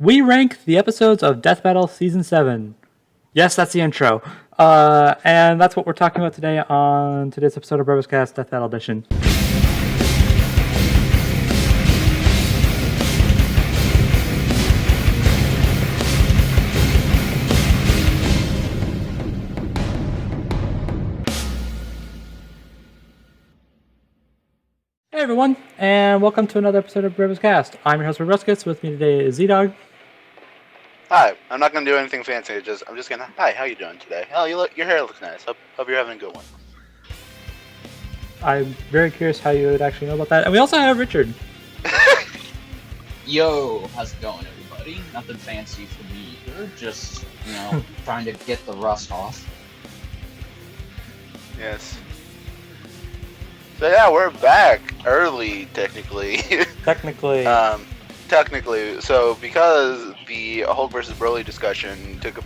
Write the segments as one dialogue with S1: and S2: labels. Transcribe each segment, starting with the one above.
S1: We rank the episodes of Death Battle Season 7. Yes, that's the intro. And that's what we're talking about today on today's episode of BrobusCast's Death Battle Edition. Hey everyone, and welcome to another episode of BrobusCast. I'm your host Brobuscus. With me today is ZDogg.
S2: Hi, I'm not gonna do anything fancy. I'm just gonna. Hi, how you doing today? Oh, your hair looks nice. Hope you're having a good one.
S1: I'm very curious how you would actually know about that. And we also have Richard.
S3: Yo, how's it going, everybody? Nothing fancy for me either. Just, trying to get the rust off.
S2: Yes. So yeah, we're back early, technically.
S1: Technically.
S2: Technically. So because the Hulk versus Broly discussion took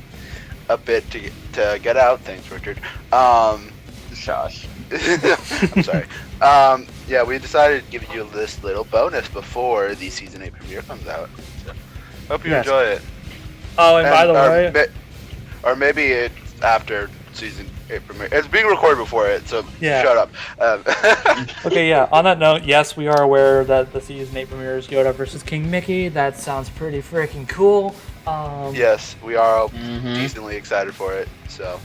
S2: a bit to get out. Thanks, Richard.
S3: Shush.
S2: I'm sorry. Yeah, we decided to give you this little bonus before the season 8 premiere comes out. So, hope you enjoy it.
S1: Oh, and by the way,
S2: or maybe it's after season 8 premiere. It's being recorded before it, so shut up.
S1: Okay, yeah. On that note, yes, we are aware that the season 8 premiere is Yoda versus King Mickey. That sounds pretty freaking cool.
S2: Yes, we are all decently excited for it. So.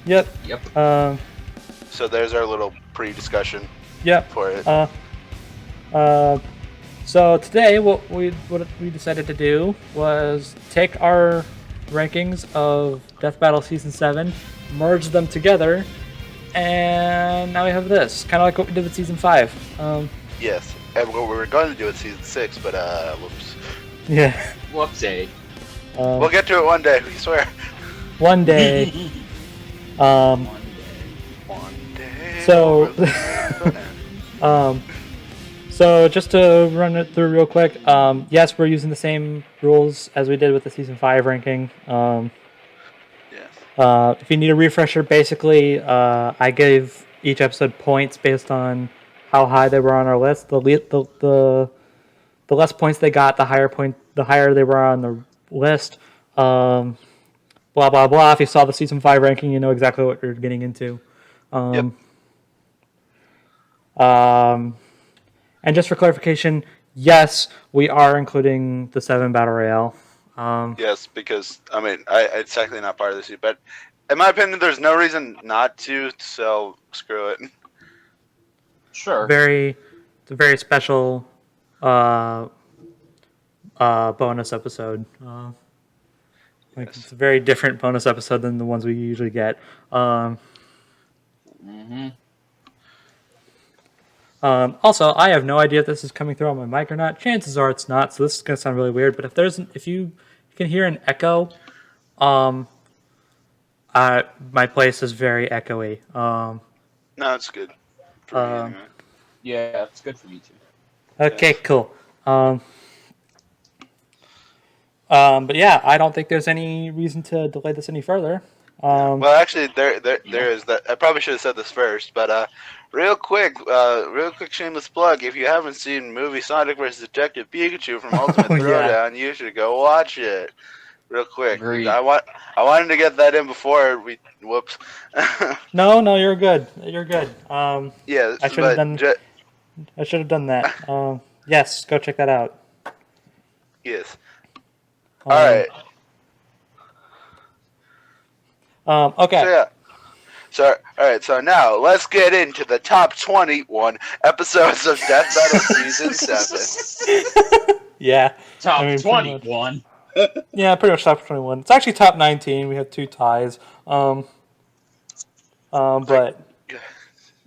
S1: Yep.
S2: So there's our little pre-discussion.
S1: Yep.
S2: For it.
S1: So today, what we decided to do was take our rankings of Death Battle Season 7, merge them together, and now we have this. Kind of like what we did with Season 5.
S2: Yes, and what we were going to do with Season 6, but whoops.
S1: Yeah.
S3: Whoopsie.
S2: We'll get to it one day, we swear.
S1: One day.
S2: One day.
S1: So, so just to run it through real quick, yes, we're using the same rules as we did with the Season 5 ranking.
S2: Yes.
S1: If you need a refresher, basically, I gave each episode points based on how high they were on our list. The less points they got, the higher they were on the list. Blah blah blah. If you saw the Season 5 ranking, you know exactly what you're getting into.
S2: Yep.
S1: And just for clarification, yes, we are including the 7 Battle Royale.
S2: Yes, because, it's technically not part of this, but in my opinion, there's no reason not to, so screw it.
S3: Sure.
S1: It's a very special bonus episode. It's a very different bonus episode than the ones we usually get. Also, I have no idea if this is coming through on my mic or not. Chances are it's not, so this is going to sound really weird. But if you can hear an echo, my place is very echoey.
S2: No, it's good. For me, anyway.
S3: Yeah, it's good for me too.
S1: Okay, cool. But yeah, I don't think there's any reason to delay this any further.
S2: Well, actually, there is that. I probably should have said this first, but real quick shameless plug. If you haven't seen movie Sonic vs. Detective Pikachu from Ultimate Throwdown, you should go watch it. Real quick.
S3: Agreed.
S2: I wanted to get that in before we. Whoops.
S1: No, you're good. You're good.
S2: Yeah,
S1: I should have done that. Yes, go check that out.
S2: Yes. All right.
S1: Okay.
S2: So all right. So now let's get into the top 21 episodes of Death Battle Season 7.
S1: Yeah.
S3: Top 21.
S1: Yeah, pretty much top 21. It's actually top 19. We have 2 ties. But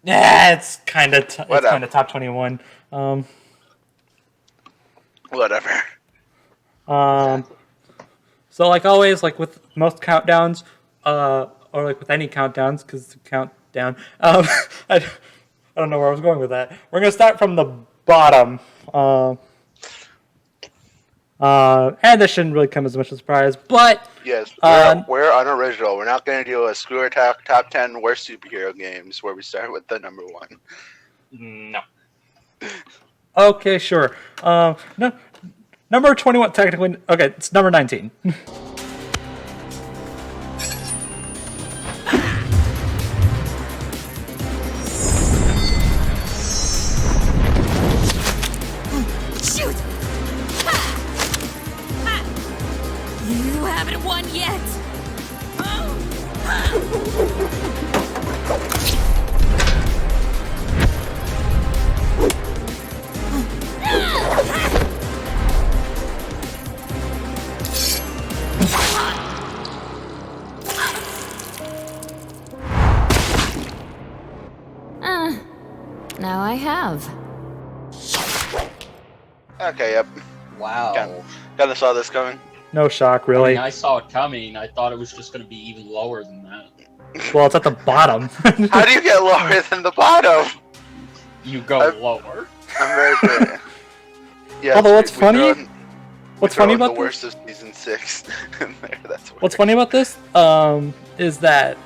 S1: yeah, it's kind of top 21.
S2: Whatever.
S1: So like always, like with most countdowns, or like with any countdowns, because it's a countdown. I don't know where I was going with that. We're gonna start from the bottom. And this shouldn't really come as much of a surprise, but
S2: yes, we're unoriginal. We're not going to do a screw attack top 10 worst superhero games where we start with the number 1.
S3: No.
S1: Okay, sure. No, Number 21, technically. Okay, it's number 19.
S4: Shoot! You haven't won yet. Now I have.
S2: Okay, yep.
S3: Wow.
S2: Kind of saw this coming.
S1: No shock,
S3: I
S1: really.
S3: mean, I saw it coming. I thought it was just going to be even lower than that.
S1: Well, it's at the bottom.
S2: How do you get lower than the bottom?
S3: You go lower.
S2: I'm very good. Yeah.
S1: Although what's funny? What's funny about
S2: the
S1: this?
S2: worst of season 6 in there. That's
S1: What's funny about this is that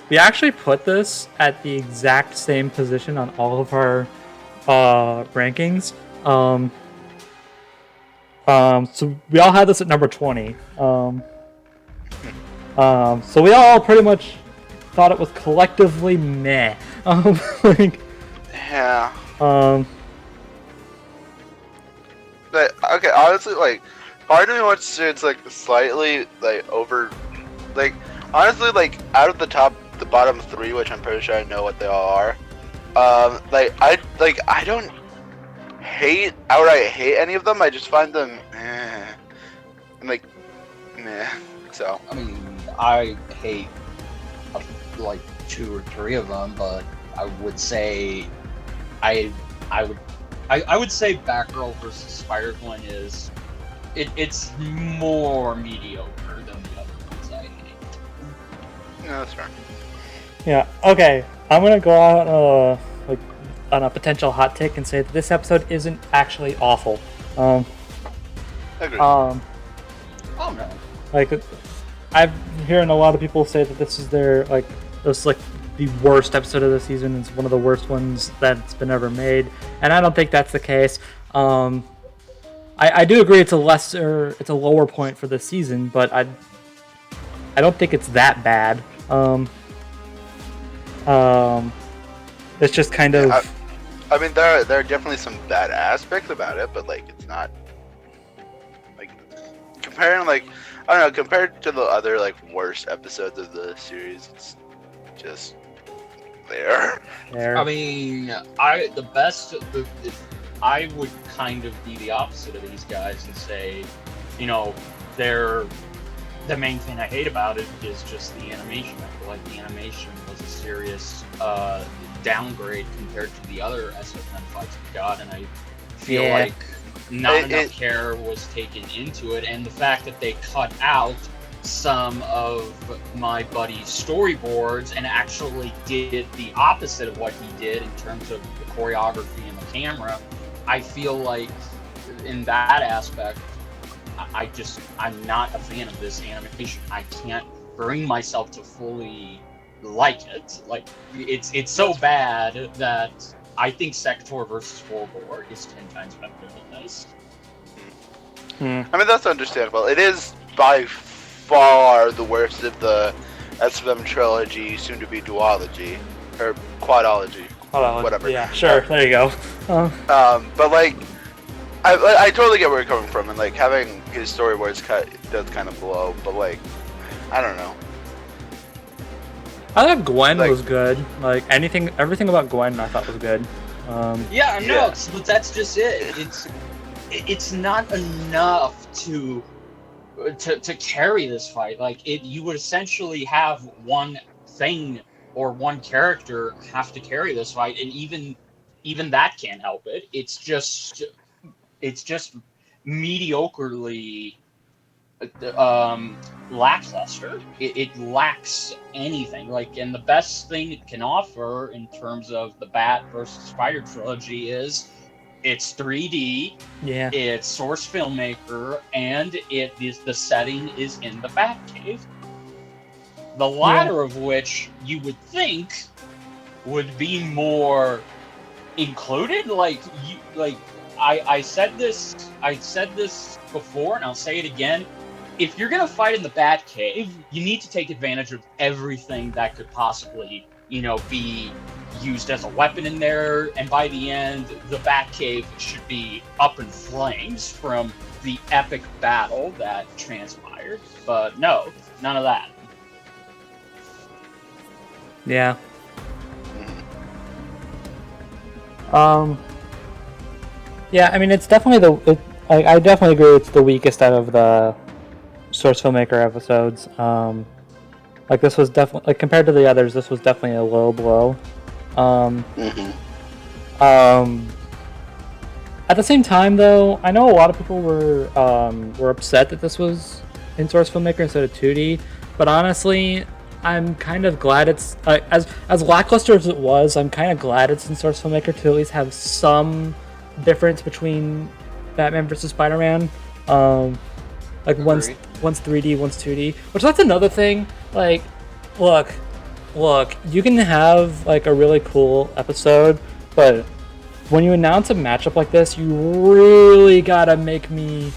S1: we actually put this at the exact same position on all of our rankings. So we all had this at number 20. So we all pretty much thought it was collectively meh. Like,
S2: yeah.
S5: But, okay, honestly, like, part of me wants to, it's like slightly like over, like, honestly, like, out of the bottom 3, which I'm pretty sure I know what they all are. I don't outright hate any of them. I just find them, I'm like, meh. So
S3: I mean, I hate like 2 or 3 of them, but I would say I would say Batgirl versus Spider-Gwen is it's more mediocre than the other ones I hate.
S5: yeah, that's fair.
S1: yeah. Okay. I'm gonna go out on a potential hot take and say that this episode isn't actually awful.
S5: Agreed.
S3: Oh no.
S1: Like, I'm hearing a lot of people say that this is their the worst episode of the season. It's one of the worst ones that's been ever made, and I don't think that's the case. I do agree it's a lower point for the season, but I don't think it's that bad. It's just kind of.
S5: I mean, there are definitely some bad aspects about it, but like it's not like comparing I don't know, compared to the other like worst episodes of the series, it's just there.
S3: I mean, I would kind of be the opposite of these guys and say, you know, the main thing I hate about it is just the animation. I feel like the animation was a serious downgrade compared to the other SF9 fights we got, and I feel like not enough care was taken into it, and the fact that they cut out some of my buddy's storyboards and actually did the opposite of what he did in terms of the choreography and the camera, I feel like in that aspect, I'm not a fan of this animation. I can't bring myself to fully like it. Like, it's so bad that I think Sector versus Warlord is 10 times better than this.
S5: I mean, that's understandable. It is by far the worst of the SM trilogy, soon to be duology or quadology, whatever.
S1: Yeah, sure. There you go.
S5: But like, I totally get where you're coming from, and like having his storyboards cut does kind of blow. But like, I don't know.
S1: I thought Gwen was good. Like everything about Gwen, I thought was good.
S3: But that's just it. It's not enough to carry this fight. Like, you would essentially have one thing or one character have to carry this fight, and even that can't help it. It's just mediocrely lackluster. It lacks anything. Like, and the best thing it can offer in terms of the Bat versus Spider trilogy is it's 3D, it's Source Filmmaker, and the setting is in the Batcave. The latter of which you would think would be more included. I said this before, and I'll say it again. If you're gonna fight in the Batcave, you need to take advantage of everything that could possibly, be used as a weapon in there. And by the end, the Batcave should be up in flames from the epic battle that transpired. But no, none of that.
S1: Yeah. Yeah, I mean, it's definitely I definitely agree it's the weakest out of the Source Filmmaker episodes. Like, this was definitely, like, compared to the others, this was definitely a low blow. At the same time, though, I know a lot of people were upset that this was in Source Filmmaker instead of 2D, but honestly, I'm kind of glad it's as lackluster as it was. I'm kind of glad it's in Source Filmmaker to at least have some difference between Batman versus Spider-Man. Like, one's 3D, one's 2D, which that's another thing. Like, look, you can have like a really cool episode, but when you announce a matchup like this, you really gotta make me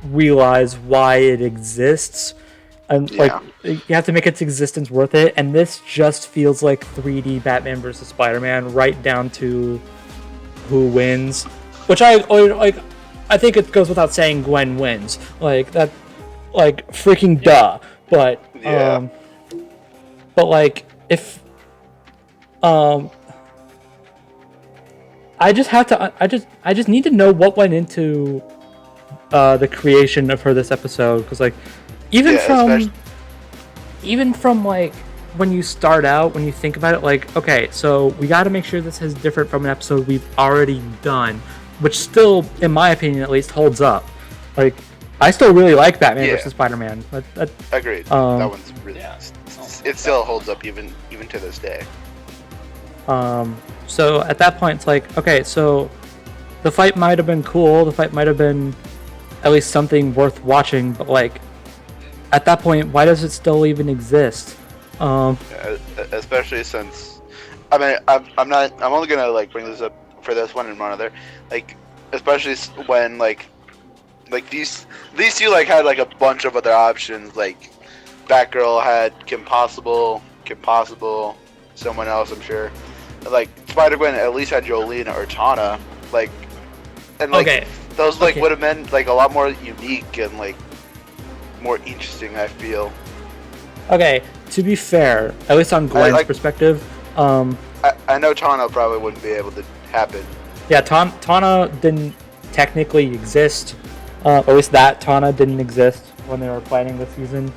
S1: realize why it exists. And like, you have to make its existence worth it. And this just feels like 3D Batman versus Spider-Man, right down to who wins. Which I think it goes without saying Gwen wins. Like, that, like, freaking duh. But like, if I just need to know what went into the creation of her this episode, because like even from like when you start out, when you think about it, like, okay, so we got to make sure this is different from an episode we've already done, which still, in my opinion at least, holds up. Like, I still really like Batman versus Spider-Man.
S2: Agreed. That one's really it still holds up even to this day.
S1: So at that point, it's like, okay, so the fight might have been cool, the fight might have been at least something worth watching, but like, at that point, why does it still even exist?
S2: Especially since, I mean, I'm only gonna like bring this up for this one and one other, like, especially when like these two like had like a bunch of other options. Like, Batgirl had Kim Possible, someone else, I'm sure. Like, Spider-Gwen at least had Jolene or Tana, like, and like those like would have been like a lot more unique and like more interesting, I feel.
S1: Okay, to be fair, at least on Gwen's perspective,
S2: I know Tana probably wouldn't be able to happen.
S1: Yeah, Tana didn't technically exist. At least that Tana didn't exist when they were fighting this season.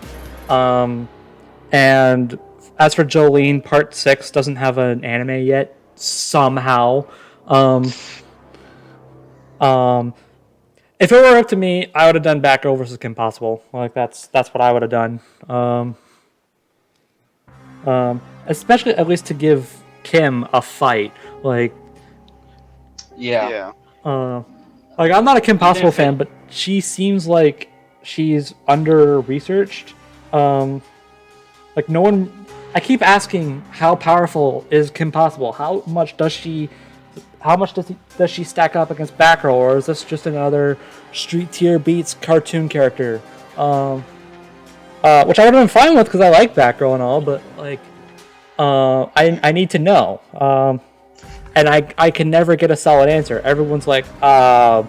S1: And as for Jolene, Part 6 doesn't have an anime yet, somehow. If it were up to me, I would have done Batgirl versus Kim Possible. Like, that's what I would have done. Especially at least to give Kim a fight. Like, like, I'm not a Kim Possible fan, but she seems like she's under-researched. Like, no one... I keep asking, how powerful is Kim Possible? How much does she stack up against Batgirl, or is this just another Street Tier Beats cartoon character? Which I would have been fine with because I like Batgirl and all, but like, I need to know. And I can never get a solid answer. Everyone's like, I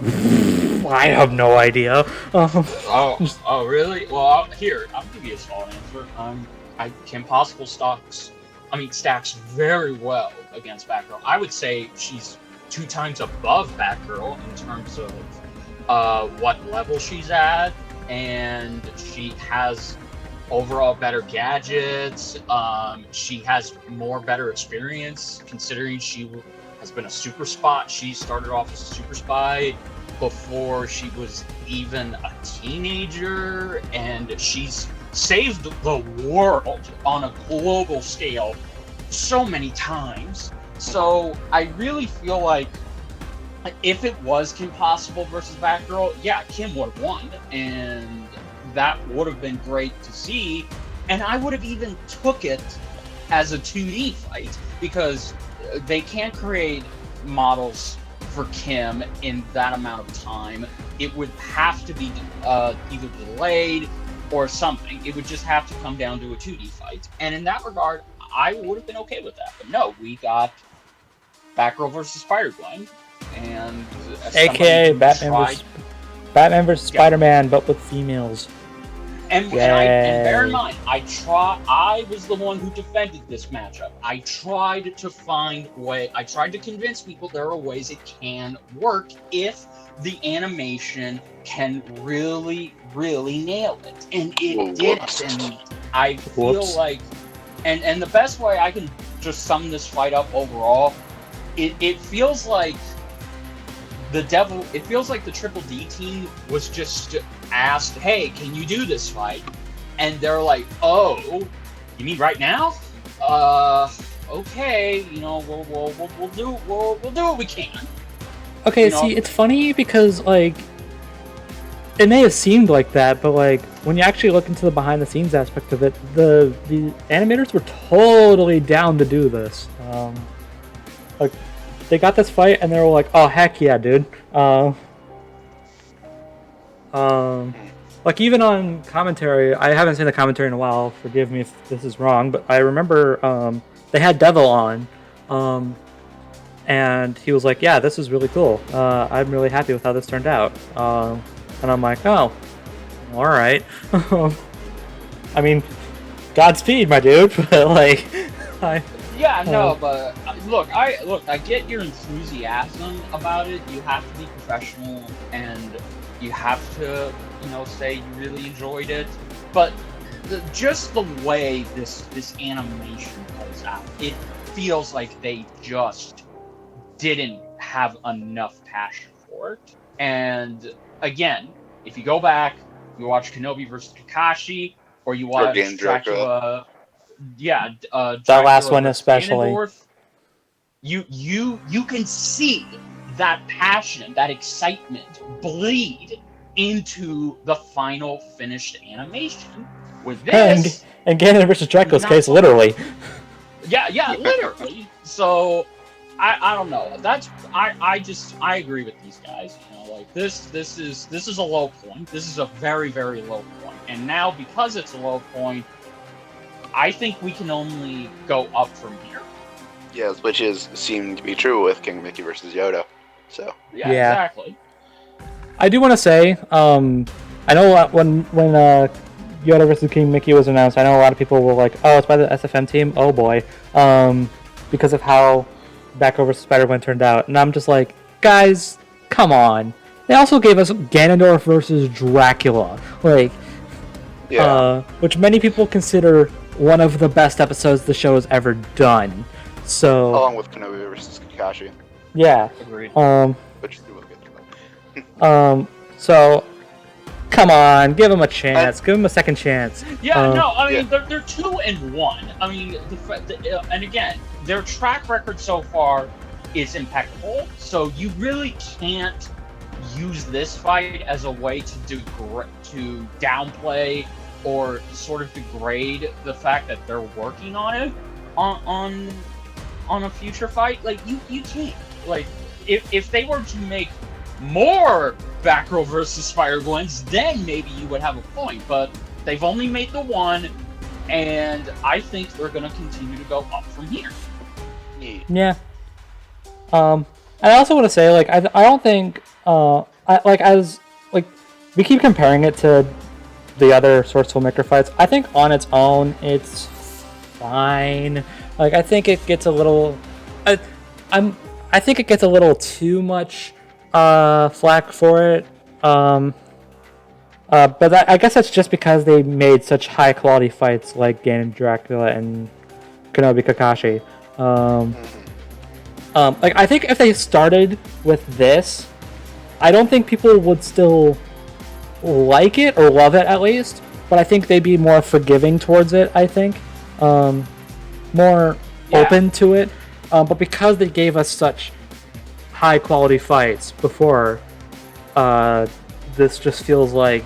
S1: have no idea.
S3: Oh, really? Well, I'll give you a solid answer. Kim Possible stacks very well against Batgirl. I would say she's 2 times above Batgirl in terms of what level she's at, and she has overall better gadgets. She has better experience, considering she has been a super spy. She started off as a super spy before she was even a teenager, and she's saved the world on a global scale so many times. So I really feel like if it was Kim Possible versus Batgirl, yeah, Kim would have won, and that would have been great to see. And I would have even took it as a 2D fight, because they can't create models for Kim in that amount of time. It would have to be either delayed or something. It would just have to come down to a 2D fight. And in that regard, I would have been okay with that. But no, we got Batgirl versus Spider-Gwen. And
S1: AKA Batman versus Spider-Man, but with females.
S3: And bear in mind, I was the one who defended this matchup. I tried to convince people there are ways it can work if the animation can really, really nail it. And it didn't. And I feel like, and the best way I can just sum this fight up overall, it feels like the Triple D team was just asked, hey, can you do this fight? And they're like, oh, you mean right now? Okay, we'll do what we can.
S1: Okay, it's funny because like it may have seemed like that, but like when you actually look into the behind the scenes aspect of it, the animators were totally down to do this. Like they got this fight and they were like, oh heck yeah, dude. Like even on commentary, I haven't seen the commentary in a while, forgive me if this is wrong, but I remember they had Devil on, and he was like, yeah, this is really cool. I'm really happy with how this turned out. And I'm like, oh, alright. I mean, Godspeed, my dude, but like...
S3: but look, I get your enthusiasm about it. You have to be professional, and you have to, say you really enjoyed it. But just the way this animation plays out, it feels like they just didn't have enough passion for it. And again, if you go back, you watch Kenobi versus Kakashi, or you watch Dracula.
S1: That last one especially.
S3: You can see that passion, that excitement bleed into the final finished animation. With this,
S1: and Canary versus Dracula's case, literally.
S3: Yeah, literally. So I don't know. I agree with these guys. Like this is a low point. This is a very, very low point. And now because it's a low point, I think we can only go up from here.
S2: Yes, which seemed to be true with King Mickey versus Yoda. So
S3: yeah. Exactly.
S1: I do want to say, I know a lot when Yoda versus King Mickey was announced, I know a lot of people were like, oh, it's by the SFM team? Oh boy. Because of how Batgirl vs. Spider-Gwen turned out. And I'm just like, guys, come on. They also gave us Ganondorf versus Dracula. Like, which many people consider one of the best episodes the show has ever done. So
S2: along with Kenobi versus Kakashi.
S1: Yeah.
S3: Agreed.
S2: Which we'll get to that.
S1: So come on, give him a chance. Give him a second chance.
S3: Yeah, no, I mean they're 2-1. I mean, and again, their track record so far is impeccable. So you really can't use this fight as a way to downplay or sort of degrade the fact that they're working on it on a future fight. Like you can't. Like if they were to make more Batgirl versus Spider-Gwens, then maybe you would have a point. But they've only made the one, and I think they're going to continue to go up from here.
S1: Yeah. And I also want to say, like, I don't think, we keep comparing it to the other Source Filmmaker fights. I think on its own, it's fine. Like, I think it gets a little, I think it gets a little too much flack for it. But I guess that's just because they made such high quality fights like Ganon Dracula and Kenobi Kakashi. Like, I think if they started with this, I don't think people would still like it or love it at least, but I think they'd be more forgiving towards it, I think. More open to it. But because they gave us such high quality fights before, this just feels like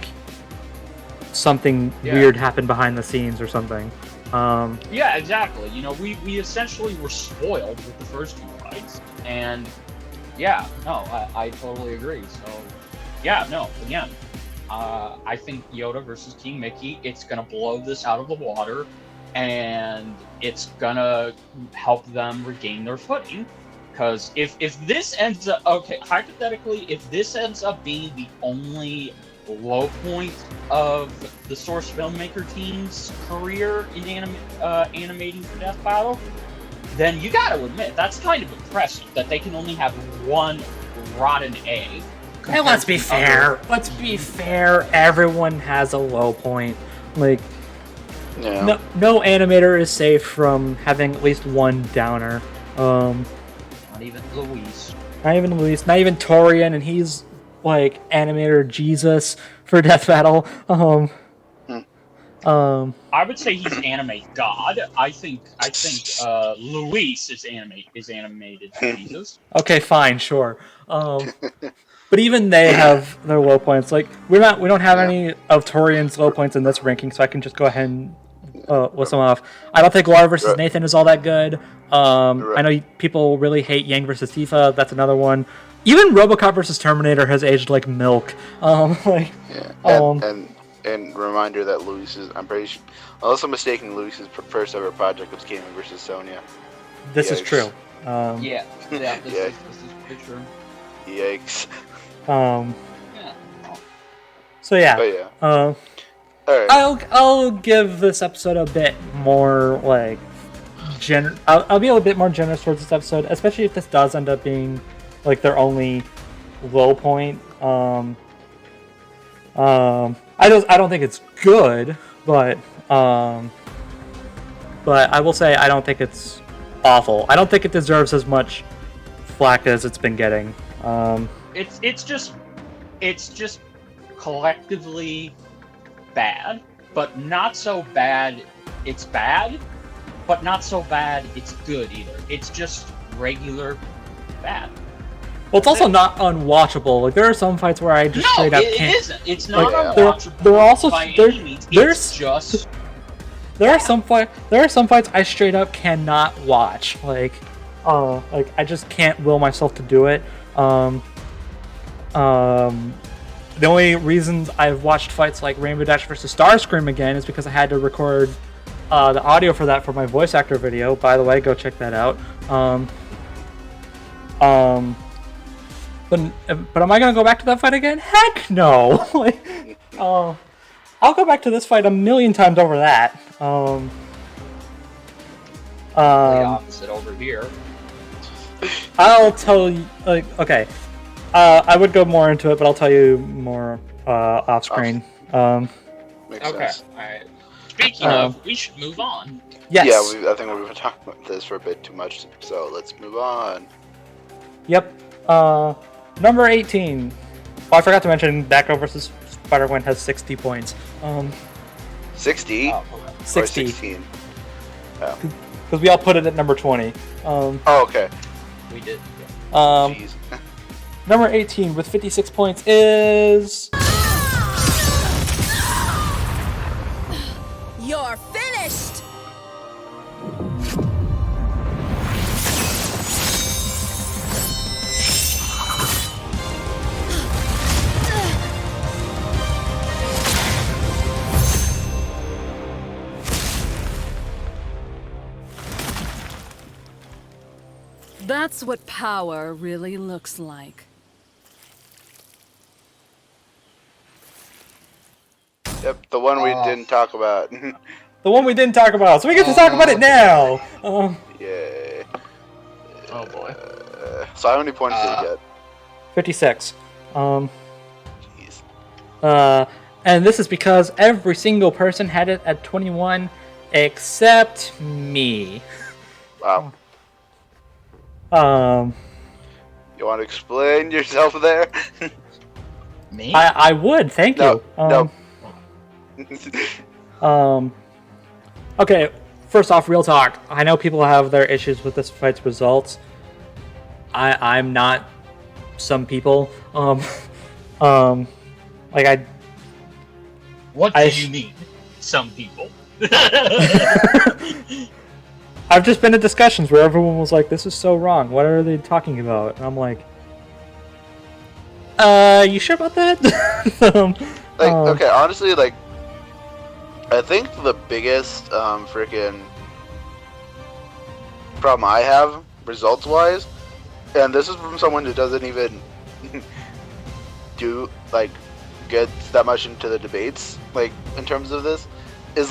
S1: something weird happened behind the scenes or something.
S3: Yeah, exactly. You know, we essentially were spoiled with the first two fights, and Yeah, no, I totally agree. So, yeah, no, again, I think Yoda versus King Mickey, it's gonna blow this out of the water, and it's gonna help them regain their footing. Because if this ends up, okay, hypothetically, if this ends up being the only low point of the Source filmmaker team's career in animating for Death Battle, then you gotta admit, that's kind of impressive that they can only have one rotten egg.
S1: And let's be fair. Let's be fair. Everyone has a low point. Like,
S5: Yeah.
S1: no animator is safe from having at least one downer.
S3: Not even Luis.
S1: Not even Luis. Not even Torian, and he's like animator Jesus for Death Battle.
S3: I would say he's anime god. I think Luis is animated Jesus.
S1: Okay, fine, sure. But even they have their low points. Like we don't have any of Torian's low points in this ranking, so I can just go ahead and list them off. I don't think Laura versus Nathan is all that good. I know people really hate Yang versus Tifa. That's another one. Even RoboCop versus Terminator has aged like milk.
S5: And reminder that Luis's, I'm pretty sure, unless I'm mistaken, Luis's first ever project was Gaming versus Sonya.
S1: This is true.
S3: This is pretty true.
S5: Yikes.
S3: Yeah.
S1: So yeah.
S5: But yeah.
S1: All
S5: Alright.
S1: I'll give this episode a bit more like I'll be a little bit more generous towards this episode, especially if this does end up being like their only low point. I don't think it's good, but I will say I don't think it's awful. I don't think it deserves as much flack as it's been getting.
S3: It's just collectively bad, but not so bad it's bad, but not so bad it's good either. It's just regular bad.
S1: Well, it's also not unwatchable. Like there are some fights where I just straight up can't.
S3: It isn't. It's not unwatchable.
S1: There are also
S3: by any means. It's just.
S1: There are some fights I straight up cannot watch. Like I just can't will myself to do it. The only reasons I've watched fights like Rainbow Dash versus Starscream again is because I had to record the audio for that for my voice actor video. By the way, go check that out. But am I gonna go back to that fight again? Heck no! I'll go back to this fight a million times over that.
S3: The opposite over here.
S1: I'll tell you. Okay, I would go more into it, but I'll tell you more off screen.
S5: Makes sense.
S3: Alright. Speaking of, we should move on.
S1: Yes.
S5: Yeah, I think we've been talking about this for a bit too much, so let's move on.
S1: Yep. Number 18. Oh, I forgot to mention Batgirl versus Spider-Gwen has 60 points.
S5: 60?
S3: Oh,
S1: 60.
S5: Or 16? Oh.
S1: Because we all put it at number 20.
S5: Oh, okay.
S3: we did.
S5: Jeez.
S1: Number 18 with 56 points is...
S4: You're finished! That's what power really looks like.
S5: Yep, the one we didn't talk about.
S1: The one we didn't talk about, so we get to talk about it now!
S5: Yay.
S3: Oh boy.
S5: So how many points did you get?
S1: 56.
S5: Jeez.
S1: And this is because every single person had it at 21, except me.
S5: Wow. You want to explain yourself there?
S3: Me?
S1: I would, thank you.
S5: No.
S1: Okay, first off, real talk. I know people have their issues with this fight's results. I'm not some people. What
S3: do you mean? Some people.
S1: I've just been in discussions where everyone was like, "This is so wrong. What are they talking about?" And I'm like, You sure about that?
S5: Okay, honestly, like, I think the biggest freaking problem I have results-wise, and this is from someone who doesn't even do like get that much into the debates, like in terms of this, is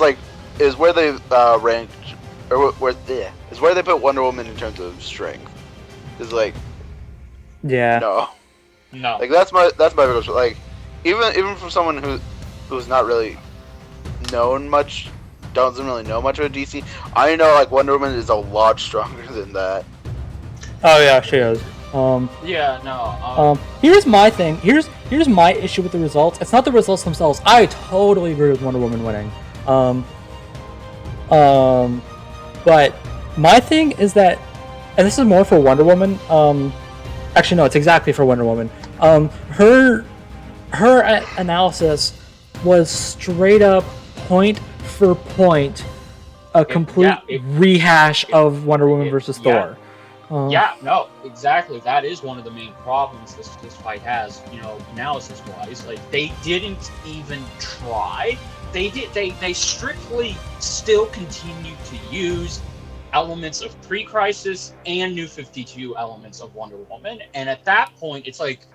S5: where they ranked or is where they put Wonder Woman in terms of strength. Is like,
S1: yeah.
S5: no. Like that's my biggest, like, even from someone who's not really doesn't really know much of DC. I know like Wonder Woman is a lot stronger than that.
S1: Oh yeah, she is. Here's my thing. Here's my issue with the results. It's not the results themselves. I totally agree with Wonder Woman winning. But my thing is that, and this is more for Wonder Woman. Actually, no, it's exactly for Wonder Woman. Her analysis was straight up point for point a complete rehash of Wonder Woman versus Thor.
S3: Exactly. That is one of the main problems this fight has, analysis-wise. Like, they didn't even try. They strictly still continue to use elements of pre-Crisis and New 52 elements of Wonder Woman. And at that point, it's like,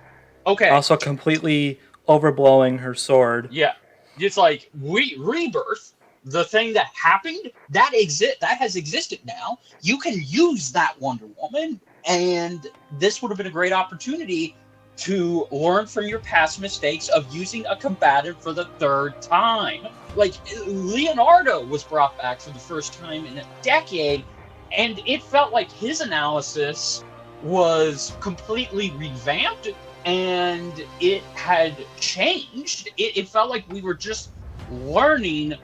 S3: okay.
S1: Also completely overblowing her sword.
S3: Yeah. It's like, Rebirth, the thing that happened, that has existed now. You can use that Wonder Woman, and this would have been a great opportunity to learn from your past mistakes of using a combatant for the third time. Like, Leonardo was brought back for the first time in a decade, and it felt like his analysis was completely revamped, and it had changed. It felt like we were just learning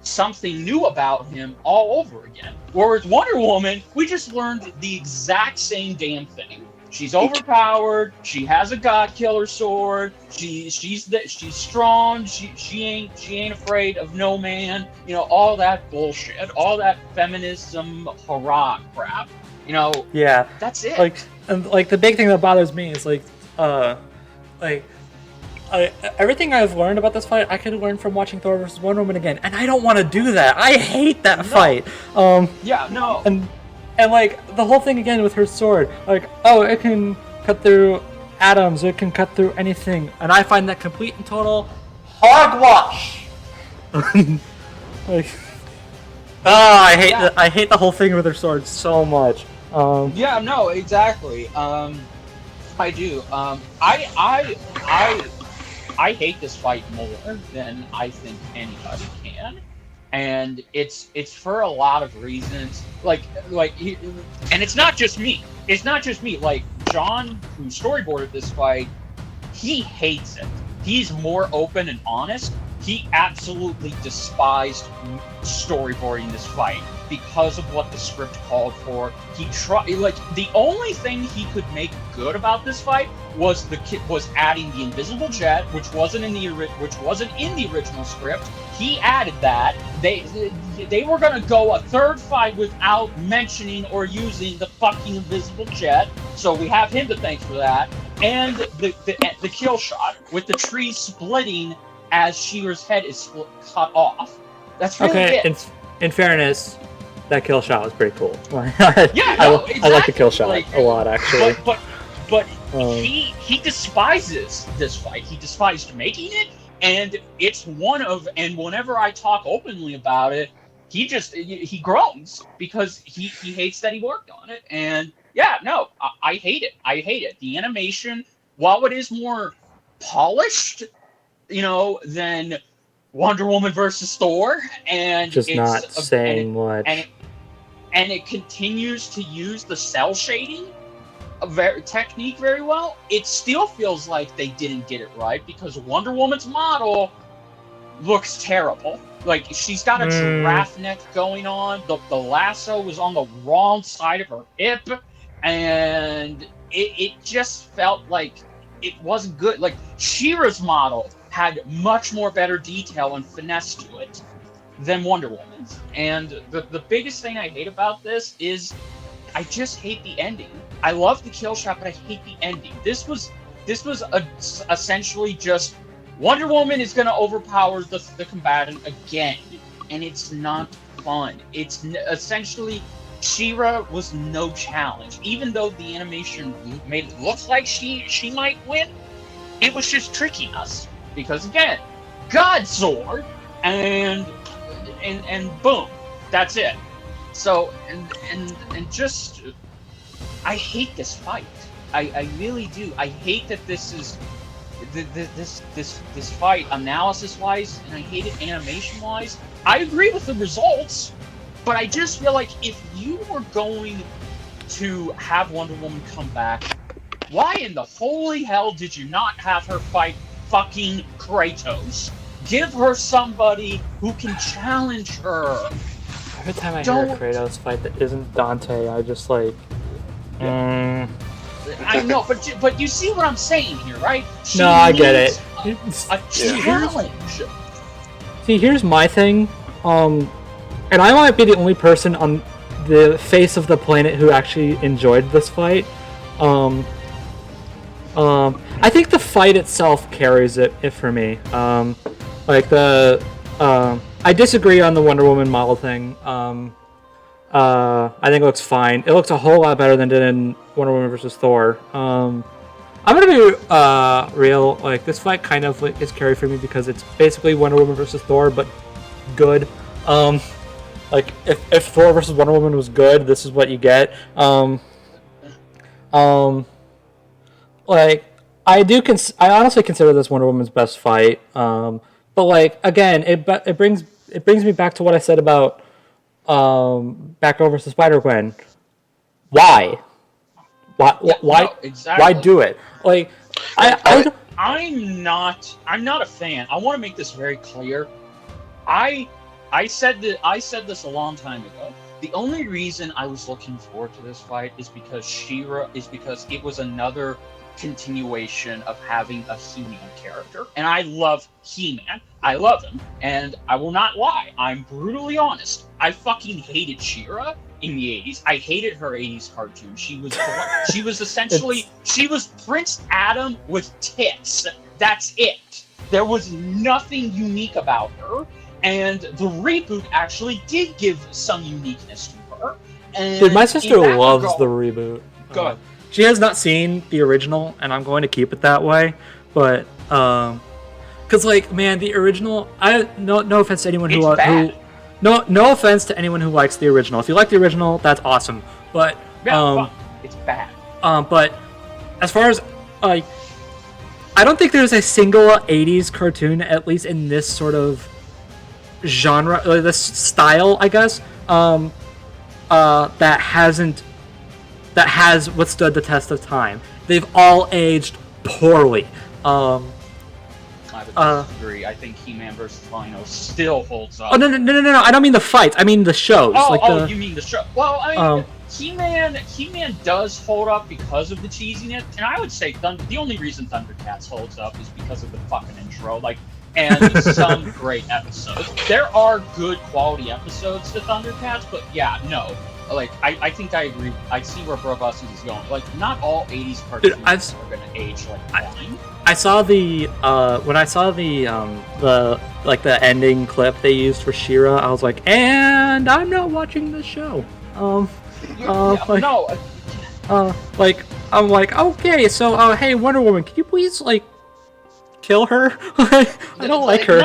S3: something new about him all over again. Whereas Wonder Woman, we just learned the exact same damn thing. She's overpowered. She has a god killer sword. She's strong. She ain't afraid of no man. All that bullshit. All that feminism hurrah crap.
S1: Yeah.
S3: That's it.
S1: Like the big thing that bothers me is everything I've learned about this fight, I could learn from watching Thor vs. Wonder Woman again, and I don't want to do that. I hate that fight. And like the whole thing again with her sword, like, oh, it can cut through atoms, it can cut through anything, and I find that complete and total hogwash. I hate the whole thing with her sword so much.
S3: Exactly. I do. I hate this fight more than I think anybody can, and it's for a lot of reasons. And it's not just me. It's not just me. Like, John, who storyboarded this fight, he hates it. He's more open and honest. He absolutely despised storyboarding this fight because of what the script called for. The only thing he could make good about this fight was adding the invisible jet, which wasn't in the original script. He added that. They were gonna go a third fight without mentioning or using the fucking invisible jet. So we have him to thank for that. And the kill shot with the tree splitting as She-Ra's head is cut off. That's really it.
S1: In fairness, that kill shot was pretty cool.
S3: Exactly.
S1: I like the kill shot a lot, actually.
S3: But he despises this fight. He despised making it, and and whenever I talk openly about it, he groans because he hates that he worked on it. And I hate it. I hate it. The animation, while it is more polished, than Wonder Woman versus Thor, and
S1: just not saying much.
S3: And it continues to use the cell shading technique very well. It still feels like they didn't get it right because Wonder Woman's model looks terrible. Like, she's got a giraffe neck going on. The lasso was on the wrong side of her hip, and it just felt like it wasn't good. Like, She-Ra's model had much more better detail and finesse to it than Wonder Woman's. And the biggest thing I hate about this is I just hate the ending. I love the kill shot, but I hate the ending. This was essentially just Wonder Woman is going to overpower the combatant again, and it's not fun. It's essentially She-Ra was no challenge, even though the animation made it look like she might win. It was just tricking us because again, God Sword, and boom, that's it. So and just I hate this fight. I really do. I hate that this is this fight analysis wise, and I hate it animation wise. I agree with the results, but I just feel like if you were going to have Wonder Woman come back, why in the holy hell did you not have her fight fucking Kratos? Give her somebody who can challenge her.
S1: Every time I hear a Kratos fight that isn't Dante, I just like.
S3: I know, but you see what I'm saying here, right?
S1: No, I get it.
S3: A challenge.
S1: See, here's my thing, and I might be the only person on the face of the planet who actually enjoyed this fight. I think the fight itself carries it for me. I disagree on the Wonder Woman model thing. I think it looks fine. It looks a whole lot better than it did in Wonder Woman vs. Thor. I'm gonna be real. Like, this fight kind of is carried for me because it's basically Wonder Woman vs. Thor, but good. Like if Thor vs. Wonder Woman was good, this is what you get. Like I honestly consider this Wonder Woman's best fight. But like again, it brings me back to what I said about Batgirl versus Spider-Gwen. Why? Why?
S3: Exactly.
S1: Why do it? Like
S3: I'm not a fan. I want to make this very clear. I said this a long time ago. The only reason I was looking forward to this fight is because it was another continuation of having a He-Man character. And I love He-Man. I love him. And I will not lie. I'm brutally honest. I fucking hated She-Ra in the 80s. I hated her 80s cartoon. She was essentially she was Prince Adam with tits. That's it. There was nothing unique about her. And the reboot actually did give some uniqueness to her. And
S1: dude, my sister loves the reboot.
S3: Go ahead.
S1: She has not seen the original, and I'm going to keep it that way. But, because like, man, the original. No offense to anyone who no offense to anyone who likes the original. If you like the original, that's awesome. But
S3: it's bad.
S1: But as far as like, I don't think there's a single '80s cartoon, at least in this sort of genre, this style, I guess, that has withstood the test of time. They've all aged poorly.
S3: I would disagree. I think He-Man vs. Rhino still holds up.
S1: Oh no! I don't mean the fights. I mean the shows.
S3: You mean the show? Well, I mean, He-Man does hold up because of the cheesiness, and I would say the only reason Thundercats holds up is because of the fucking intro. Like, and some great episodes. There are good quality episodes to Thundercats, but yeah, no. Like, I think I agree. I see where Brobuscus is going. Like, not all 80s cartoons are going to age like fine.
S1: I saw when I saw the ending clip they used for She-Ra, I was like, and I'm not watching this show. Like, I'm like, okay, so hey, Wonder Woman, can you please like kill her? I don't like her.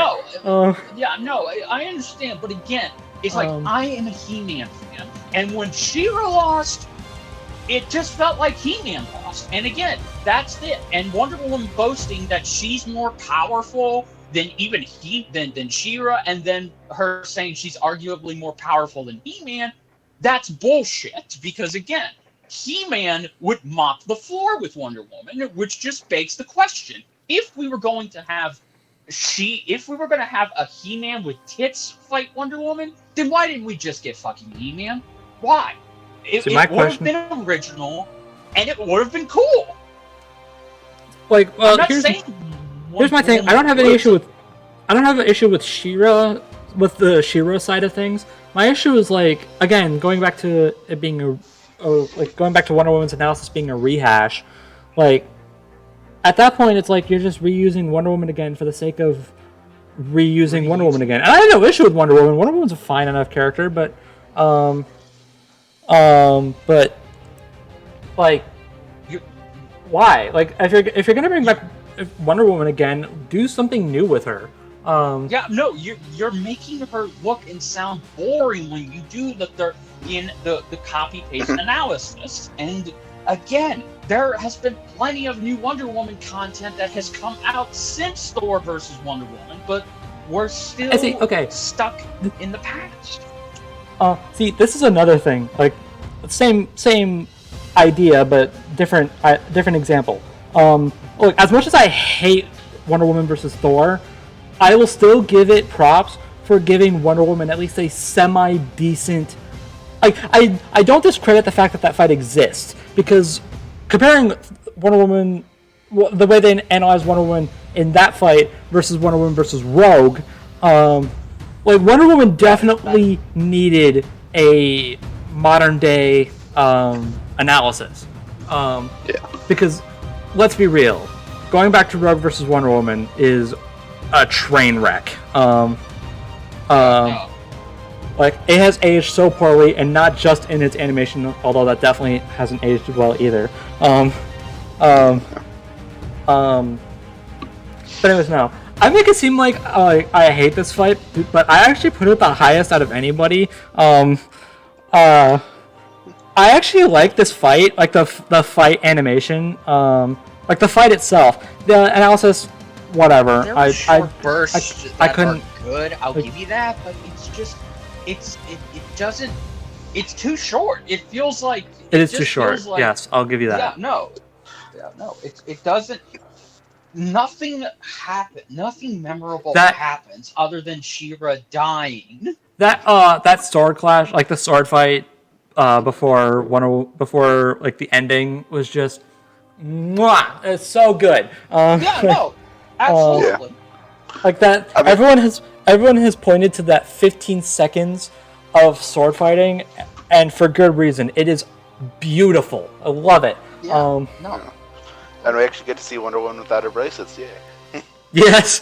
S3: I understand, but again, it's like I am a He-Man fan, and when She-Ra lost, it just felt like He-Man lost. And again, that's it. And Wonder Woman boasting that she's more powerful than even than She-Ra, and then her saying she's arguably more powerful than He-Man, that's bullshit. Because again, He-Man would mop the floor with Wonder Woman, which just begs the question: if we were going to have a He-Man with tits fight Wonder Woman, then why didn't we just get fucking He-Man? Why? It would have been original, and it would have been cool.
S1: Like, well, here's my thing. I don't have an issue with She-Ra, with the She-Ra side of things. My issue is like, again, going back to it being going back to Wonder Woman's analysis being a rehash. Like, at that point, it's like you're just reusing Wonder Woman again for the sake of reusing Wonder Woman again. And I have no issue with Wonder Woman. Wonder Woman's a fine enough character, but like, why? Like, if you're gonna bring back Wonder Woman again, do something new with her.
S3: Yeah, no, you're making her look and sound boring when you do the copy paste analysis. And again, there has been plenty of new Wonder Woman content that has come out since Thor versus Wonder Woman, but we're still stuck in the past.
S1: See, this is another thing. Like, same idea, but different example. Look, as much as I hate Wonder Woman versus Thor, I will still give it props for giving Wonder Woman at least a semi-decent... Like, I don't discredit the fact that fight exists, because comparing Wonder Woman... the way they analyze Wonder Woman in that fight versus Wonder Woman versus Rogue, like, Wonder Woman definitely needed a modern-day analysis. Because, let's be real, going back to Rogue versus Wonder Woman is a train wreck. Like, it has aged so poorly, and not just in its animation, although that definitely hasn't aged well either. But anyways, no. I make it seem like I hate this fight, but I actually put it the highest out of anybody. I actually like this fight, like the fight animation, like the fight itself. The analysis, whatever.
S6: There were short bursts
S1: I
S6: that
S1: couldn't.
S6: are good. I'll give you that, but it's just it doesn't. It's too short. It feels like
S1: It is too short.
S6: Like,
S1: yes, I'll give you that.
S6: Yeah, no. It doesn't. Nothing happened. Nothing memorable happens other than She-Ra dying.
S1: That sword clash, like the sword fight, before like the ending was just, mwah! It's so good.
S6: Yeah, no, absolutely.
S1: Like that, I mean, everyone has pointed to that 15 seconds of sword fighting, and for good reason. It is beautiful. I love it.
S6: Yeah,
S2: And we actually get to see Wonder Woman without her bracelets, yeah.
S1: Yes,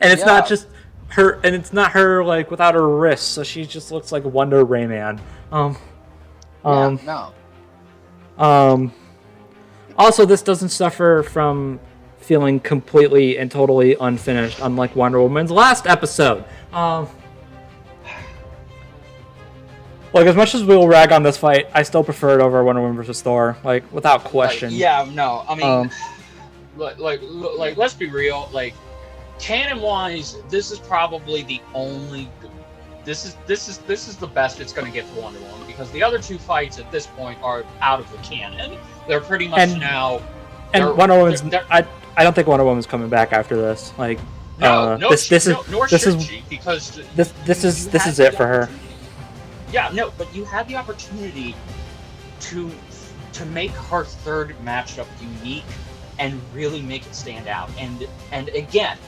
S1: and it's not just her, and it's not her like without her wrists, so she just looks like Wonder Rayman. Also, this doesn't suffer from feeling completely and totally unfinished, unlike Wonder Woman's last episode. Like, as much as we'll rag on this fight, I still prefer it over Wonder Woman versus Thor, like, without question.
S6: I mean, like, let's be real. Like, canon-wise, this is probably the only. This is the best it's going to get for Wonder Woman, because the other two fights at this point are out of the canon. They're pretty much now.
S1: And Wonder Woman's. I don't think Wonder Woman's coming back after this. Like, this is it for her.
S6: Yeah, no, but you had the opportunity to make her third matchup unique and really make it stand out. And again,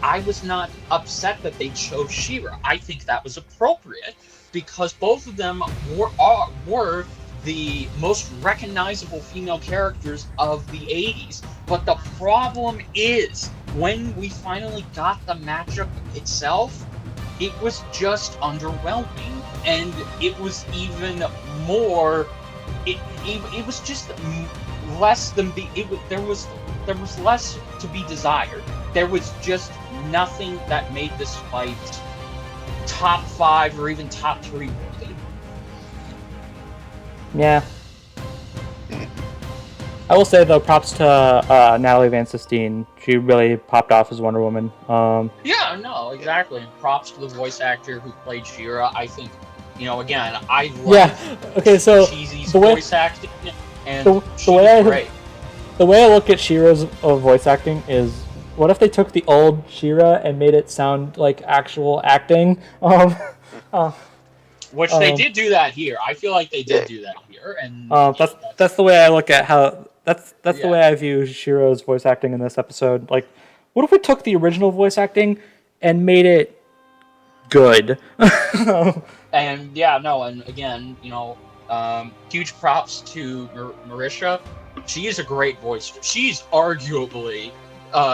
S6: I was not upset that they chose She-Ra. I think that was appropriate, because both of them were the most recognizable female characters of the 80s. But the problem is, when we finally got the matchup itself, it was just underwhelming, and it was even more. It was just less than there was less to be desired. There was just nothing that made this fight top 5 or even top 3 worthy.
S1: Yeah. I will say, though, props to Natalie Van Sistine. She really popped off as Wonder Woman.
S6: Yeah, no, exactly. And props to the voice actor who played She-Ra. I think, again, I love Cheesy's voice acting, and she was great.
S1: The way I look at She-Ra's voice acting is, what if they took the old She-Ra and made it sound like actual acting?
S6: Which they did do that here. I feel like they did do that here, and
S1: that's the way I look at how. That's the way I view She-Ra's voice acting in this episode. Like, what if we took the original voice acting and made it good?
S6: And again, huge props to Marisha. She is a great voice. She's arguably,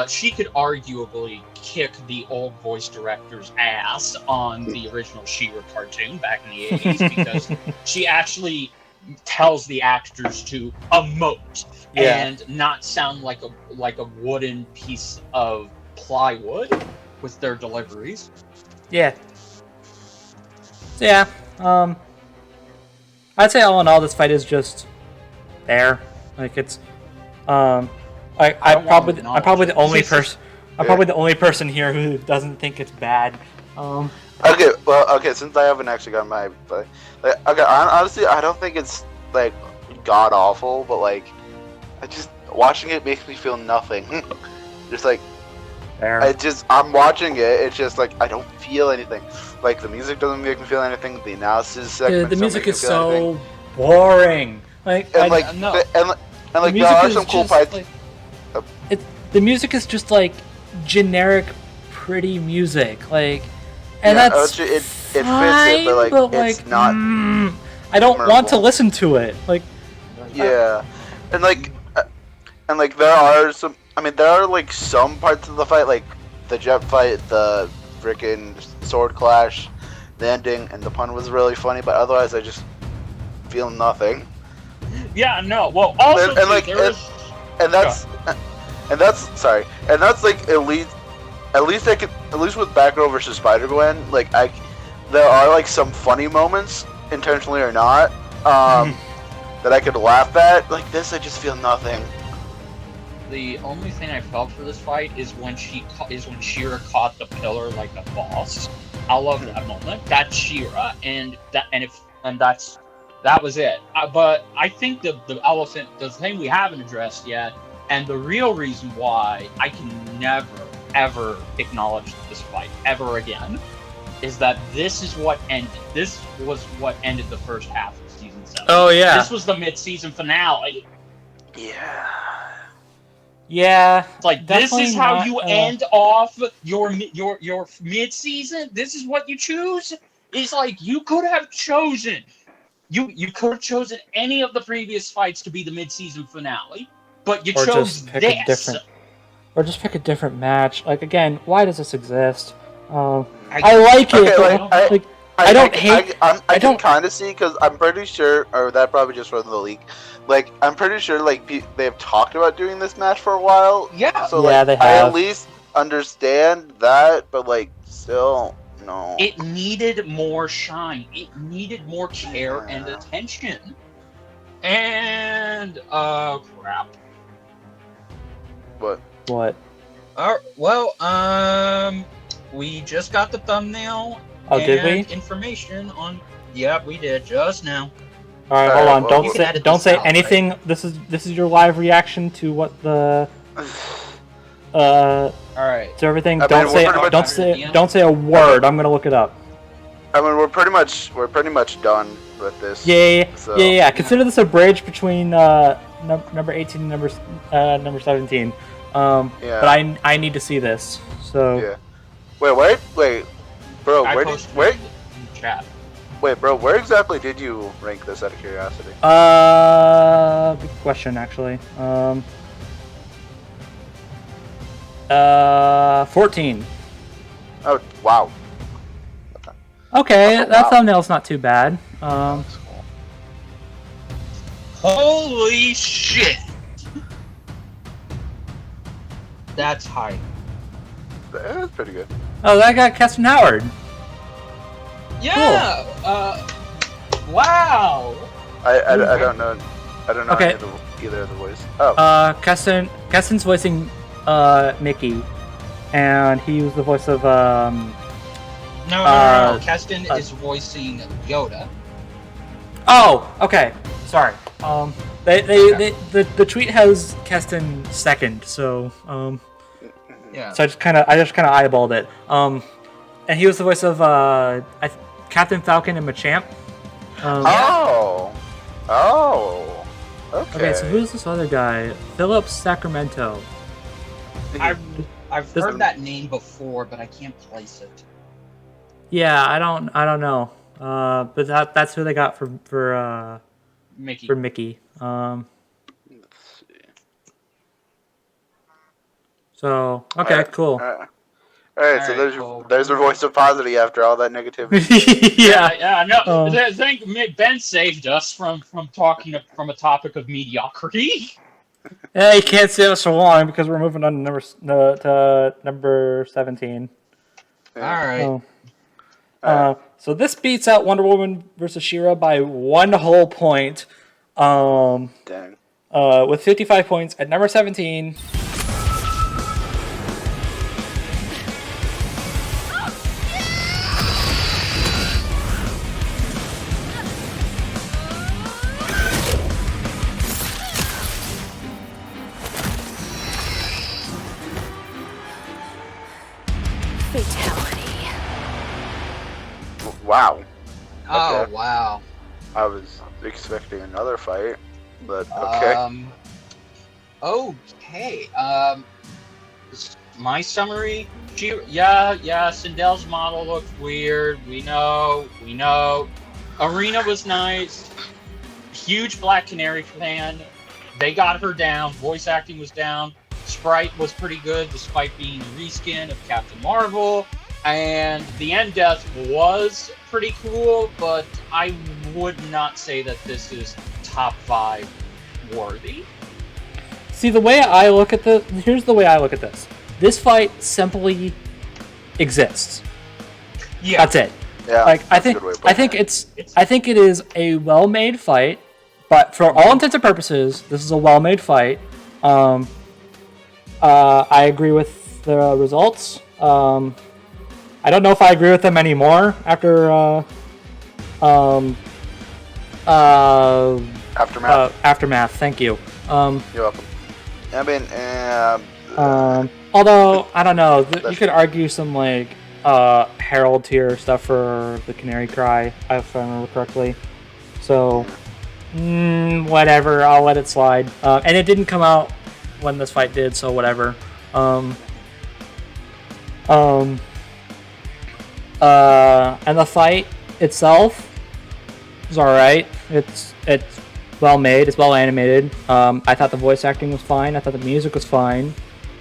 S6: she could arguably kick the old voice director's ass on the original She-Ra cartoon back in the 80s because she actually tells the actors to emote and not sound like a wooden piece of plywood with their deliveries.
S1: Yeah. So yeah, I'd say all in all, this fight is just there. Like it's, I'm probably the only person. I'm probably the only person here who doesn't think it's bad.
S5: Okay. Since I haven't actually got my, but okay, honestly, I don't think it's like god awful, but like, I just watching it makes me feel nothing. Just like,
S1: Fair.
S5: I'm watching it. It's just like I don't feel anything. Like the music doesn't make me feel anything. The analysis segment.
S1: The music is so boring. Like,
S5: and like,
S6: no.
S5: and like there are some cool fights.
S1: Like, the music is just like generic, pretty music. Like, and that's
S5: it fits
S1: fine,
S5: it, but like it's not.
S1: I don't
S5: memorable.
S1: want to listen to it. Like,
S5: yeah, and like there are some. I mean, there are like some parts of the fight, like the jet fight, the freaking sword clash, the ending, and the pun was really funny. But otherwise, I just feel nothing.
S6: Yeah, no. Well, also
S5: and like,
S6: there was...
S5: and that's sorry, and that's like at least with Batgirl versus Spider-Gwen, like there are like some funny moments, intentionally or not, that I could laugh at. Like this, I just feel nothing.
S6: The only thing I felt for this fight is when She-Ra caught the pillar like a boss. I love that moment. That's She-Ra, that was it. But I think the thing we haven't addressed yet, and the real reason why I can never ever acknowledge this fight ever again, is that this was what ended the first half of season 7.
S1: oh yeah,
S6: This was the mid-season finale.
S5: Yeah.
S1: yeah.
S6: It's like this is how
S1: not,
S6: you end off your mid-season. This is what you choose. It's like you could have chosen. You could have chosen any of the previous fights to be the mid-season finale, but you chose this.
S1: Or just pick a different match. Like again, why does this exist? I like it, but I don't hate.
S5: I can kind of see because I'm pretty sure, or that probably just from the leak. Like I'm pretty sure, like they've talked about doing this match for a while.
S6: Yeah.
S5: So
S1: yeah,
S5: like,
S1: they
S5: I
S1: have.
S5: at least understand that, but like still, no.
S6: It needed more shine. It needed more care and attention. And crap.
S5: What?
S6: Well, we just got the thumbnail.
S1: Oh, did we?
S6: Information on. Yep, we did just now.
S1: All right, hold on.
S5: well,
S1: Don't say anything. Right? This is your live reaction to what the.
S6: All right.
S1: To everything.
S5: I mean,
S1: Don't say a word. I'm gonna look it up.
S5: I mean, we're pretty much done with this.
S1: Yeah.
S5: So.
S1: Yeah. Consider this a bridge between number 18 and number 17.
S5: Yeah.
S1: But I need to see this. So.
S5: Yeah. Wait, bro. Where?
S6: In chat.
S5: Wait, bro. Where exactly did you rank this out of curiosity?
S1: Good question, actually. 14.
S5: Oh, wow.
S1: Okay,
S5: Oh,
S1: that
S5: wow.
S1: thumbnail's not too bad.
S5: That's cool.
S6: Holy shit! That's high.
S5: That's pretty good.
S1: Oh, that got Keston Howard.
S6: Yeah. Wow.
S5: I don't know. I don't know
S1: Okay.
S5: either of the voice. Oh.
S1: Keston's voicing Mickey, and he was the voice of
S6: No. Keston is voicing Yoda.
S1: Oh, okay. Sorry. The tweet has Keston second, so
S6: Yeah.
S1: So I just kind of eyeballed it. And he was the voice of Captain Falcon and Machamp.
S5: Okay.
S1: Okay, so who's this other guy? Philip Sacramento.
S6: I've heard that name before, but I can't place it.
S1: Yeah, I don't know. But that's who they got for
S6: Mickey.
S1: for Mickey.
S5: Let's see.
S1: So okay, cool.
S2: All right, so
S6: Alright,
S2: there's your voice of positivity after all that negativity.
S1: Yeah.
S6: No. I think Ben saved us from talking from a topic of mediocrity.
S1: Yeah, you can't save us for long because we're moving on to number 17.
S6: All right.
S1: So this beats out Wonder Woman versus She-Ra by 1 whole point.
S2: Dang.
S1: With 55 points at number 17.
S4: Fatality.
S2: Wow.
S6: Oh
S2: Okay.
S6: wow.
S2: I was expecting another fight, but okay.
S6: Okay. My summary. Sindel's model looked weird. We know. Arena was nice. Huge Black Canary fan. They got her down. Voice acting was down. Sprite was pretty good, despite being a reskin of Captain Marvel. And the end death was pretty cool, but I would not say that this is top 5 worthy.
S1: See, the way I look at this, here's the way I look at this. This fight simply exists.
S6: Yeah.
S1: That's it.
S2: Yeah.
S1: Like I
S2: that's a
S1: think
S2: good way of putting it.
S1: I think it is a well-made fight, but for all intents and purposes, this is a well-made fight. I agree with the results. I don't know if I agree with them anymore after
S2: Aftermath.
S1: Aftermath. Thank you.
S2: You're welcome. I mean,
S1: Although I don't know, you could argue some like Herald tier stuff for the Canary Cry, if I remember correctly. So whatever, I'll let it slide. And it didn't come out when this fight did, so whatever. And the fight itself is alright. It's well made. It's well animated. I thought the voice acting was fine. I thought the music was fine.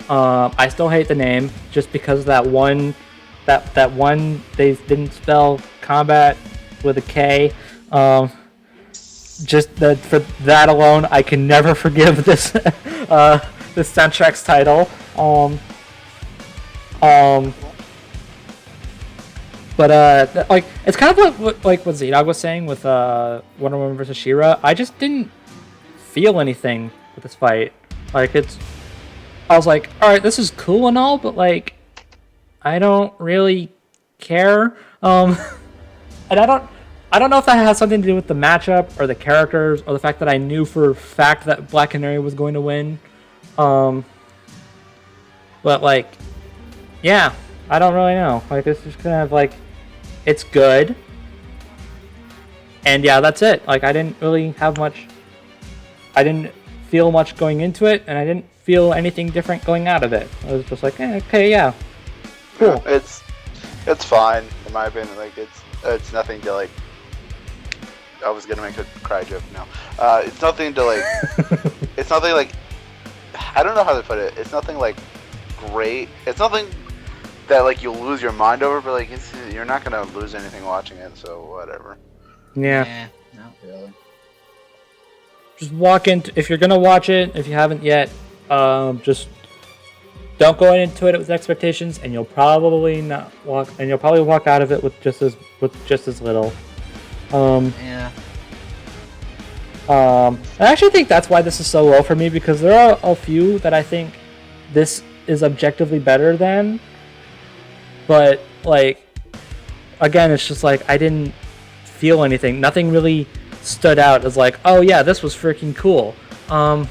S1: I still hate the name just because that one they didn't spell combat with a K. Just that for that alone, I can never forgive this this soundtrack's title. But like it's kind of what ZDogg was saying with Wonder Woman versus She-Ra. I just didn't feel anything with this fight. Like I was like, all right, this is cool and all, but like I don't really care. And I don't know if that has something to do with the matchup or the characters or the fact that I knew for a fact that Black Canary was going to win. But like, yeah, I don't really know. Like, it's just kind of like, it's good. And yeah, that's it. Like, I didn't really have much, I didn't feel much going into it, and I didn't feel anything different going out of it. I was just like, okay, yeah, cool.
S2: Yeah, it's fine in my opinion. Like, it's nothing to like. I was gonna make a cry joke now. It's nothing to like. It's nothing like. I don't know how to put it. It's nothing like great. It's nothing that like you'll lose your mind over, but like you're not gonna lose anything watching it. So whatever.
S1: Yeah.
S6: Not really.
S1: Just walk into, if you're gonna watch it, if you haven't yet, just don't go into it with expectations, and you'll probably walk out of it with just as little.
S6: Yeah.
S1: I actually think that's why this is so low for me, because there are a few that I think this is objectively better than, but like again, it's just like I didn't feel anything. Nothing really stood out as like, oh yeah, this was freaking cool. But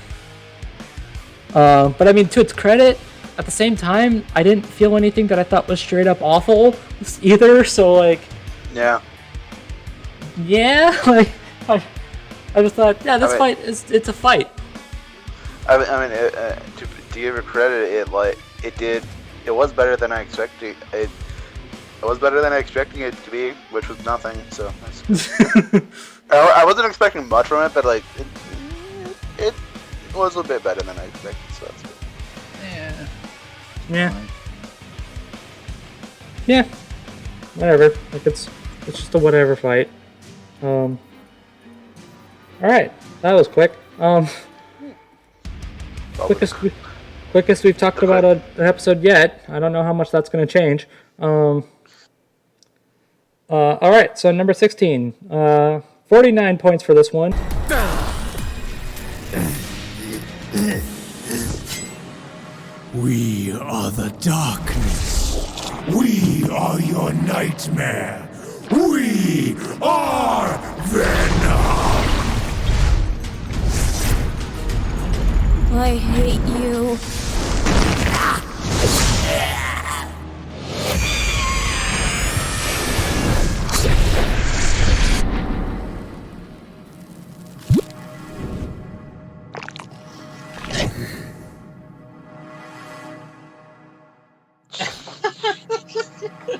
S1: I mean, to its credit, at the same time, I didn't feel anything that I thought was straight up awful either. So like,
S2: Yeah.
S1: like I just thought, yeah, this fight it's a fight.
S2: I mean, to give it credit, it was better than I expected. It was better than I expected it to be, which was nothing. So I wasn't expecting much from it, but like it was a bit better than I expected. So that's good.
S6: Yeah.
S1: Yeah.
S7: Like,
S1: Yeah. Whatever. Like it's just a whatever fight. All right. That was quick. Quickest we've talked about an episode yet. I don't know how much that's going to change. All right. So number 16. 49 points for this one.
S8: We are the darkness. We are your nightmare. We are Venom.
S9: I hate you.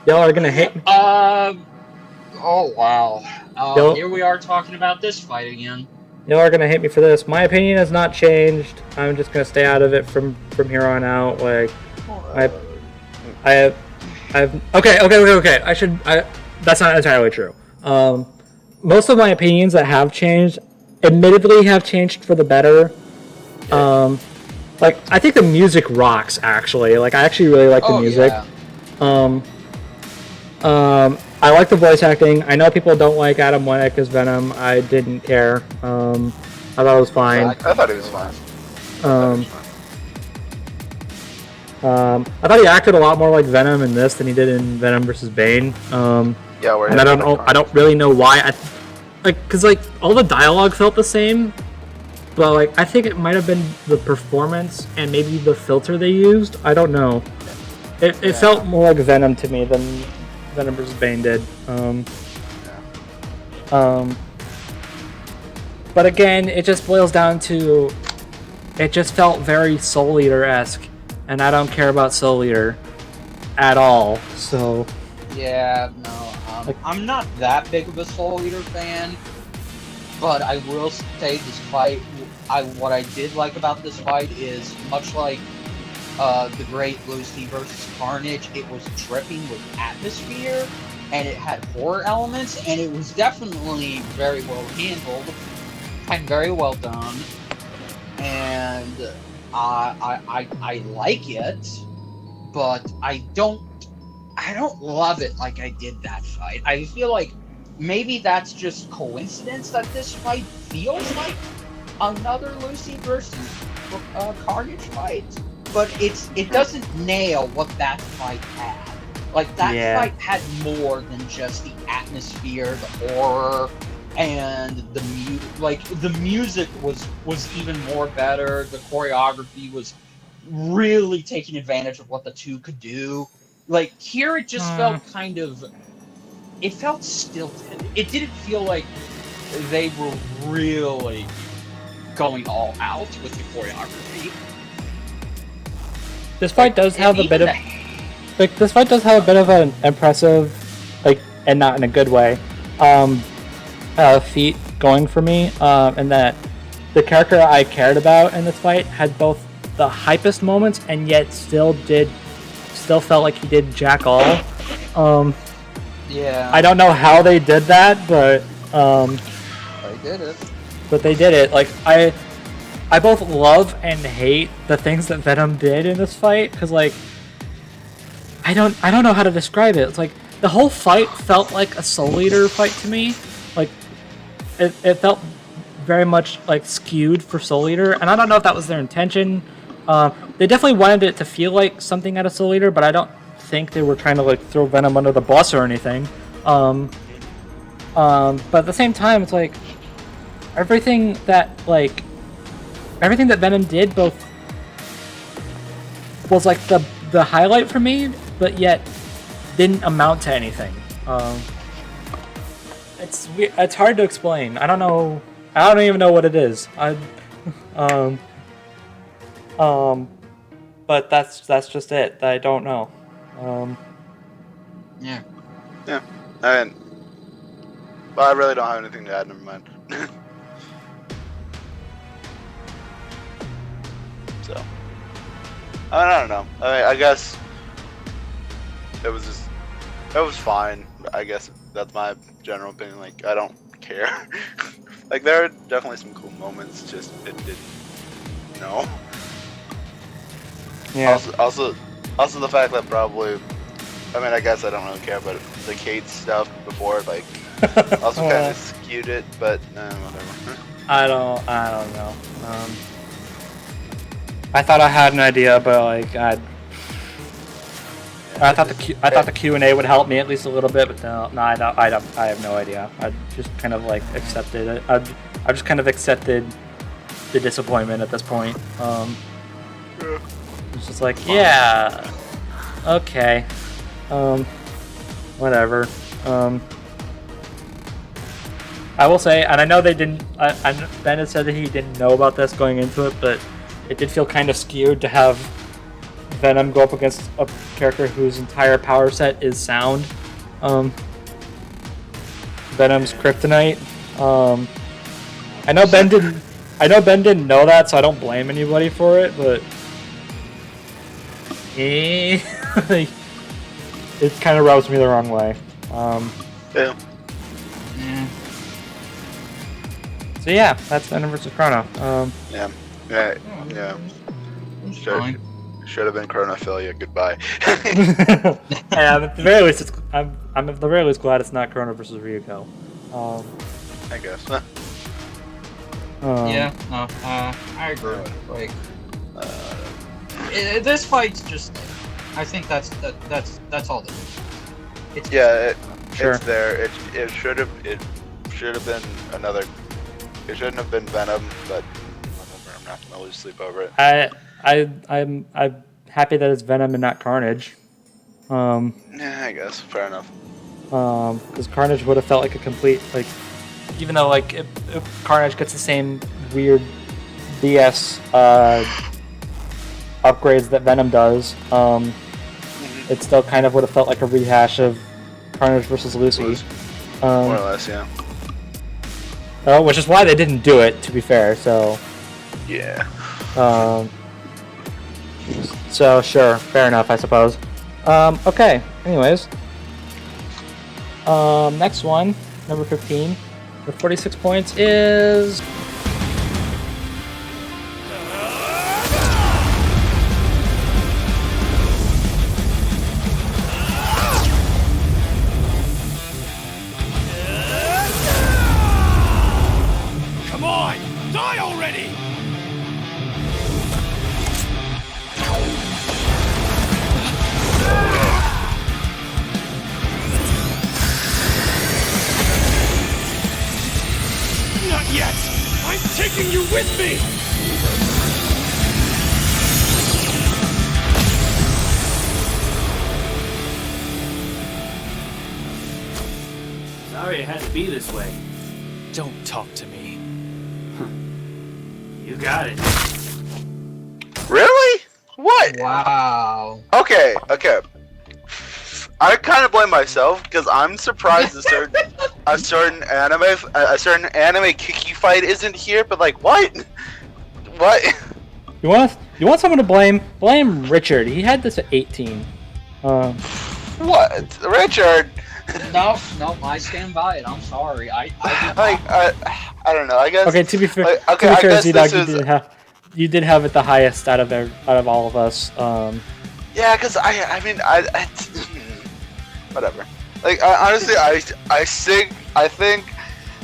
S1: Y'all are gonna hate.
S6: Oh wow.
S1: Nope.
S6: Here we are talking about this fight again.
S1: Y'all are gonna hate me for this. My opinion has not changed. I'm just gonna stay out of it from here on out. Like, I have. Okay. That's not entirely true. Most of my opinions that have changed, admittedly, have changed for the better. Like, I think the music rocks. Actually, like, I actually really like the music.
S6: Yeah.
S1: I like the voice acting. I know people don't like Adam Winnick as Venom. I didn't care. I thought it was fine.
S5: I thought he was fine.
S1: I thought he acted a lot more like Venom in this than he did in Venom vs. Bane.
S5: Yeah,
S1: and I don't really know why. Because all the dialogue felt the same, but like I think it might have been the performance and maybe the filter they used. I don't know. It felt more like Venom to me than Venom vs. Bane did. But again, it just boils down to it just felt very Soul Eater-esque, and I don't care about Soul Eater at all. So
S6: Yeah, no, I'm not that big of a Soul Eater fan, but I will say this fight, what I did like about this fight is much like the Great Lucy versus Carnage, it was dripping with atmosphere, and it had horror elements, and it was definitely very well handled and very well done, and I like it, but I don't love it like I did that fight. I feel like maybe that's just coincidence that this fight feels like another Lucy versus Carnage fight. But it doesn't nail what that fight had. Like, that fight had more than just the atmosphere, the horror, and the music was even more better. The choreography was really taking advantage of what the two could do. Like, here it just felt it felt stilted. It didn't feel like they were really going all out with the choreography.
S1: this fight does have a bit of an impressive, and not in a good way, feat going for me. And that the character I cared about in this fight had both the hypest moments and yet still felt like he did jack all.
S6: Yeah.
S1: I don't know how they did that, but
S6: They did it.
S1: but they did it. Like, I both love and hate the things that Venom did in this fight, because like I don't know how to describe it. It's like the whole fight felt like a Soul Eater fight to me. Like it felt very much like skewed for Soul Eater, and I don't know if that was their intention. They definitely wanted it to feel like something out of Soul Eater, but I don't think they were trying to like throw Venom under the bus or anything. But at the same time, it's like everything that Venom did both was like the highlight for me, but yet didn't amount to anything. It's hard to explain. I don't even know what it is. But that's just it. I don't know.
S6: Yeah.
S5: I mean, well, I really don't have anything to add. Never mind. So, I don't know. I mean, I guess it was fine. I guess that's my general opinion. Like, I don't care. Like, there are definitely some cool moments. Just it didn't. No.
S1: Yeah.
S5: Also, the fact that probably. I mean, I guess I don't really care, but the Kate stuff before, like, also kind of skewed it. But whatever. I
S1: don't know. I thought I had an idea, but like I thought the Q&A would help me at least a little bit, but no, I have no idea. I just kind of like accepted it. I just kind of accepted the disappointment at this point. It's just like, yeah, okay, whatever. I will say, and I know they didn't. Ben had said that he didn't know about this going into it, but it did feel kind of skewed to have Venom go up against a character whose entire power set is sound. Venom's kryptonite. I know Ben didn't know that, so I don't blame anybody for it. But like, it kind of rubs me the wrong way.
S5: Yeah.
S1: So yeah, that's Venom vs. Crona.
S5: Yeah. Should have been Chronophilia. Goodbye.
S1: And at the very least, I'm at the very least glad it's not Crona versus Ryuko.
S5: I guess.
S6: I agree. Like, this fight's just. I think that's all that is. It's
S5: it's there. It should have been another. It shouldn't have been Venom, but whatever. I'm not gonna lose sleep over it.
S1: I'm happy that it's Venom and not Carnage.
S5: Yeah, I guess fair enough.
S1: Because Carnage would have felt like a complete like, even though like if Carnage gets the same weird BS upgrades that Venom does, it still kind of would have felt like a rehash of Carnage versus Lucy.
S5: More or less, yeah.
S1: Which is why they didn't do it, to be fair. So.
S5: Yeah.
S1: So sure, fair enough, I suppose. Okay. Anyways, next one, number 15, with 46 points is.
S8: Come on, die already! Not yet! I'm taking you with me!
S7: Sorry it had to be this way.
S8: Don't talk to me.
S7: You got it.
S5: Really? What?
S6: Wow.
S5: Okay. I kind of blame myself because I'm surprised a certain anime Kiki fight isn't here. But like, what? What?
S1: You want someone to blame? Blame Richard. He had this at 18.
S5: What? Richard?
S6: No, I stand by it. I'm sorry. I
S5: don't know. I guess.
S1: Okay, to be fair, ZDogg, you did have it the highest out of all of us.
S5: Yeah, because I mean, whatever. Like, honestly, I think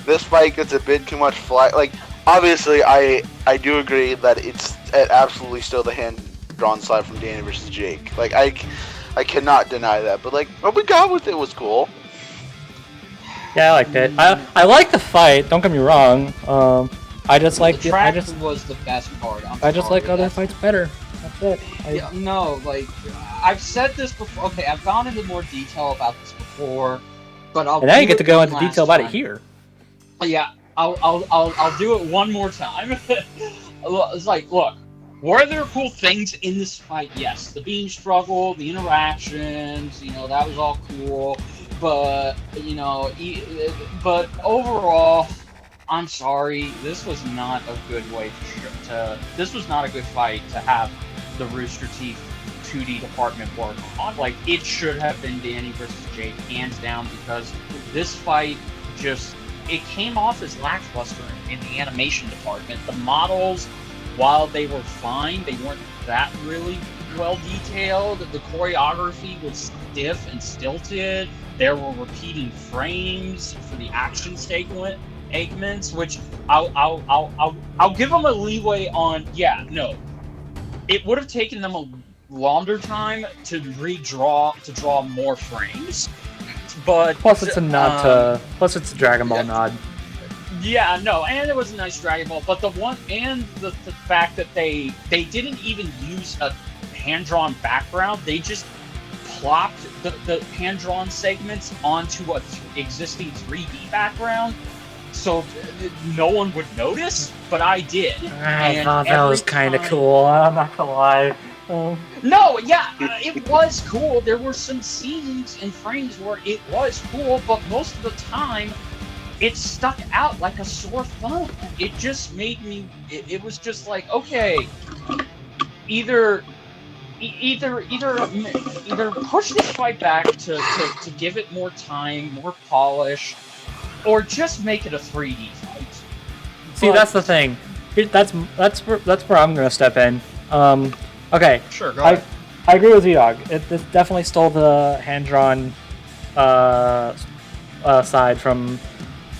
S5: this fight gets a bit too much flack. Like, obviously, I do agree that it's absolutely still the hand-drawn slide from Danny versus Jake. Like, I cannot deny that. But like, what we got with it was cool.
S1: Yeah, I liked it. I like the fight. Don't get me wrong. I just like
S6: the track was the best part.
S1: I just like other fights better. That's it.
S6: Like I've said this before. Okay, I've gone into more detail about this before, but I'll.
S1: And now you get to go into detail about it here.
S6: Yeah, I'll do it one more time. It's like, look, were there cool things in this fight? Yes, the beam struggle, the interactions, that was all cool. But but overall, I'm sorry, this was not a good way this was not a good fight to have the Rooster Teeth 2D department work on. Like, it should have been Danny versus Jake, hands down, because this fight just, it came off as lackluster in the animation department. The models, while they were fine, they weren't that really well detailed. The choreography was stiff and stilted. There were repeating frames for the action segments, which I'll give them a leeway on. Yeah, no, it would have taken them a longer time to draw more frames, but
S1: plus it's a nod to it's a Dragon Ball nod.
S6: Yeah, no, and it was a nice Dragon Ball, but the fact that they didn't even use a hand-drawn background, they just plopped the hand-drawn segments onto a existing 3D background, so no one would notice, but I did.
S1: I thought that was kind of cool, I'm not gonna lie.
S6: No, yeah, it was cool. There were some scenes and frames where it was cool, but most of the time, it stuck out like a sore thumb. It just made me. It was just like, okay, either push this fight back to give it more time, more polish, or just make it a 3D fight.
S1: See, that's the thing. That's where I'm gonna step in. Okay.
S6: Sure, go ahead.
S1: I agree with ZDogg. This definitely stole the hand-drawn side from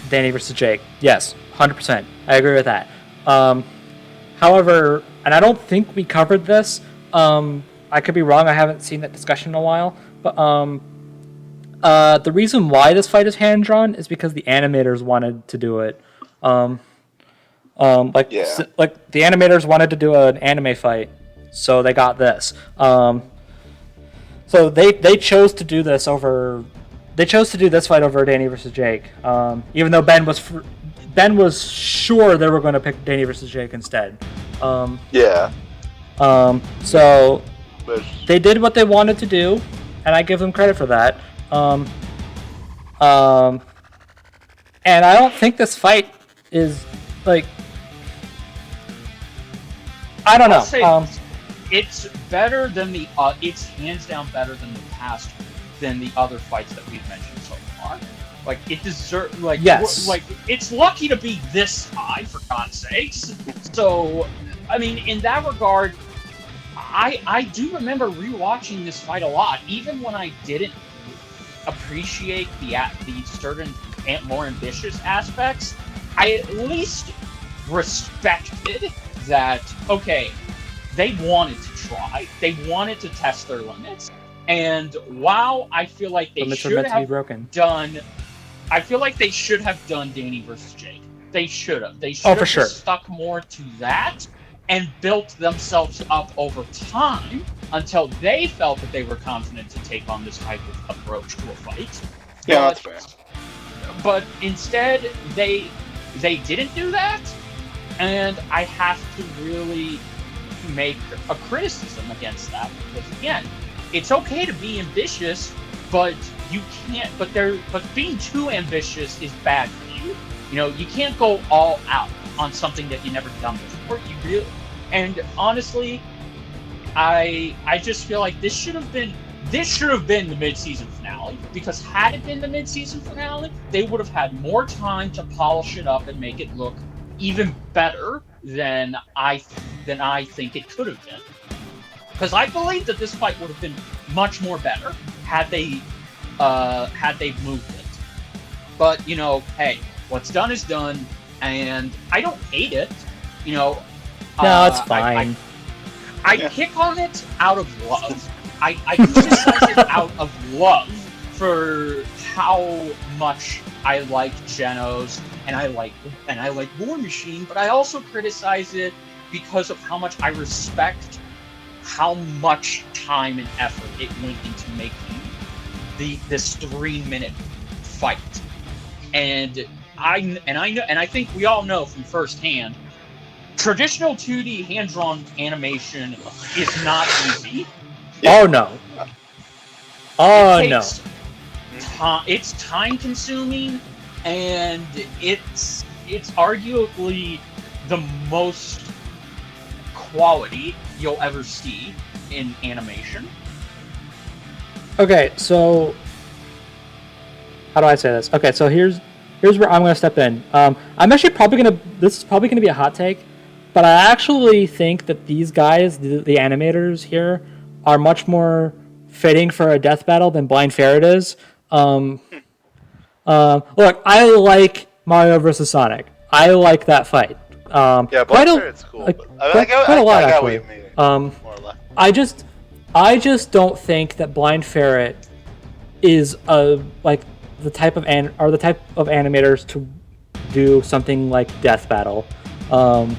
S1: Danny versus Jake. Yes, 100%. I agree with that. However, and I don't think we covered this. I could be wrong. I haven't seen that discussion in a while. But the reason why this fight is hand-drawn is because the animators wanted to do it. Like the animators wanted to do an anime fight. So they got this. So they chose to do this over. They chose to do this fight over Danny versus Jake. Even though Ben was sure they were going to pick Danny versus Jake instead.
S5: Yeah.
S1: So they did what they wanted to do, and I give them credit for that. And I don't think this fight is like. I don't know.
S6: It's better than the. It's hands down better than the other fights that we've mentioned so far. Like, it deserves. Like,
S1: yes.
S6: Like, it's lucky to be this high, for God's sakes. So, I mean, in that regard, I do remember rewatching this fight a lot, even when I didn't appreciate the certain more ambitious aspects. I at least respected that. Okay. They wanted to try. They wanted to test their limits. And while I feel like they should have done... I feel like they should have done Danny versus Jake. They should have. They should have stuck more to that and built themselves up over time until they felt that they were confident to take on this type of approach to a fight.
S5: Yeah, that's fair.
S6: But instead, they didn't do that. And I have to really make a criticism against that, because again, it's okay to be ambitious, but you can't. But being too ambitious is bad for you. You know, you can't go all out on something that you never done before. You really, and honestly, I just feel like this should have been the mid-season finale, because had it been the mid-season finale, they would have had more time to polish it up and make it look even better than I think it could have been. Because I believe that this fight would have been much more better had they moved it. But, you know, hey, what's done is done, and I don't hate it. You know,
S1: no, it's fine.
S6: I pick on it out of love. I criticize it out of love for how much I like Genos and I like War Machine, but I also criticize it because of how much I respect how much time and effort it went into making this 3-minute fight. And I know, and I think we all know from firsthand, traditional 2D hand-drawn animation is not easy.
S1: Oh no. Oh no.
S6: It's time-consuming, and it's arguably the most quality you'll ever see in animation.
S1: Okay, so how do I say this? Okay, so here's where I'm gonna step in. I'm actually this is probably gonna be a hot take, but I actually think that these guys, the animators here, are much more fitting for a death battle than Blind Ferret is. Look, I like Mario vs. Sonic. I like that fight.
S2: Yeah, Blind Ferret's cool.
S1: Like,
S2: I got what you mean. More or less.
S1: I just don't think that Blind Ferret is the type of animators to do something like Death Battle. And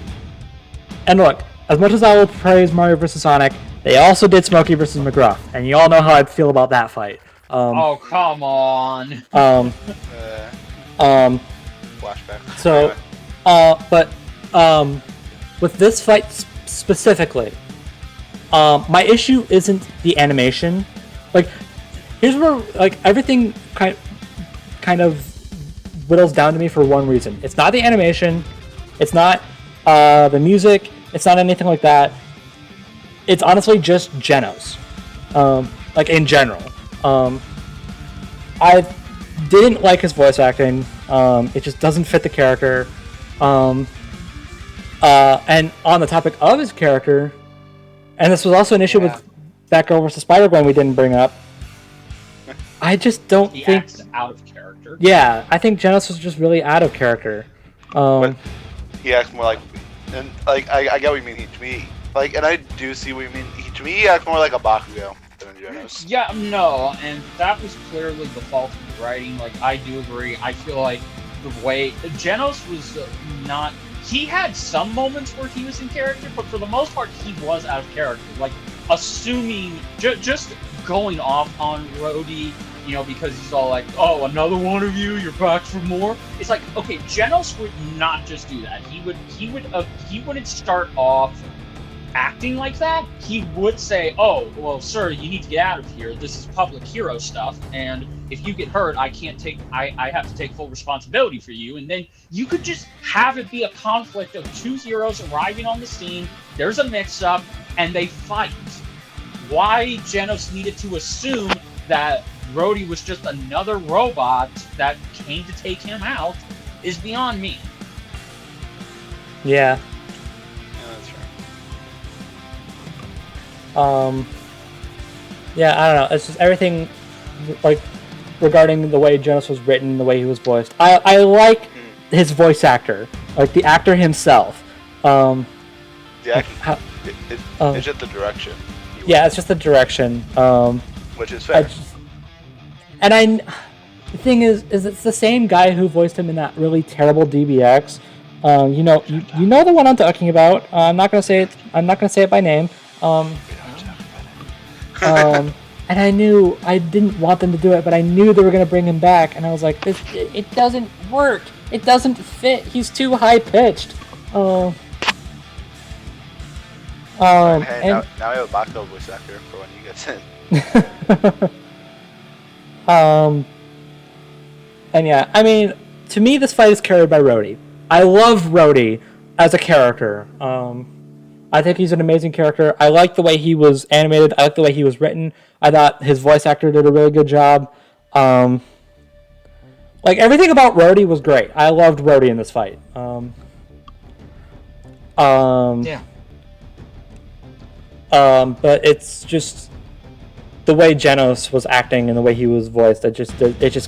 S1: look, as much as I will praise Mario vs. Sonic, they also did Smokey vs. McGruff, and you all know how I feel about that fight.
S6: Oh, come on.
S2: Flashback.
S1: So, with this fight specifically, my issue isn't the animation. Like, here's where everything kind of whittles down to me for one reason. It's not the animation. It's not the music. It's not anything like that. It's honestly just Genos. In general. I didn't like his voice acting. It just doesn't fit the character. And on the topic of his character, and this was also an issue with Batgirl vs. Spider-Gwen we didn't bring up, I just don't think...
S6: acts out of character.
S1: Yeah, I think Genos was just really out of character.
S2: But he acts more like... And, I get what you mean, to me. And I do see what you mean. To me, he acts more like a Bakugo than a Genos.
S6: Yeah, no, and that was clearly the fault of the writing. I do agree. I feel like the way... Genos was not... He had some moments where he was in character, but for the most part, he was out of character. Assuming... just going off on Rhodey, because he's all like, oh, another one of you, you're back for more? It's like, okay, Genos would not just do that. He wouldn't start off acting like that. He would say, oh, well, sir, you need to get out of here. This is public hero stuff, and if you get hurt, I have to take full responsibility for you. And then you could just have it be a conflict of two heroes arriving on the scene, there's a mix-up, and they fight. Why Genos needed to assume that Rhodey was just another robot that came to take him out is beyond me.
S1: Yeah.
S2: That's
S1: right. Yeah, I don't know. It's just everything, regarding the way Genos was written, the way he was voiced. I like his voice actor, the actor himself.
S2: Yeah, it's just the direction.
S1: Yeah, it's just the direction.
S2: Which is fair.
S1: The thing is it's the same guy who voiced him in that really terrible DBX. You know the one I'm talking about. I'm not gonna say it. I'm not gonna say it by name. And I knew I didn't want them to do it, but I knew they were gonna bring him back, and I was like, it doesn't work. It doesn't fit. He's too high pitched.
S2: Hey, now we have a Bakugo voice actor for when he gets in.
S1: And yeah, I mean, to me, this fight is carried by Rhodey. I love Rhodey as a character. I think he's an amazing character. I like the way he was animated. I like the way he was written. I thought his voice actor did a really good job. Everything about Rhodey was great. I loved Rhodey in this fight.
S6: Yeah.
S1: But it's just the way Genos was acting and the way he was voiced. It just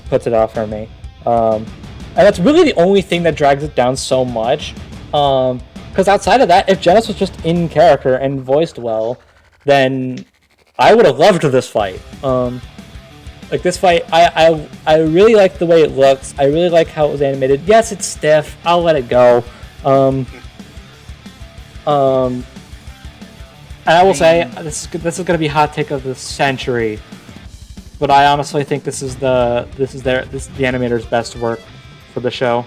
S1: puts it off for me. And that's really the only thing that drags it down so much. Because outside of that, if Genos was just in character and voiced well, then I would have loved this fight. This fight, I really like the way it looks. I really like how it was animated. Yes, it's stiff. I'll let it go. And I will say, this is going to be hot take of the century, but I honestly think this is the animator's best work for the show.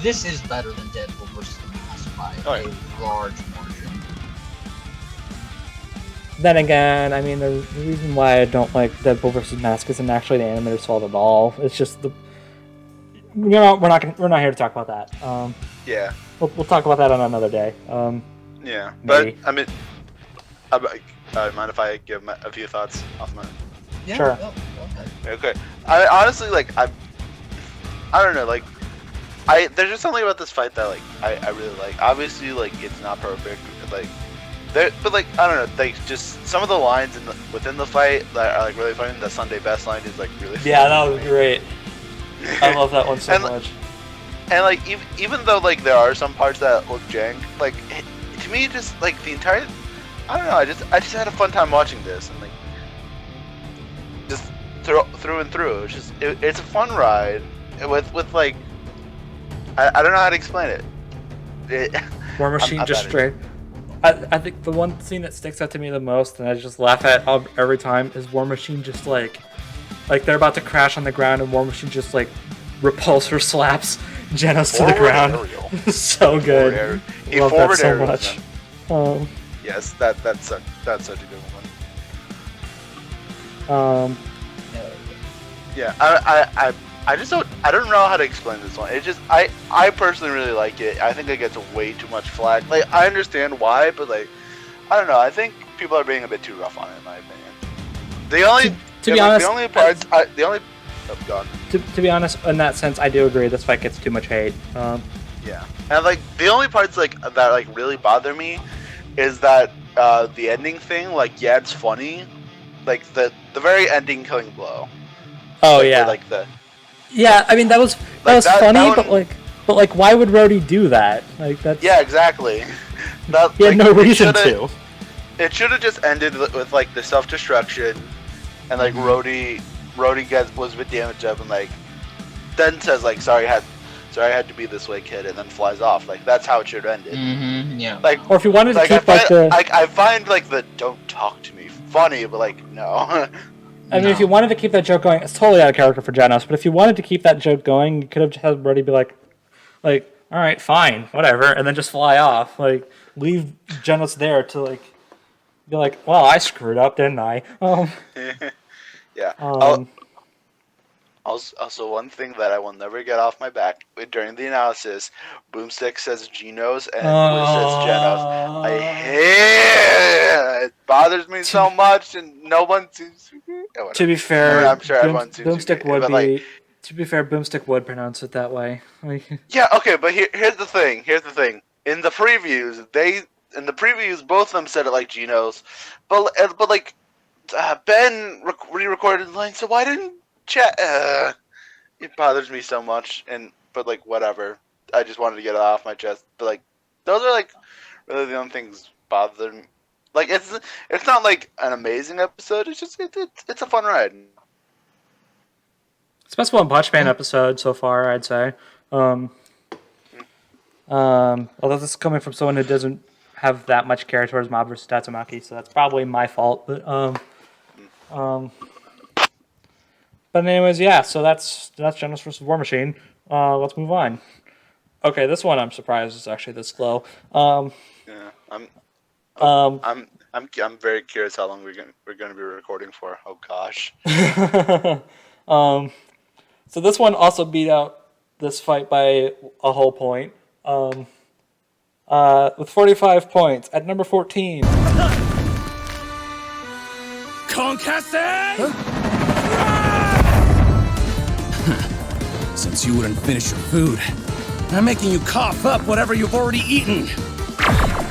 S6: This is better than Deadpool vs. the Mask by a large margin.
S1: Then again, I mean, the reason why I don't like Deadpool vs. Mask isn't actually the animator's fault at all. It's just we're not here to talk about that.
S2: Yeah.
S1: We'll talk about that on another day.
S2: Yeah,
S1: maybe.
S2: but I mean, mind if I give a few thoughts off my?
S6: Yeah,
S1: Sure.
S6: well, okay.
S2: Okay. I honestly I don't know, like there's just something about this fight that like I really like. Obviously, like it's not perfect, like but like I don't know, like just some of the lines within the fight that are like really funny. The Sunday best line is like really funny.
S1: Yeah, that was great. I love that one so
S2: And,
S1: much.
S2: And like even though like there are some parts that look jank, like to me just like the entire, I don't know, I just had a fun time watching this, and like just through and through. It's just it's a fun ride with like I don't know how to explain it.
S1: War Machine just straight. I think the one scene that sticks out to me the most, and I just laugh at every time, is War Machine just like they're about to crash on the ground, and War Machine just like repulsor slaps Genos to the ground. So good. Love that so much.
S2: Yes, that's such a good one. Yeah, I just don't know how to explain this one. It just I personally really like it. I think it gets way too much flack. Like I understand why, but like I don't know. I think people are being a bit too rough on it, in my opinion. The only
S1: to be honest,
S2: the only parts the only gone.
S1: To be honest, in that sense, I do agree. This fight gets too much hate.
S2: Yeah, and like the only parts like that like really bother me is that the ending thing. Like yeah, it's funny. Like the very ending killing blow.
S1: Oh
S2: like,
S1: yeah.
S2: Like the.
S1: Yeah, I mean that was funny, that one, but like why would Rhodey do that? Like that's.
S2: Yeah, exactly. That,
S1: he had no reason to.
S2: It should have just ended with like the self-destruction, and like Rhodey was a bit damaged up, and like then says like sorry I had to be this way, kid, and then flies off. Like that's how it should have ended.
S6: Mm-hmm, yeah.
S2: Like,
S1: or if you wanted to
S2: like,
S1: keep
S2: I find like the "don't talk to me" funny, but like no.
S1: I mean, if you wanted to keep that joke going, it's totally out of character for Genos. But if you wanted to keep that joke going, you could have just had Brody be like, all right, fine, whatever, and then just fly off. Like, leave Genos there to like be like, well, I screwed up, didn't I?
S2: Yeah. Also, one thing that I will never get off my back during the analysis, Boomstick says Genos and Blue says Genos. I hate it. It bothers me so much, and no one seems to.
S1: To be fair,
S2: I'm sure everyone seems
S1: Boomstick
S2: to.
S1: would be.
S2: Like,
S1: to be fair, Boomstick would pronounce it that way. Like,
S2: yeah, okay, but here's the thing. In the previews, both of them said it like Genos, but like Ben re-recorded the line, so why didn't chat? It bothers me so much, but like whatever. I just wanted to get it off my chest. But like those are like really the only things bother me. Like it's not like an amazing episode. It's just it's a fun ride.
S1: it's the best One Punch Man episode so far, I'd say. Although this is coming from someone who doesn't have that much care towards Mob vs. Tatsumaki, so that's probably my fault. But anyways, yeah. So that's Genos vs. War Machine. Let's move on. Okay, this one I'm surprised is actually this slow.
S2: Yeah, I'm very curious how long we're going to be recording for. Oh gosh.
S1: So this one also beat out this fight by a whole point. With 45 points at number 14.
S8: Concasse! Since you wouldn't finish your food, I'm making you cough up whatever you've already eaten.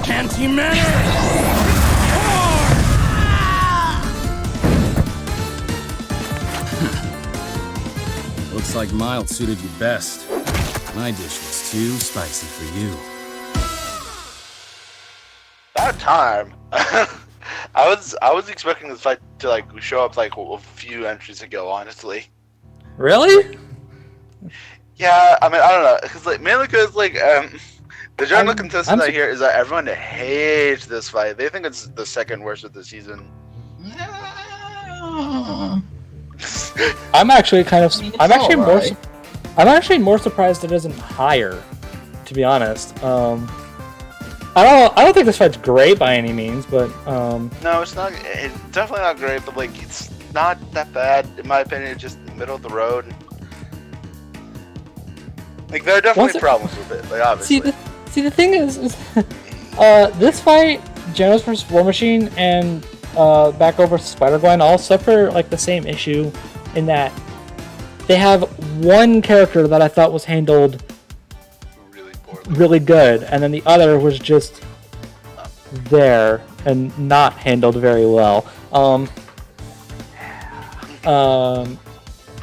S8: Anti-manner! Looks like mild suited you best. My dish was too spicy for you.
S2: That time. I was expecting this fight to like show up like a few entries ago, honestly.
S1: Really?
S2: Yeah, I mean I don't know, cause like mainly because like the general consensus I hear is that everyone hates this fight. They think it's the second worst of the season.
S1: I'm actually I'm actually more surprised it isn't higher, to be honest. I don't think this fight's great by any means, but
S2: no, it's not. It's definitely not great, but like it's not that bad in my opinion. It's just middle of the road. Like there are definitely problems with it. Like obviously.
S1: See, the thing is this fight, Genos vs. War Machine and Batgirl vs. Spider-Gwen all suffer like the same issue in that they have one character that I thought was handled really good, and then the other was just there and not handled very well.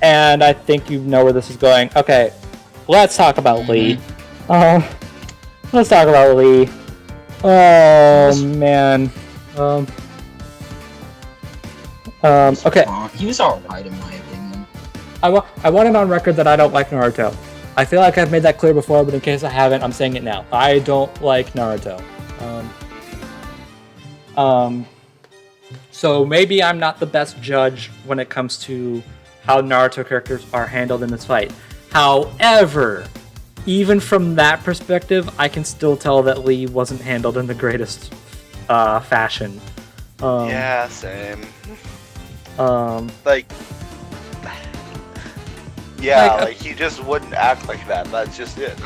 S1: And I think you know where this is going. Okay, let's talk about Lee. Let's talk about Lee. Oh man. Okay.
S6: He was alright in my opinion.
S1: I want it on record that I don't like Naruto. I feel like I've made that clear before, but in case I haven't, I'm saying it now. I don't like Naruto. So maybe I'm not the best judge when it comes to how Naruto characters are handled in this fight. However, even from that perspective, I can still tell that Lee wasn't handled in the greatest fashion.
S2: Yeah, same.
S1: Like,
S2: he just wouldn't act like that. That's just it.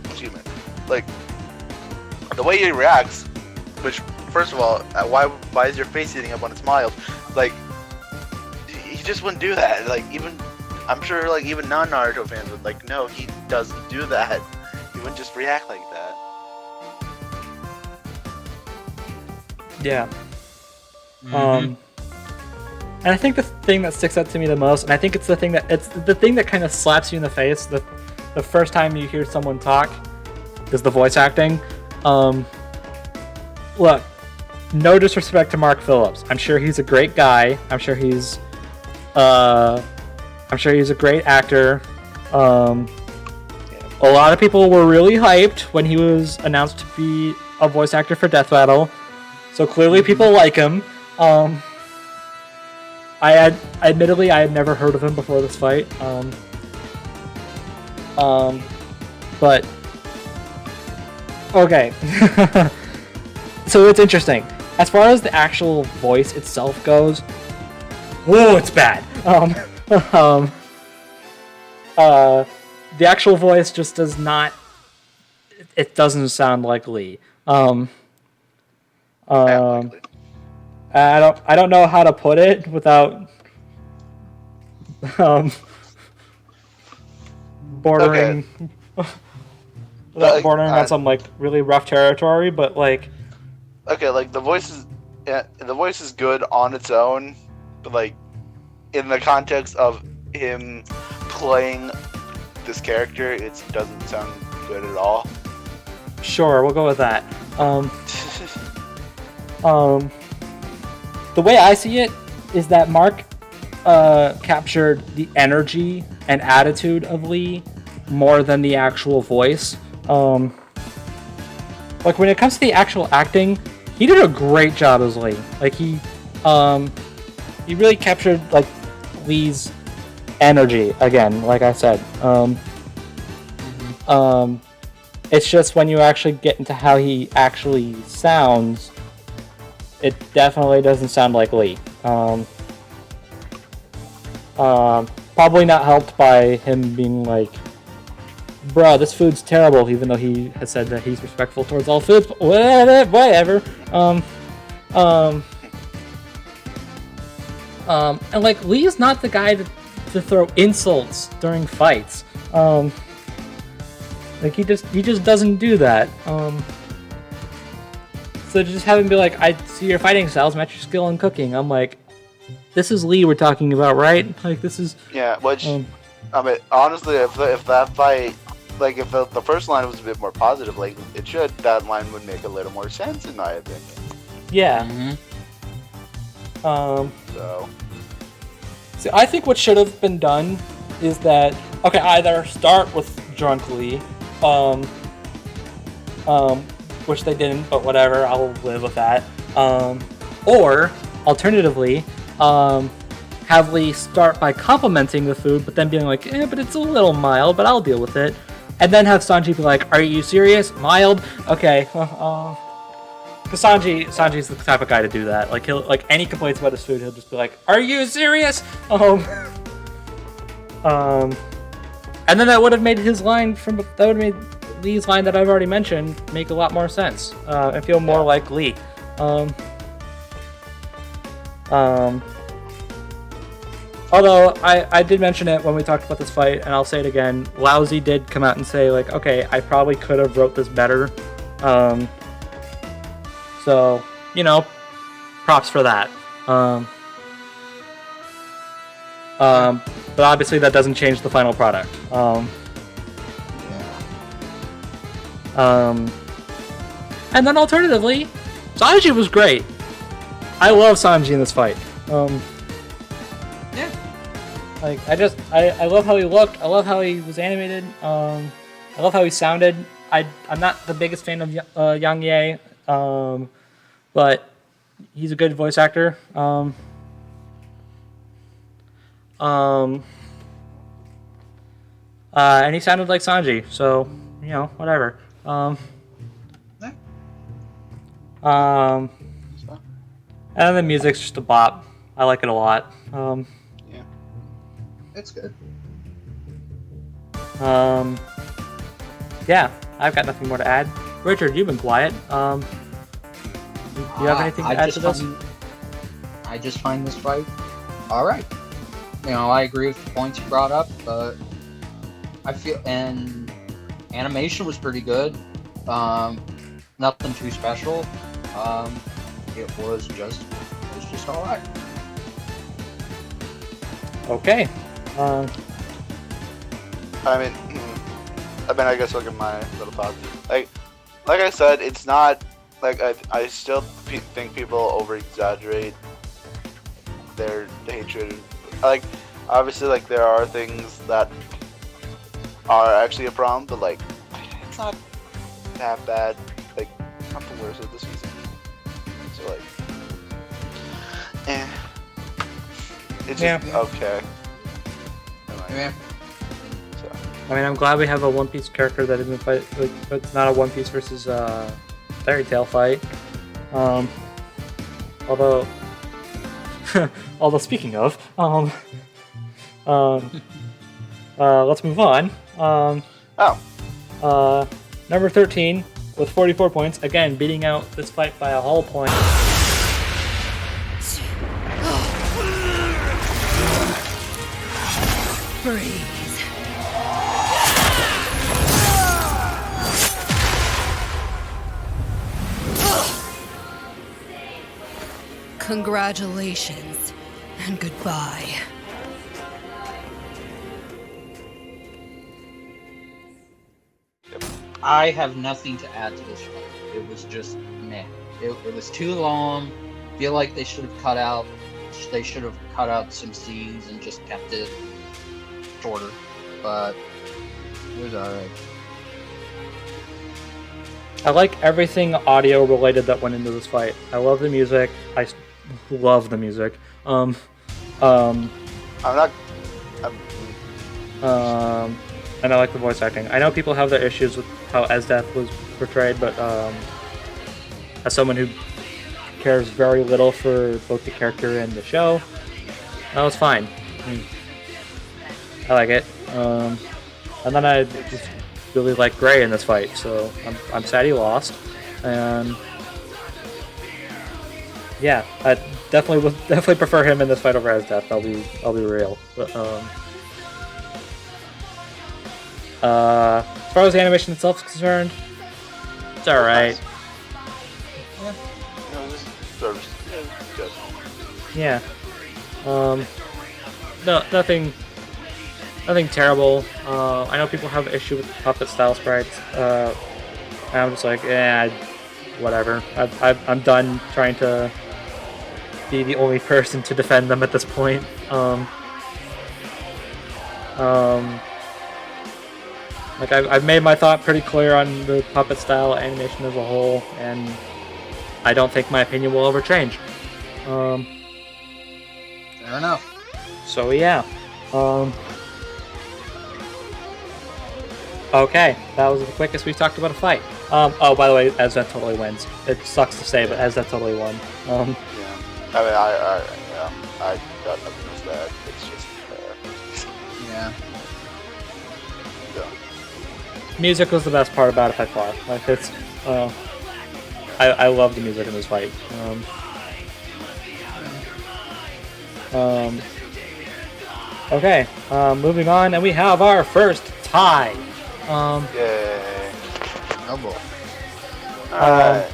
S2: Excuse me. Like, the way he reacts, which, first of all, why is your face eating up when it's mild? Like, he just wouldn't do that. Like, even, I'm sure, like, even non-Naruto fans would, like, no, he doesn't do that. He wouldn't just react like that.
S1: Yeah. And I think the thing that sticks out to me the most, and I think it's the thing that kind of slaps you in the face the first time you hear someone talk, is the voice acting. Look, no disrespect to Mark Phillips. I'm sure he's a great guy. I'm sure he's a great actor. A lot of people were really hyped when he was announced to be a voice actor for Death Battle. So clearly people like him. Admittedly, I had never heard of him before this fight. But okay. So it's interesting. As far as the actual voice itself goes, whoa, it's bad. The actual voice just does not. It doesn't sound like Lee. I don't know how to put it without bordering on some like really rough territory, but like
S2: like the voice is good on its own, but like in the context of him playing this character, it doesn't sound good at all.
S1: Sure, we'll go with that. The way I see it is that Mark captured the energy and attitude of Lee more than the actual voice. Like when it comes to the actual acting, he did a great job as Lee. Like he really captured like Lee's energy again. Like I said, it's just when you actually get into how he actually sounds, it definitely doesn't sound like Lee. Probably not helped by him being like, bruh, this food's terrible, even though he has said that he's respectful towards all foods, but whatever. And like, Lee is not the guy to throw insults during fights. Like he just doesn't do that. So to just have him be like, I see your fighting styles match your skill in cooking. I'm like, this is Lee we're talking about, right? Like this is.
S2: Yeah, which I mean, honestly, if that fight, like if the first line was a bit more positive, like it should, that line would make a little more sense in my opinion.
S1: Yeah.
S2: So
S1: I think what should have been done is that either start with drunk Lee, which they didn't, but whatever, I'll live with that. Or alternatively, have Lee start by complimenting the food, but then being like, but it's a little mild, but I'll deal with it. And then have Sanji be like, are you serious? Mild? Okay. Because Sanji's the type of guy to do that. Like he'll any complaints about his food, he'll just be like, "Are you serious?" And then that would have made his line Lee's line that I've already mentioned make a lot more sense and feel more like Lee. Although I did mention it when we talked about this fight, and I'll say it again. Lousy did come out and say, like, okay, I probably could have wrote this better. So, you know, props for that. But obviously that doesn't change the final product. And then alternatively, Sanji was great. I love Sanji in this fight.
S6: Yeah.
S1: Like, I love how he looked. I love how he was animated. I love how he sounded. I'm not the biggest fan of Yang Ye, but he's a good voice actor. And he sounded like Sanji, so, you know, whatever. And the music's just a bop. I like it a lot.
S6: Yeah. It's good.
S1: Yeah, I've got nothing more to add. Richard, you've been quiet. Do you have anything to add to this?
S6: I just find this fight alright. You know, I agree with the points you brought up, but I feel, and animation was pretty good. Nothing too special. It was just alright.
S1: Okay.
S5: I guess look at my little thoughts. Like I said, it's not like I still think people over exaggerate their hatred. Like, obviously, like there are things that are actually a problem, but like it's not that bad. Like, nothing worse this season. So like, it's just okay.
S6: Yeah.
S1: I mean, I'm glad we have a One Piece character that isn't fight, like, it's not a One Piece versus Fairy Tail fight. Although speaking of, let's move on. Number 13 with 44 points, again beating out this fight by a whole point.
S4: Breathe. Congratulations and goodbye.
S6: I have nothing to add to this fight. It was just meh. It was too long. Feel like they should have cut out some scenes and just kept it shorter. But it was alright.
S1: I like everything audio related that went into this fight. I love the music. I love the music. And I like the voice acting. I know people have their issues with how Esdeath was portrayed, but as someone who cares very little for both the character and the show, that was fine. I like it. And then I just really like Gray in this fight, so I'm sad he lost. And yeah, I definitely prefer him in this fight over Esdeath. I'll be real. But as far as the animation itself is concerned, it's alright. Yeah. No, nothing terrible. I know people have an issue with puppet style sprites. And I'm just like, whatever. I'm done trying to be the only person to defend them at this point. Like I've made my thought pretty clear on the puppet style animation as a whole, and I don't think my opinion will ever change.
S6: Fair enough.
S1: So yeah. Okay, that was the quickest we've talked about a fight. Oh, by the way, Esdeath totally wins. It sucks to say, but Esdeath totally won.
S5: Yeah. I got nothing to that. It's just fair.
S6: Yeah.
S5: though.
S1: Music was the best part about it by far. Like it's, I love the music in this fight. Okay, moving on, and we have our first tie.
S5: Yay.
S2: Oh boy.
S5: Alright.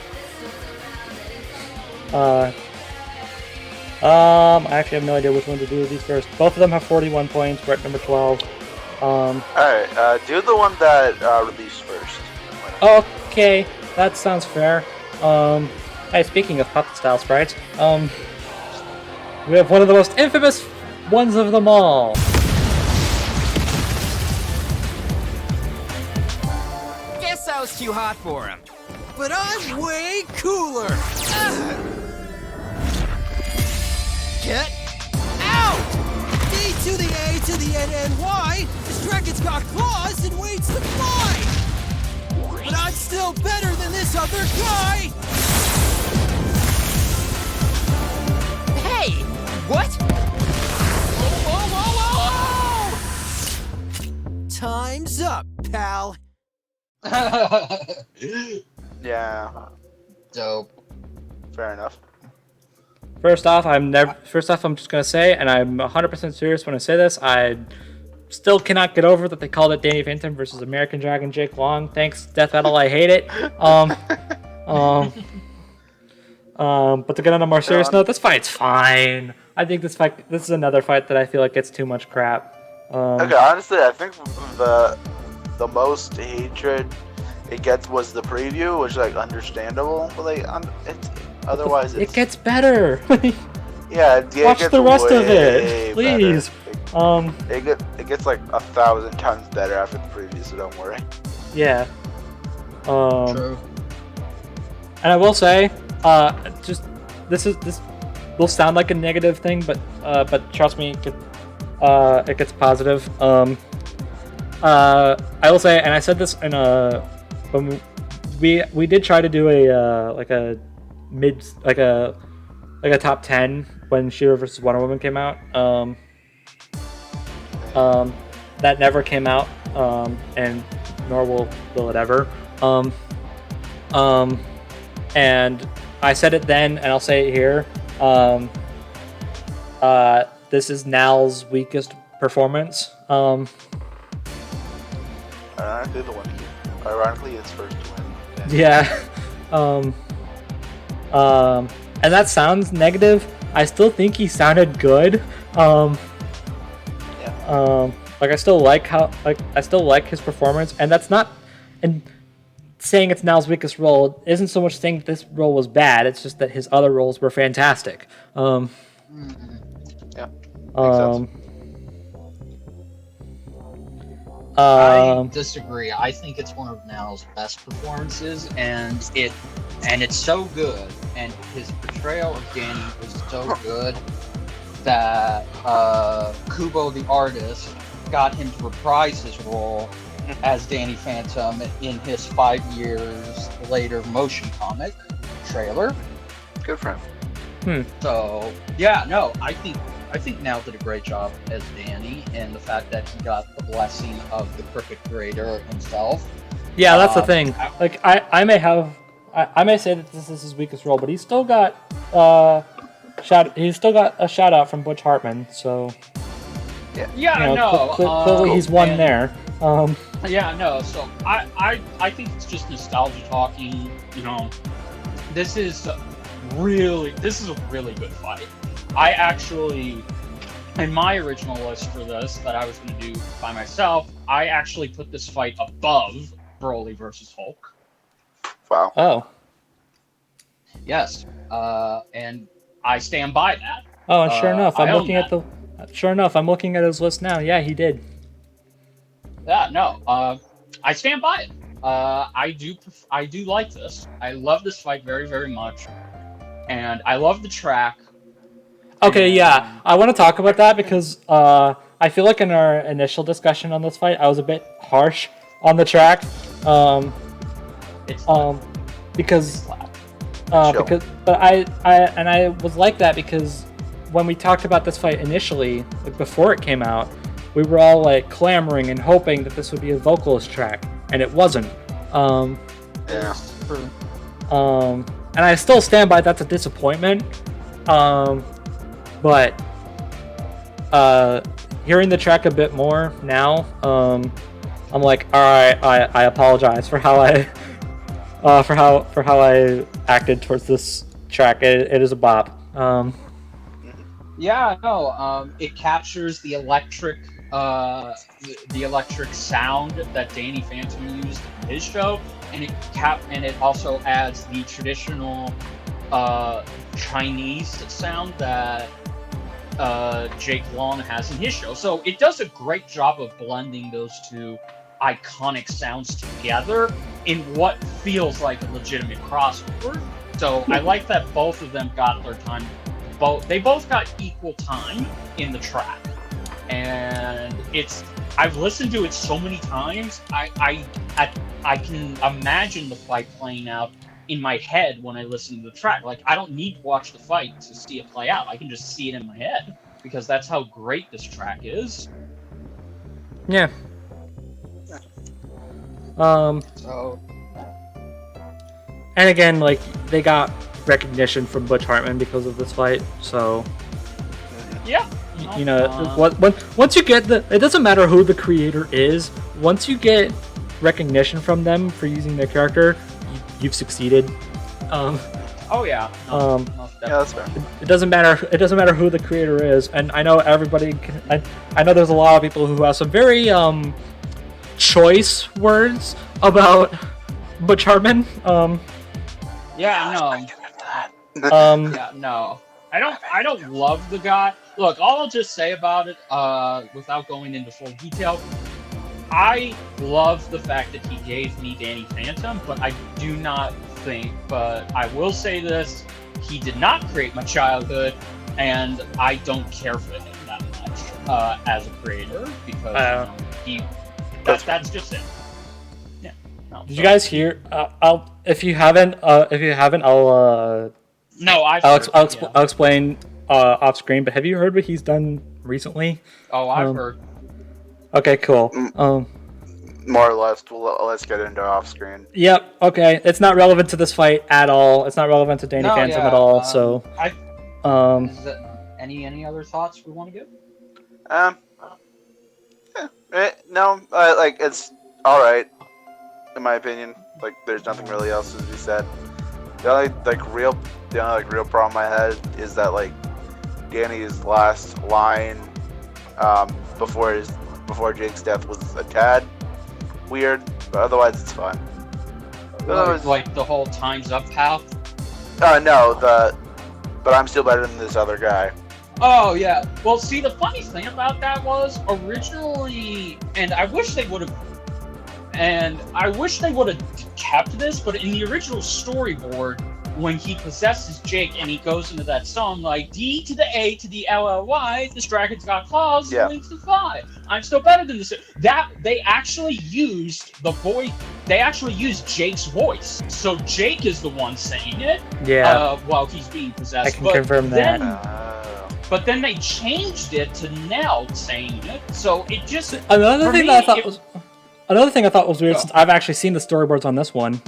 S1: I actually have no idea which one to do with these first. Both of them have 41 points. We're at number 12.
S5: Alright, do the one that released first.
S1: Okay, that sounds fair. Hey, speaking of puppet style sprites, we have one of the most infamous ones of them all.
S10: Guess I was too hot for him. But I'm way cooler. Get out! D to the A to the N and Y. This dragon's got claws and waits to fly. But I'm still better than this other guy. Hey, what? Whoa! Time's up, pal.
S5: Yeah,
S6: Dope.
S5: fair enough.
S1: First off, I'm just gonna say, and I'm 100% serious when I say this, I still cannot get over that they called it Danny Phantom versus American Dragon Jake Long. Thanks, Death Battle. I hate it. But to get on a more serious note, this fight's fine. I think this is another fight that I feel like gets too much crap.
S5: Okay, honestly, I think the most hatred it gets was the preview, which is like understandable, but like otherwise
S1: it gets better.
S5: Yeah,
S1: Watch
S5: gets
S1: the rest of
S5: way
S1: it, please.
S5: Better. It gets like 1,000 times better after the preview, so don't worry.
S1: Yeah.
S6: True.
S1: And I will say, just this will sound like a negative thing, but trust me, it gets positive. I will say, and I said this in when we did try to do a top 10 when She-Ra vs. Wonder Woman came out. That never came out, and nor will it ever. And I said it then, and I'll say it here. This is Nal's weakest performance.
S5: Ironically, it's first to win.
S1: Yeah. And that sounds negative. I still think he sounded good. I still like his performance, and that's not, and saying it's Nal's weakest role isn't so much saying that this role was bad. It's just that his other roles were fantastic.
S5: Yeah.
S6: I disagree. I think it's one of Nal's best performances, and it's so good, and his portrayal of Danny was so good that Kubo the artist got him to reprise his role as Danny Phantom in his 5 years later motion comic trailer.
S5: Good for him.
S6: So yeah, no, I think Nal did a great job as Danny, and the fact that he got the blessing of the Crooked Creator himself.
S1: Yeah, that's the thing. Like I may say that this is his weakest role, but he's still got a shout out from Butch Hartman. So clearly he's won there.
S6: Yeah, no. So I think it's just nostalgia talking. You know, this is a really good fight. I actually, in my original list for this that I was going to do by myself, I actually put this fight above Broly versus Hulk.
S5: Wow.
S1: Oh.
S6: Yes. And I stand by that.
S1: Oh, and sure enough, I'm looking at his list now. Yeah, he did.
S6: Yeah, no. I stand by it. I do like this. I love this fight very, very much, and I love the track.
S1: Okay, yeah, I want to talk about that because I feel like in our initial discussion on this fight, I was a bit harsh on the track, because I was like that because when we talked about this fight initially, like before it came out, we were all like clamoring and hoping that this would be a vocalist track, and it wasn't.
S2: Yeah.
S1: And I still stand by that's a disappointment. But hearing the track a bit more now, I'm like, all right, I apologize for how I for how I acted towards this track. It is a bop.
S6: Yeah, no. It captures the electric sound that Danny Phantom used in his show, and it also adds the traditional Chinese sound that Jake Long has in his show. So it does a great job of blending those two iconic sounds together in what feels like a legitimate crossover. So I like that both of them got their time. They both got equal time in the track, and I've listened to it so many times. I can imagine the fight playing out in my head when I listen to the track. Like, I don't need to watch the fight to see it play out. I can just see it in my head because that's how great this track is.
S1: Yeah.
S6: So.
S1: And again, like, they got recognition from Butch Hartman because of this fight, so
S6: yeah,
S1: you know, once you get it doesn't matter who the creator is. Once you get recognition from them for using their character, you've succeeded.
S6: Oh yeah.
S2: Yeah, that's fair.
S1: It doesn't matter. It doesn't matter who the creator is, and I know everybody. I know there's a lot of people who have some very choice words about Butch Hartman.
S6: Yeah, no. Yeah, no. I don't love the guy. Look, all I'll just say about it, without going into full detail, I love the fact that he gave me Danny Phantom, but I do not think, but I will say this, he did not create my childhood, and I don't care for him that much as a creator, because that's just it. Yeah. No,
S1: did you guys hear? If you haven't, I'll
S6: no,
S1: I'll explain off screen. But have you heard what he's done recently?
S6: Oh, I've heard.
S1: Okay, cool.
S2: More or less. Let's get into off screen.
S1: Yep. Okay. It's not relevant to this fight at all. It's not relevant to Danny Phantom at all. So.
S6: Is that any other thoughts we want to give?
S2: No. Like, it's all right, in my opinion. Like, there's nothing really else to be said. The only real problem I had is that, like, Danny's last line before Jake's death was a tad weird, but otherwise it's fine.
S6: Like the whole "time's up, pal"?
S2: No, but I'm still better than this other guy.
S6: Oh yeah. Well, see, the funny thing about that was originally, and I wish they would have kept this, but in the original storyboard, when he possesses Jake and he goes into that song like D to the A to the LLY, this dragon's got claws, links to fly. I'm still better than this. That they actually used the voice. They actually used Jake's voice, so Jake is the one saying it.
S1: Yeah.
S6: While he's being possessed.
S1: I can confirm that.
S6: But then they changed it to Nell saying it, so it just
S1: another thing I thought was weird, since I've actually seen the storyboards on this one.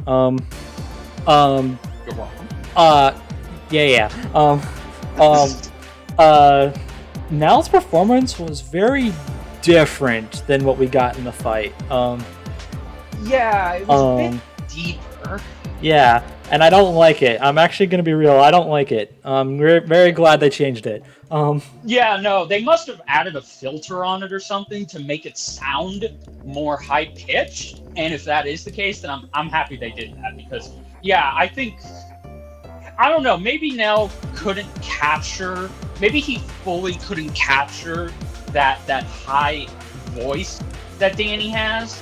S6: You're welcome.
S1: Nell's performance was very different than what we got in the fight.
S6: Yeah, it was a bit deeper.
S1: Yeah, and I don't like it. I'm actually going to be real. I don't like it. I'm very glad they changed it.
S6: Yeah, no, they must have added a filter on it or something to make it sound more high-pitched. And if that is the case, then I'm happy they did that. Because, yeah, I think... I don't know, maybe Nell couldn't capture... Maybe he fully couldn't capture that high voice that Danny has.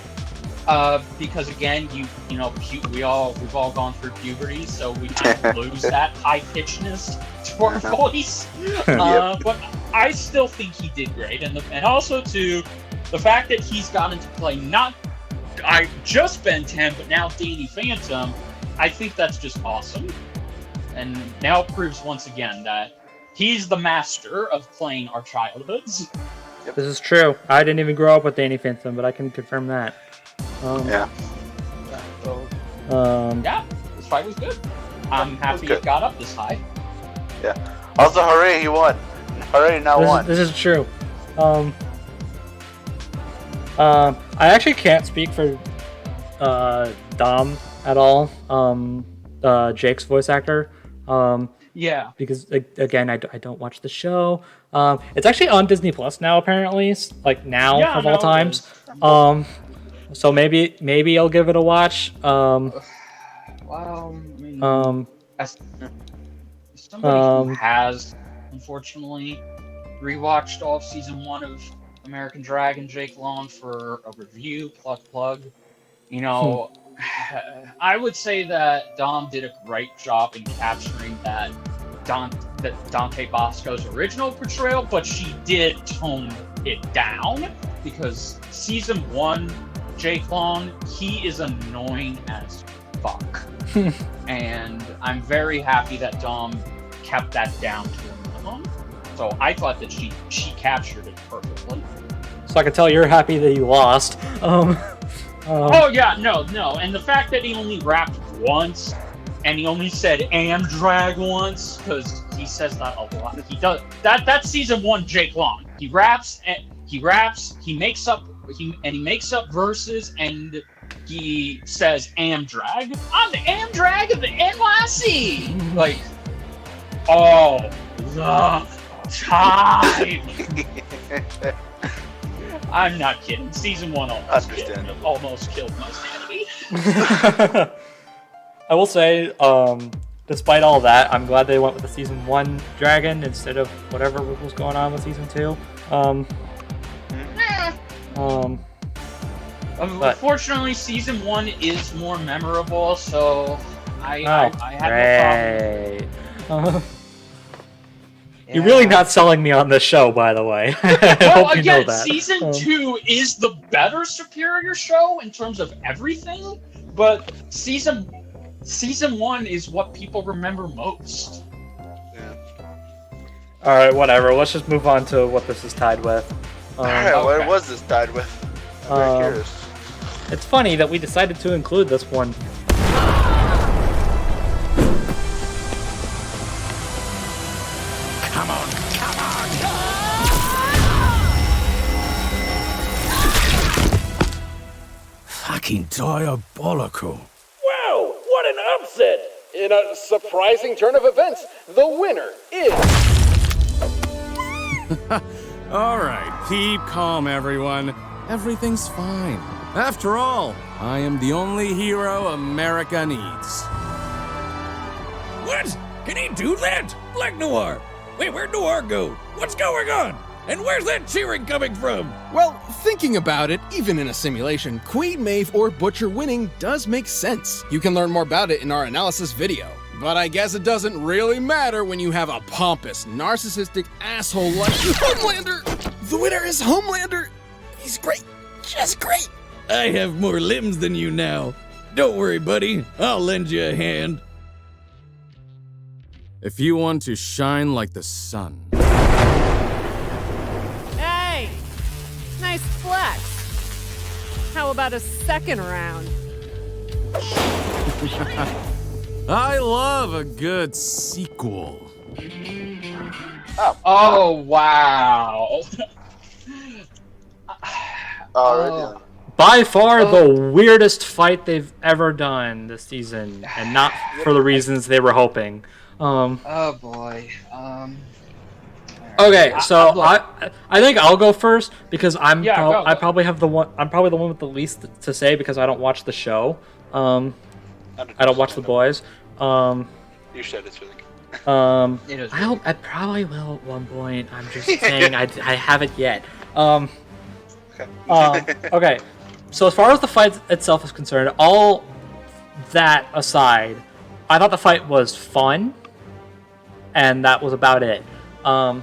S6: Because again, we've all gone through puberty, so we kind of lose that high pitchedness to our voice. But I still think he did great, and also too, the fact that he's gotten to play not just Ben 10, but now Danny Phantom, I think that's just awesome. And now proves once again that He's the master of playing our childhoods.
S1: This is true. I didn't even grow up with Danny Phantom, but I can confirm that.
S2: Yeah.
S6: Yeah, this fight was good. I'm happy it got up this high.
S2: Yeah. Also, hooray, he won. Hooray, now won.
S1: This is true. I actually can't speak for Dom at all. Jake's voice actor.
S6: Yeah.
S1: Because again, I don't watch the show. It's actually on Disney Plus now, apparently. Like now of all times. So maybe I'll give it a watch.
S6: Well, I mean, as somebody who has unfortunately rewatched all of season 1 of American Dragon, Jake Long, for a review plug. You know, I would say that Dom did a great job in capturing that Dante Bosco's original portrayal, but she did tone it down because season 1, Jake Long, he is annoying as fuck. And I'm very happy that Dom kept that down to a minimum. So I thought that she captured it perfectly.
S1: So I can tell you're happy that you lost.
S6: Oh yeah, no. And the fact that he only rapped once, and he only said "Amdrag" once, because he says that a lot. He does that's season 1 Jake Long. He raps, he makes up verses, and he says Amdrag. I'm the Amdrag of the NYC. Like, oh, the time. I'm not kidding. Season 1 almost killed my sanity.
S1: I will say, despite all that, I'm glad they went with the season 1 dragon instead of whatever was going on with season 2.
S6: Unfortunately, season 1 is more memorable, so I had no problem.
S1: You're really not selling me on this show, by the way.
S6: Well, again, season 2 is the better, superior show in terms of everything, but season 1 is what people remember most.
S2: Yeah.
S1: All right, whatever. Let's just move on to what this is tied with.
S2: Alright, what was this tied with? I'm very curious.
S1: It's funny that we decided to include this one.
S8: Come on! Fucking diabolical.
S11: Wow, what an upset! In a surprising turn of events, the winner is...
S8: Alright, keep calm, everyone. Everything's fine. After all, I am the only hero America needs.
S11: What? Can he do that? Black Noir! Wait, where'd Noir go? What's going on? And where's that cheering coming from?
S12: Well, thinking about it, even in a simulation, Queen Maeve or Butcher winning does make sense. You can learn more about it in our analysis video. But I guess it doesn't really matter when you have a pompous, narcissistic asshole like Homelander! The winner is Homelander! He's great! Just great!
S11: I have more limbs than you now. Don't worry, buddy. I'll lend you a hand.
S8: If you want to shine like the sun.
S13: Hey! Nice flex. How about a second round?
S8: I love a good sequel.
S6: Oh wow.
S1: By far the weirdest fight they've ever done this season, and not for the reasons they were hoping.
S6: Oh boy.
S1: Okay, so I think I'll go first because I probably have the one. I'm probably the one with the least to say because I don't watch the show. I don't watch The Boys.
S2: You said it's really good.
S1: I probably will at one point. I'm just saying I haven't yet. Okay. So as far as the fight itself is concerned, all that aside, I thought the fight was fun, and that was about it. But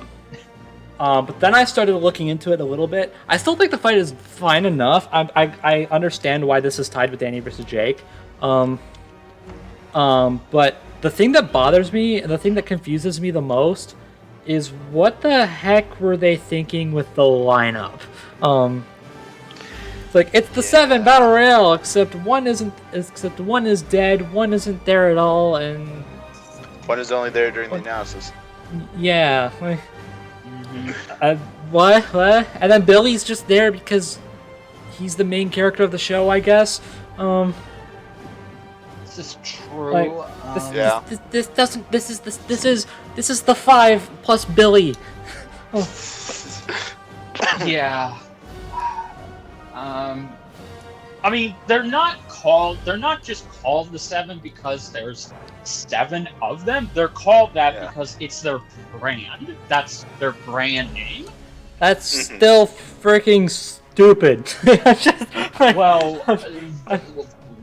S1: then I started looking into it a little bit. I still think the fight is fine enough. I understand why this is tied with Danny versus Jake. But the thing that bothers me, and the thing that confuses me the most, is what the heck were they thinking with the lineup? It's like it's the 7 battle royale, except one is dead, one isn't there at all, and
S5: one is only there during the analysis.
S1: Yeah. What? And then Billy's just there because he's the main character of the show, I guess.
S6: This is true.
S1: Like, this doesn't. This is the 5 plus Billy. Oh.
S6: Yeah. I mean, they're not just called the 7 because there's 7 of them. They're called that because it's their brand. That's their brand name.
S1: That's still freaking stupid.
S6: Well,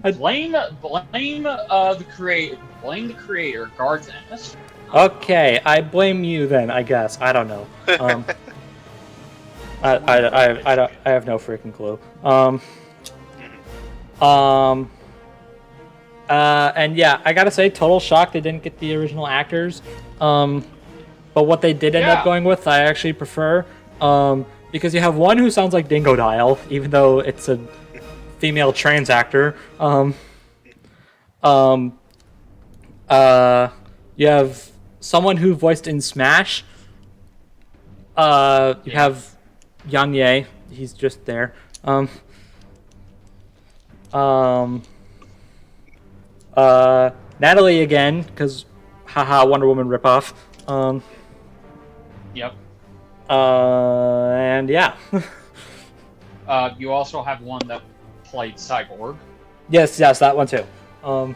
S6: blame the creator, Guards Ennis.
S1: Okay, I blame you then. I guess I don't know. I have no freaking clue. And yeah, I gotta say, total shock they didn't get the original actors. But what they did end up going with, I actually prefer. Because you have one who sounds like Dingo Dial, even though it's a female trans actor. You have someone who voiced in Smash. You have Yang Ye. He's just there. Natalie again, because haha, Wonder Woman ripoff.
S6: Yep.
S1: And yeah.
S6: You also have one that played Cyborg.
S1: Yes, that one too.
S6: Yeah.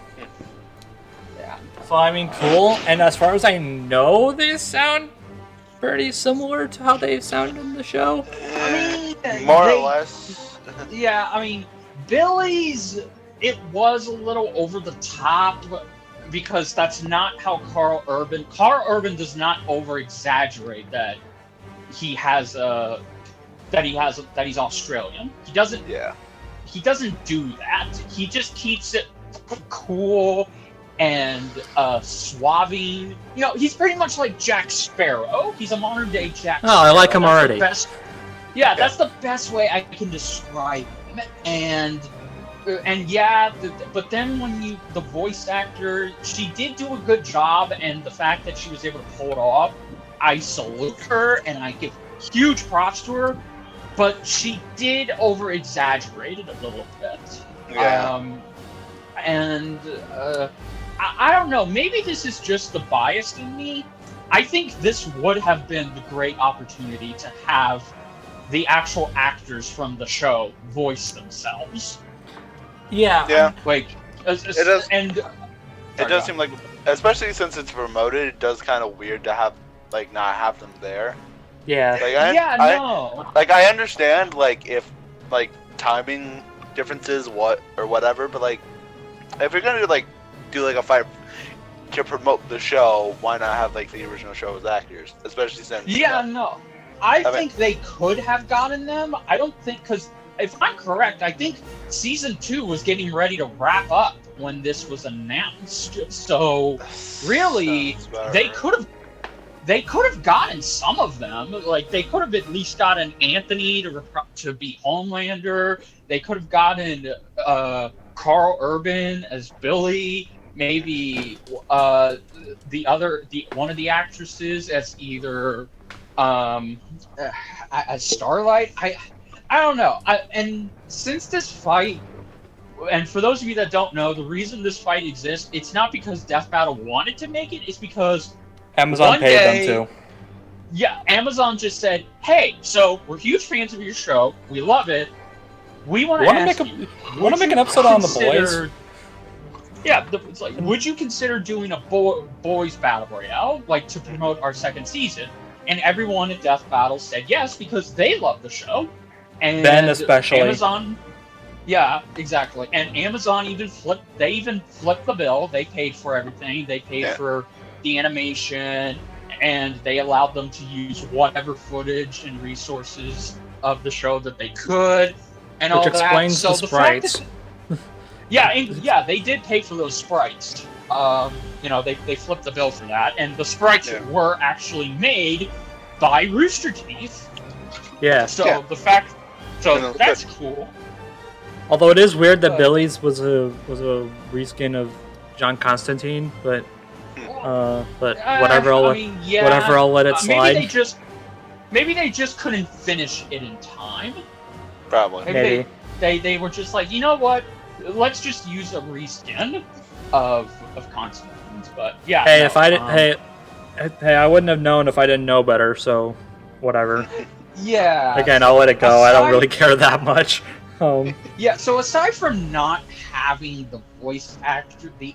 S1: So I mean, cool. And as far as I know, they sound pretty similar to how they sound in the show.
S6: I mean,
S5: more or less.
S6: Yeah, I mean, Billy's, it was a little over the top because that's not how Carl Urban does not over exaggerate that he's Australian. He doesn't do that. He just keeps it cool and suaving. You know, he's pretty much like Jack Sparrow. He's a modern day Jack Sparrow.
S1: Oh, I like him already.
S6: That's the best way I can describe him. And yeah, but then when the voice actor, she did do a good job, and the fact that she was able to pull it off, I salute her and I give huge props to her. But she did over exaggerate it a little bit.
S5: Yeah.
S6: I don't know. Maybe this is just the bias in me. I think this would have been the great opportunity to have the actual actors from the show voice themselves.
S1: Yeah.
S6: Like,
S5: it does seem like, especially since it's promoted, it does kind of weird to have not have them there.
S1: Yeah.
S5: I understand if timing differences or whatever, but if you're gonna do a fight to promote the show, why not have the original show as actors, especially since
S6: I think they could have gotten them. I don't think, because if I'm correct, I think season 2 was getting ready to wrap up when this was announced. So really, they could have gotten some of them. They could have at least gotten Anthony to be Homelander. They could have gotten Carl Urban as Billy. Maybe one of the actresses as either as Starlight. I don't know. And since this fight, and for those of you that don't know, the reason this fight exists, it's not because Death Battle wanted to make it. It's because
S1: Amazon paid them to.
S6: Yeah, Amazon just said, "Hey, so we're huge fans of your show. We love it. We want to
S1: make an episode on the boys."
S6: Yeah, it's would you consider doing a boys battle royale, to promote our second season? And everyone at Death Battle said yes because they love the show. And
S1: Ben especially.
S6: Amazon, yeah, exactly. And Amazon even flipped the bill. They paid for everything. They paid for the animation, and they allowed them to use whatever footage and resources of the show that they could,
S1: Which explains the sprites.
S6: Yeah, they did pay for those sprites. they flipped the bill for that, and the sprites were actually made by Rooster Teeth.
S1: Yeah.
S6: So the fact, that's cool.
S1: Although it is weird that Billy's was a reskin of John Constantine, but whatever. Whatever, I'll let it slide.
S6: Maybe they just couldn't finish it in time.
S2: Probably.
S1: Maybe.
S6: They were just like, you know what? Let's just use a reskin of Constantine's. But yeah.
S1: Hey, I wouldn't have known if I didn't know better. So, whatever.
S6: Yeah.
S1: Again, I'll let it go. I don't really care that much.
S6: Yeah. So aside from not having the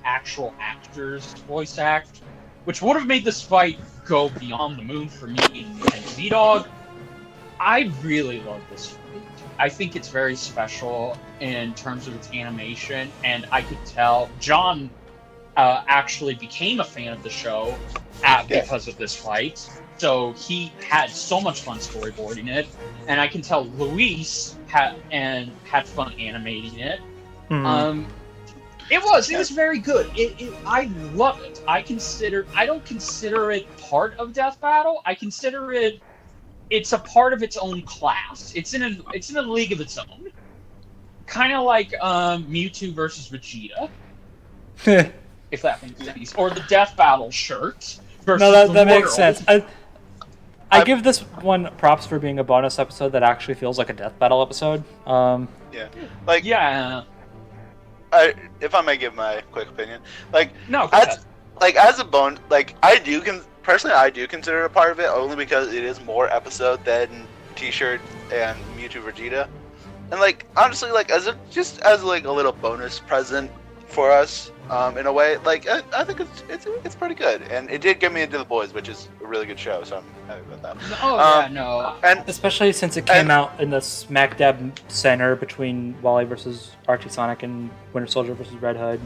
S6: actual actor's voice act, which would have made this fight go beyond the moon for me and ZDogg, I really love this fight. I think it's very special in terms of its animation, and I could tell John actually became a fan of the show because of this fight. So he had so much fun storyboarding it, and I can tell Luis had fun animating it.
S1: Mm-hmm.
S6: It was very good. I love it. I don't consider it part of Death Battle. I consider it's a part of its own class. It's in a league of its own. Kind of like Mewtwo versus Vegeta. If that makes sense. Or the Death Battle shirt.
S1: No, that makes sense. I give this one props for being a bonus episode that actually feels like a Death Battle episode.
S2: If I may give my quick opinion, personally, I do consider it a part of it only because it is more episode than T-shirt and Mewtwo Vegeta, and honestly, as a little bonus present for us, in a way, I think it's pretty good, and it did get me into The Boys, which is a really good show, so I'm happy about that.
S1: And especially since it came out in the smack dab center between Wally versus Archie Sonic and Winter Soldier versus Red Hood.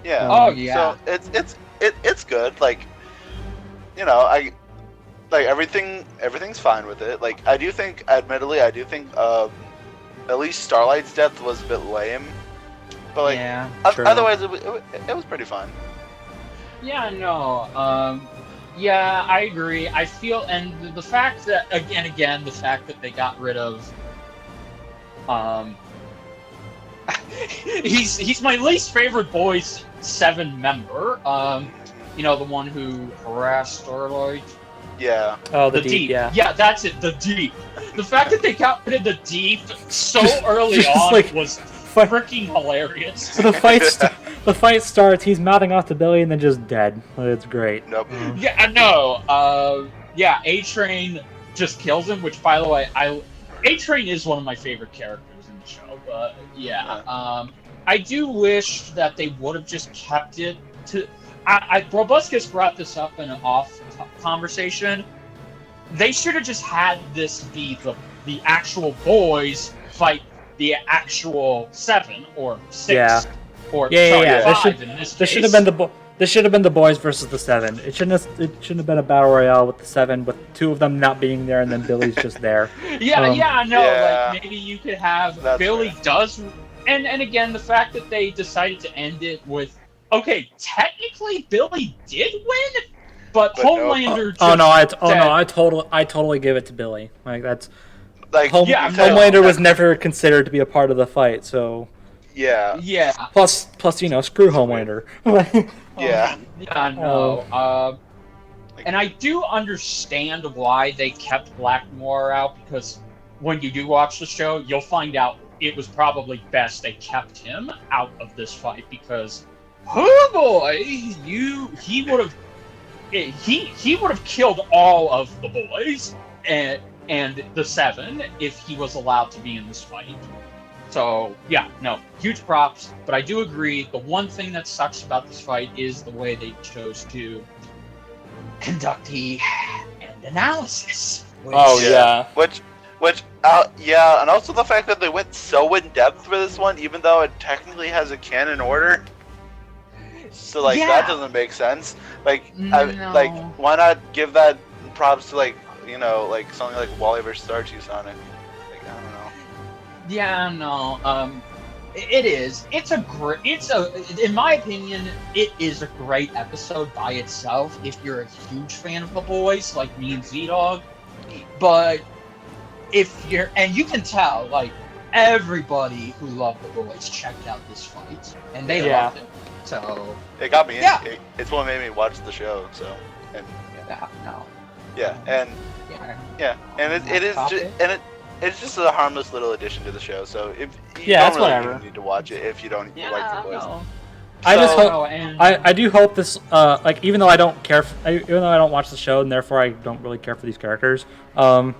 S2: Yeah. So it's good. Everything's fine with it. I do think, admittedly, at least Starlight's death was a bit lame. But otherwise it was pretty fun.
S6: Yeah, no. Yeah, I agree. I feel, and the fact that again, the fact that they got rid of he's my least favorite Boys 7 member. The one who harassed Starlight.
S2: Yeah.
S1: Oh, the Deep.
S6: Yeah, that's it. The Deep. The fact that they got rid of the Deep so early on was freaking hilarious.
S1: So the fight starts. He's mouthing off to Billy and then just dead. It's great.
S2: Nope.
S6: Yeah, I know. A-Train just kills him. Which, by the way, A-Train is one of my favorite characters in the show. But I do wish that they would have just kept it to. Brobuscus brought this up in an off conversation. They should have just had this be the actual boys fight the actual 7 or 6 or 5 in this case.
S1: This should have been the Boys versus the 7. It shouldn't have been a battle royale with the 7, with 2 of them not being there and then Billy's just there.
S6: Maybe you could have Billy does, and again, the fact that they decided to end it with, okay, technically Billy did win, but Homelander.
S1: I totally give it to Billy. That's.
S2: Homelander
S1: was never considered to be a part of the fight, so.
S2: Yeah.
S1: Plus, screw Homelander.
S6: And I do understand why they kept Black Noir out, because when you do watch the show, you'll find out it was probably best they kept him out of this fight, because, oh boy, he would have killed all of the boys and the 7 if he was allowed to be in this fight. So, huge props. But I do agree, the one thing that sucks about this fight is the way they chose to conduct the end analysis.
S2: And also the fact that they went so in depth for this one, even though it technically has a canon order. So that doesn't make sense. Why not give that props to something like Wally vs. Archie Sonic? I don't know.
S6: Yeah, no. It is. It's a great. In my opinion, it is a great episode by itself. If you're a huge fan of the boys, like me and ZDogg, but if you're, and you can tell, like everybody who loved the boys checked out this fight, and they loved it. So
S2: it got me.
S6: Yeah.
S2: It's what made me watch the show. So and it's just a harmless little addition to the show. So if you don't really
S1: whatever.
S2: need to watch it if you don't like the boys.
S6: No.
S1: I do hope this like even though I don't care even though I don't watch the show and therefore I don't really care for these characters. I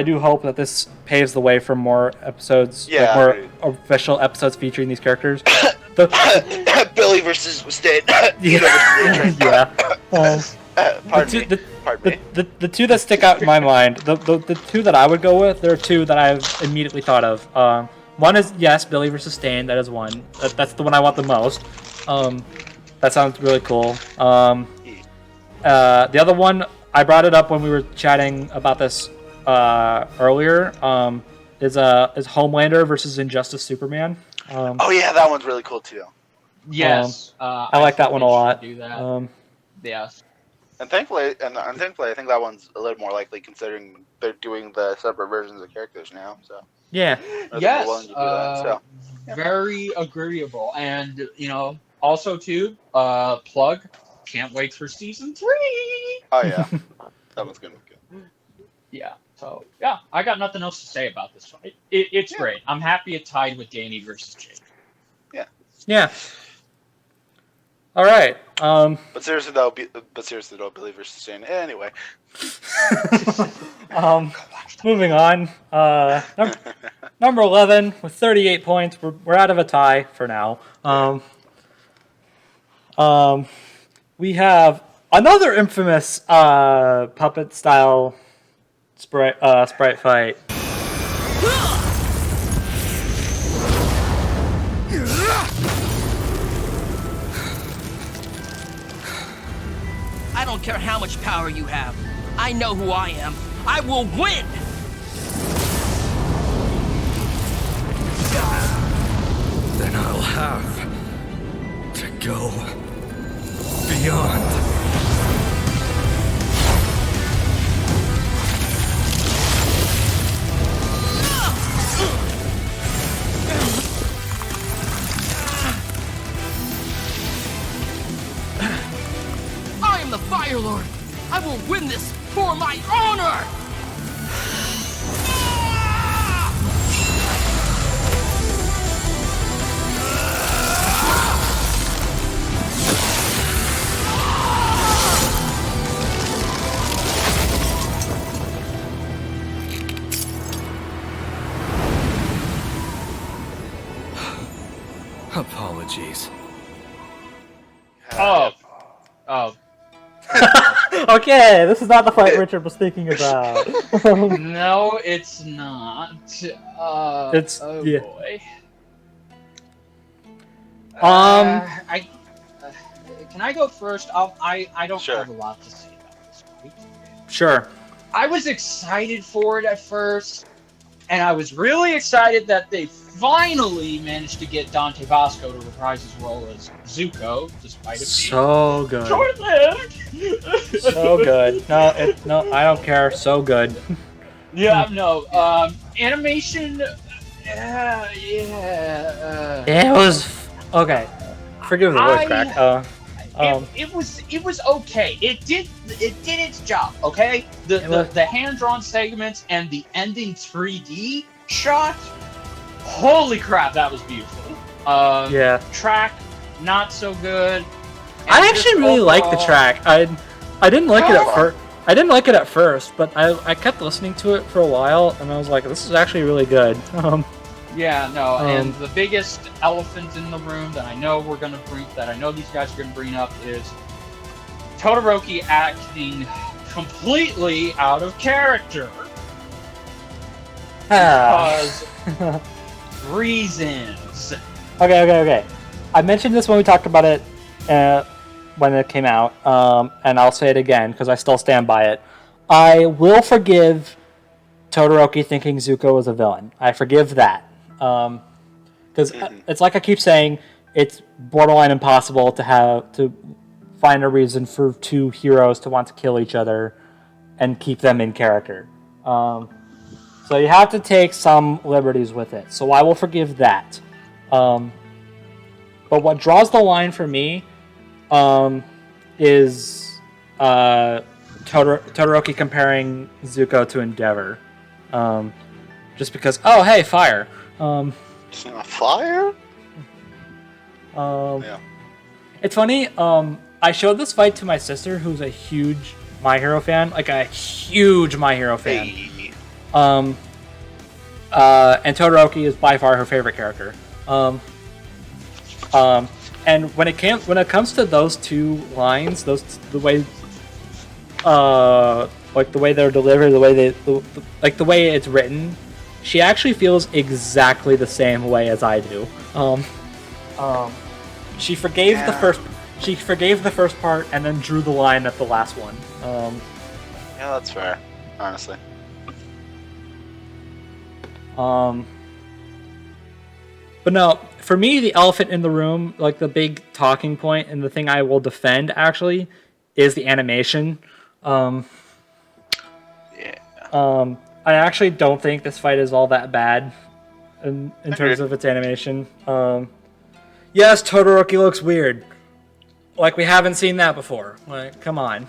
S1: do hope that this paves the way for more episodes, like more official episodes featuring these characters.
S2: Billy versus Stain.
S1: The two that stick out in my mind, the two that I would go with, there are two that I've immediately thought of. One is, yes, Billy versus Stain. That is one. That's the one I want the most. That sounds really cool. The other one, I brought it up when we were chatting about this earlier. Is Homelander versus Injustice Superman.
S2: Oh yeah, that one's really cool too.
S6: Yes,
S1: I like that one a lot.
S6: Do that. Yes.
S2: And thankfully, I think that one's a little more likely considering they're doing the separate versions of characters now. So
S1: yeah,
S6: yes, very agreeable, and also too, plug. Can't wait for season 3.
S2: Oh yeah, that one's gonna be good.
S6: Yeah. So yeah, I got nothing else to say about this fight. It's great. I'm happy it tied with Danny versus Jake.
S2: Yeah.
S1: Yeah. All right.
S2: But seriously though, Billy versus Stain. Anyway.
S1: Moving on. Number 11 with 38 points. We're out of a tie for now. We have another infamous puppet style sprite fight.
S10: I don't care how much power you have. I know who I am. I will win!
S11: Then I'll have to go beyond.
S10: I am the Fire Lord. I will win this for my honor!
S11: Apologies.
S6: Oh.
S1: Okay, this is not the fight Richard was thinking about.
S6: No, it's not.
S1: It's yeah.
S6: Boy.
S1: Can
S6: I go first? I don't have a lot to say about this fight.
S1: Sure.
S6: I was excited for it at first, and I was really excited that they finally managed to get Dante Bosco to reprise his role as Zuko, despite it being
S1: so good.
S6: Short-lived.
S1: So good. No, I don't care. So good.
S6: Yeah, no. Animation.
S1: It was okay. Forgive the voice crack.
S6: It was okay. It did its job. Okay. The hand-drawn segments and the ending 3D shot. Holy crap, that was beautiful.
S1: Yeah.
S6: Track, not so good.
S1: I actually really like the track. I didn't like it at first. I didn't like it at first, but I kept listening to it for a while, and I was like, this is actually really good.
S6: Yeah, no, and the biggest elephant in the room that I know these guys are gonna bring up is Todoroki acting completely out of character. Because reasons.
S1: Okay. I mentioned this when we talked about it when it came out, and I'll say it again because I still stand by it. I will forgive Todoroki thinking Zuko is a villain. I forgive that. because it's like I keep saying, it's borderline impossible to find a reason for two heroes to want to kill each other and keep them in character. So you have to take some liberties with it. So I will forgive that. But what draws the line for me is Todoroki comparing Zuko to Endeavor. Just because, oh, hey, fire.
S2: Fire?
S1: Yeah. It's funny, I showed this fight to my sister, who's a huge My Hero fan. Like, a huge My Hero fan.
S2: Hey.
S1: And Todoroki is by far her favorite character. And when it comes to those two lines, the way they're delivered, the way it's written, she actually feels exactly the same way as I do. She forgave the first. She forgave the first part and then drew the line at the last one.
S2: Yeah, that's fair. Honestly.
S1: But no, for me, the elephant in the room, like the big talking point and the thing I will defend, actually, is the animation. I actually don't think this fight is all that bad in terms of its animation. Yes, Todoroki looks weird. Like, we haven't seen that before. Like, come on.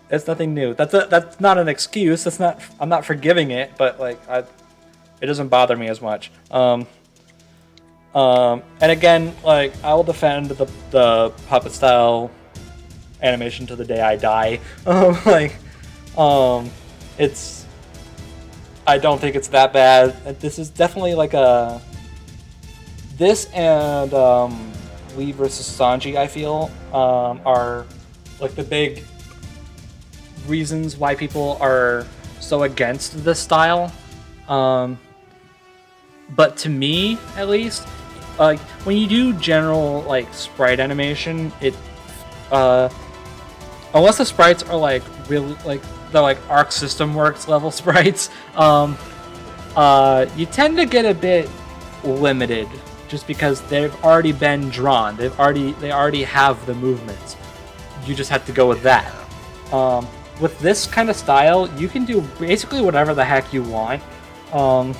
S1: It's nothing new. That's not an excuse. I'm not forgiving it, but like it doesn't bother me as much. And again, like, I will defend the puppet style animation to the day I die. It's. I don't think it's that bad. This is definitely like this and Lee versus Sanji, I feel, are like the big reasons why people are so against this style. But to me, at least, like when you do general like sprite animation, it unless the sprites are like really like the like Arc System Works level sprites, you tend to get a bit limited just because they've already been drawn. They already have the movements. You just have to go with that. With this kind of style, you can do basically whatever the heck you want. And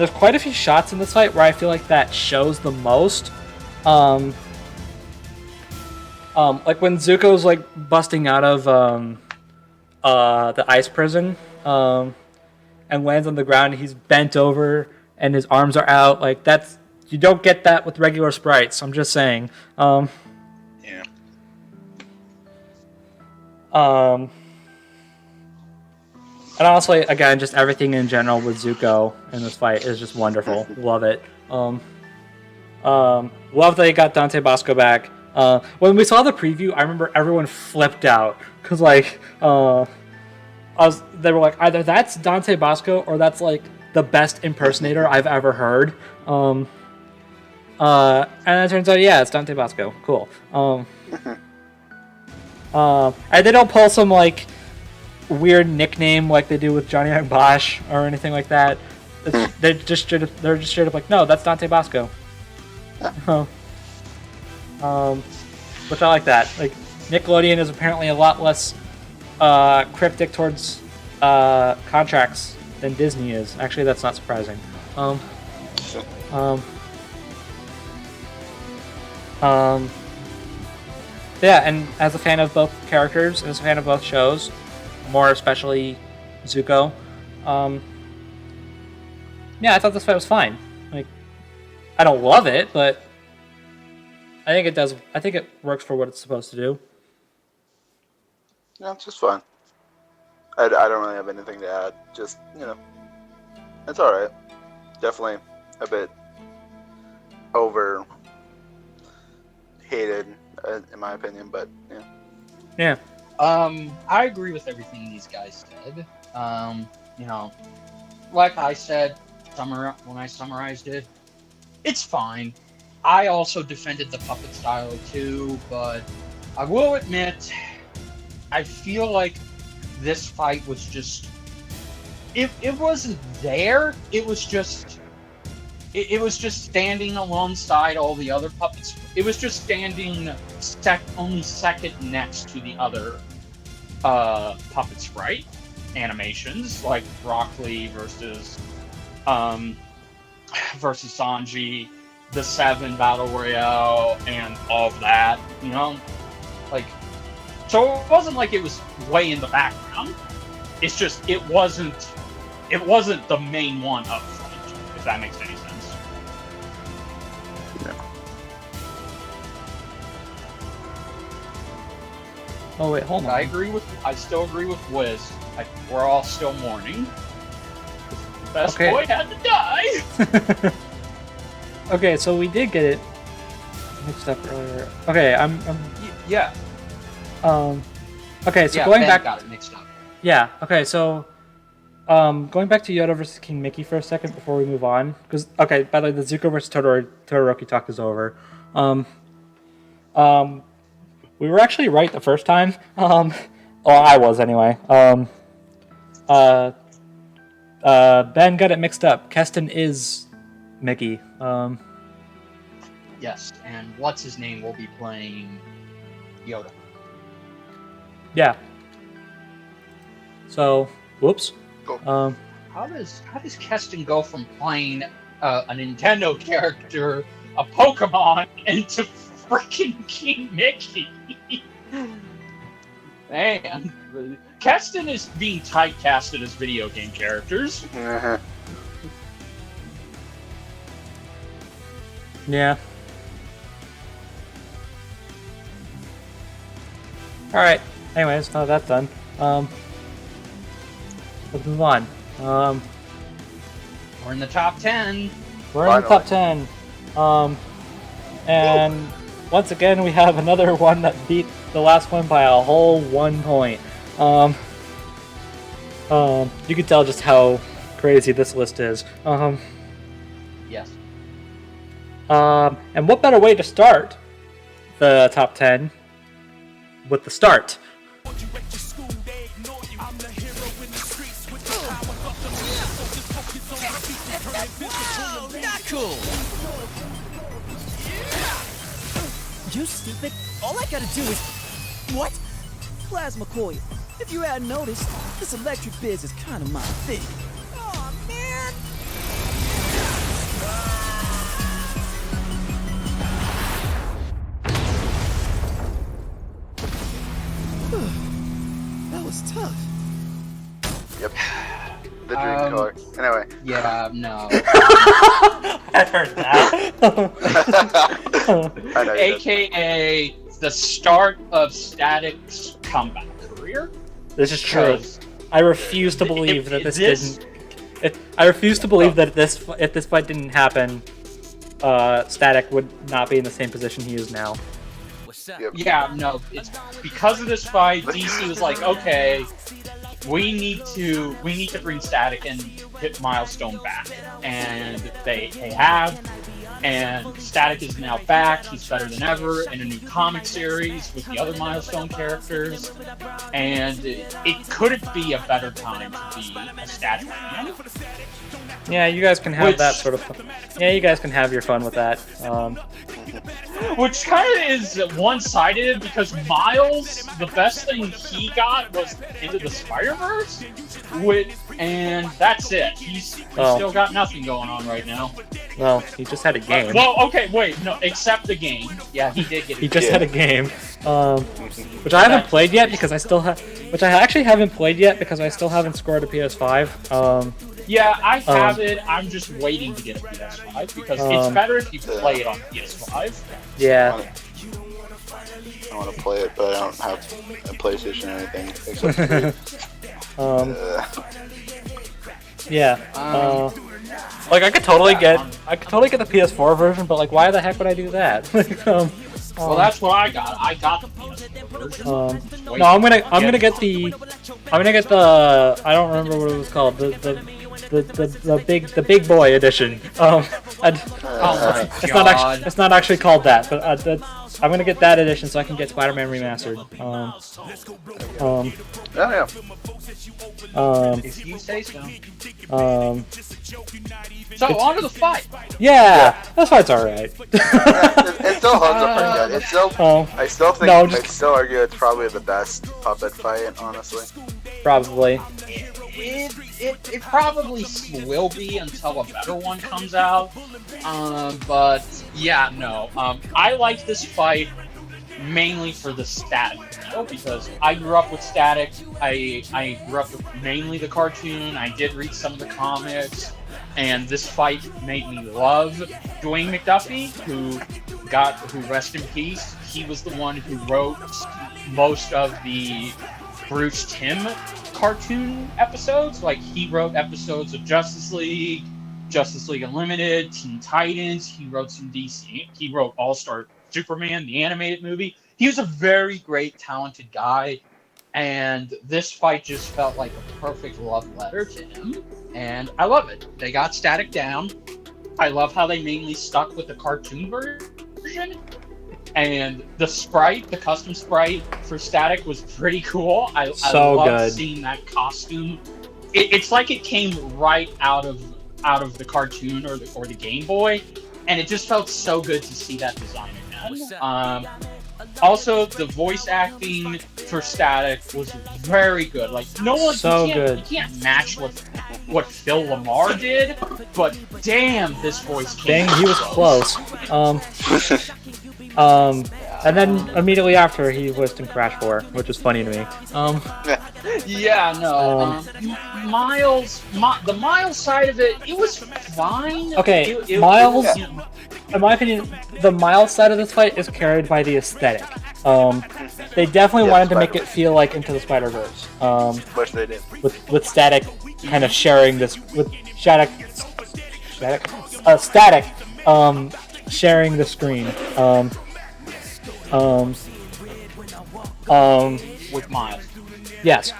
S1: there's quite a few shots in this fight where I feel like that shows the most. Like when Zuko's like busting out of the ice prison and lands on the ground, he's bent over and his arms are out. Like, you don't get that with regular sprites. I'm just saying. Yeah. And honestly, again, just everything in general with Zuko in this fight is just wonderful. Love it. Love that they got Dante Bosco back. When we saw the preview, I remember everyone flipped out because like they were like, either that's Dante Bosco or that's like the best impersonator I've ever heard. And it turns out, yeah, it's Dante Bosco. Cool. And they don't pull some like weird nickname like they do with Johnny Young Bosch or anything like that. They're just straight up like, no, that's Dante Bosco. Which I like that. Like, Nickelodeon is apparently a lot less cryptic towards contracts than Disney is. Actually, that's not surprising. Yeah, and as a fan of both characters, as a fan of both shows, more especially Zuko, yeah, I thought this fight was fine. Like, I don't love it, but I think it does. I think it works for what it's supposed to do.
S2: Yeah, it's just fun. I don't really have anything to add. Just, it's alright. Definitely a bit over hated, in my opinion, but yeah.
S1: Yeah.
S6: I agree with everything these guys said. Like I said, when I summarized it, it's fine. I also defended the puppet style too, but I will admit, I feel like this fight was just it wasn't there. It was just standing alongside all the other puppets. It was just standing only second next to the other puppet sprite animations, like Broccoli versus Sanji, the 7 Battle Royale, and all of that, you know? Like, so it wasn't like it was way in the background. It's just, it wasn't the main one up front, if that makes any sense.
S1: Oh wait, hold on.
S6: I still agree with Wiz. We're all still mourning. The best boy had to die!
S1: Okay, so we did get it mixed up earlier. Okay,
S6: Yeah.
S1: Okay, so
S6: yeah,
S1: going
S6: Ben
S1: back.
S6: got it mixed up.
S1: Yeah. Okay, so going back to Yoda versus King Mickey for a second before we move on, because by the way, the Zuko versus Todoroki talk is over. We were actually right the first time. Well, I was anyway. Ben got it mixed up. Keston is Mickey.
S6: Yes, and what's his name will be playing Yoda.
S1: Yeah. So, whoops.
S6: How does Keston go from playing a Nintendo character, a Pokemon, into freaking King Mickey? Man, Keston is being typecasted as video game characters.
S1: Yeah. Alright. Anyways, now that's done. Let's move on.
S6: We're in the top 10.
S1: We're in the top 10. And once again, we have another one that beat the last one by a whole 1 point. You can tell just how crazy this list is.
S6: Yes.
S1: And what better way to start the top 10 with the start?
S10: Not cool! You stupid! All I gotta do is... What? Plasma coil. If you hadn't noticed, this electric biz is kind of my thing. Aw, man! That was tough.
S5: Yep. The dream car. Anyway.
S6: Yeah, no.
S1: I heard that.
S5: I know
S6: AKA the start of Static's comeback career.
S1: This is true. I refuse to believe that this didn't. I refuse to believe that if this fight didn't happen, Static would not be in the same position he is now.
S5: Yep.
S6: Yeah, no. It's because of this fight. DC was like, okay, we need to bring Static and hit Milestone back, and they have. And Static is now back. He's better than ever in a new comic series with the other Milestone characters. And it couldn't be a better time to be a Static fan.
S1: Yeah, you guys can have that sort of fun. Yeah, you guys can have your fun with that.
S6: Which kind of is one-sided because Miles, the best thing he got was into the Spider-Verse, and that's it. He's still got nothing going on right now.
S1: Well, he just had a game.
S6: Well, okay, wait, no, except the game. Yeah, he did get a
S1: He just had a game, which I haven't played yet because I still have. Which I actually haven't played yet because I still haven't scored a PS5.
S6: Yeah, I have it. I'm just waiting to get a PS5 because it's better if you play it on PS5.
S1: Yeah.
S5: I want to play it, but I don't have a PlayStation or anything. Except
S1: yeah. Like I could totally get the PS4 version, but like, why the heck would I do that?
S6: Well, that's what I got. I got the PS4 version.
S1: No, I'm gonna get the. I don't remember what it was called. The the big boy edition. It's not actually called that, but I'm gonna get that edition so I can get Spider-Man Remastered.
S6: If you say so.
S1: So
S6: on to the fight.
S1: Yeah, that fight's alright.
S5: It still holds up pretty good. It's still, I still think, I'd still argue it's probably the best puppet fight, honestly.
S1: Probably.
S6: It probably will be until a better one comes out. But yeah, no. I like this fight mainly for the Static, because I grew up with Static. I grew up with mainly the cartoon. I did read some of the comics, and this fight made me love Dwayne McDuffie, who rest in peace. He was the one who wrote most of the Bruce Timm cartoon episodes. Like, he wrote episodes of Justice League Unlimited, Teen Titans. He wrote some DC. He wrote All-Star Superman, the animated movie. He was a very great, talented guy, and this fight just felt like a perfect love letter to him, and I love it. They got Static down. I love how they mainly stuck with the cartoon version, and the custom sprite for Static was pretty cool. I loved seeing that costume. It's like it came right out of the cartoon or the Game Boy, and it just felt so good to see that design again. Also, the voice acting for Static was very good. Like, no one you can't match what Phil Lamar did, but damn, this voice came
S1: he was close. And then immediately after, he voiced in Crash 4, which was funny to me.
S6: The Miles side of it was fine.
S1: Okay, Miles, in my opinion, the Miles side of this fight is carried by the aesthetic. They definitely wanted to make it feel like Into the Spider-Verse.
S5: Which they did.
S1: With Static kind of sharing this, Static sharing the screen.
S6: With Miles.
S1: Yes.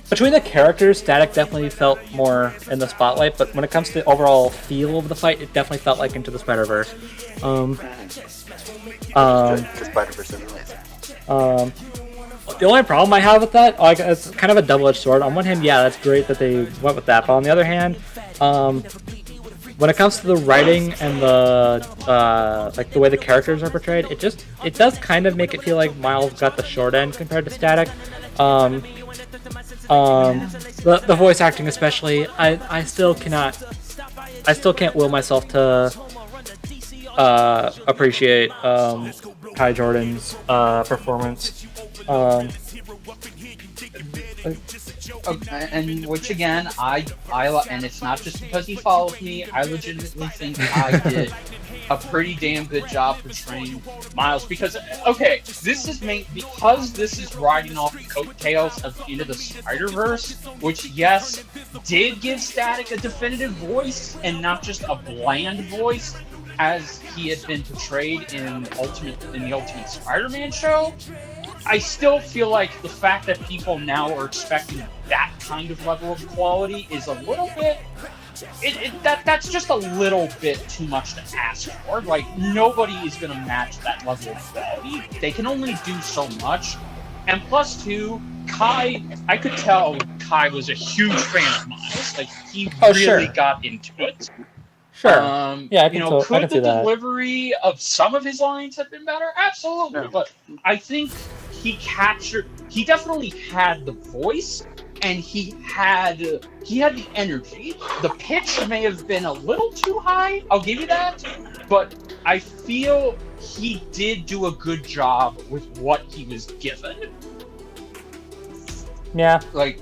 S1: Between the characters, Static definitely felt more in the spotlight, but when it comes to the overall feel of the fight, it definitely felt like Into the Spider-Verse.
S5: The Spider-Verse anyways.
S1: The only problem I have with that, it's kind of a double-edged sword. On one hand, yeah, that's great that they went with that, but on the other hand, when it comes to the writing and the the way the characters are portrayed, it does kind of make it feel like Miles got the short end compared to Static. The voice acting especially, I still can't will myself to appreciate Kai Jordan's performance.
S6: And which again, I and it's not just because he follows me. I legitimately think I did a pretty damn good job portraying Miles, because this is riding off the coattails of Into the Spider-Verse, which did give Static a definitive voice and not just a bland voice as he had been portrayed in the Ultimate Spider-Man show. I still feel like the fact that people now are expecting that kind of level of quality is a little bit... That's just a little bit too much to ask for. Like, nobody is going to match that level of quality. They can only do so much. And plus, too, Kai... I could tell Kai was a huge fan of Miles. Like, he really got into it.
S1: Sure. Could
S6: the delivery of some of his lines have been better? Absolutely. No. But I think he definitely had the voice, and he had the energy. The pitch may have been a little too high, I'll give you that, but I feel he did do a good job with what he was given.
S1: Yeah.
S6: Like,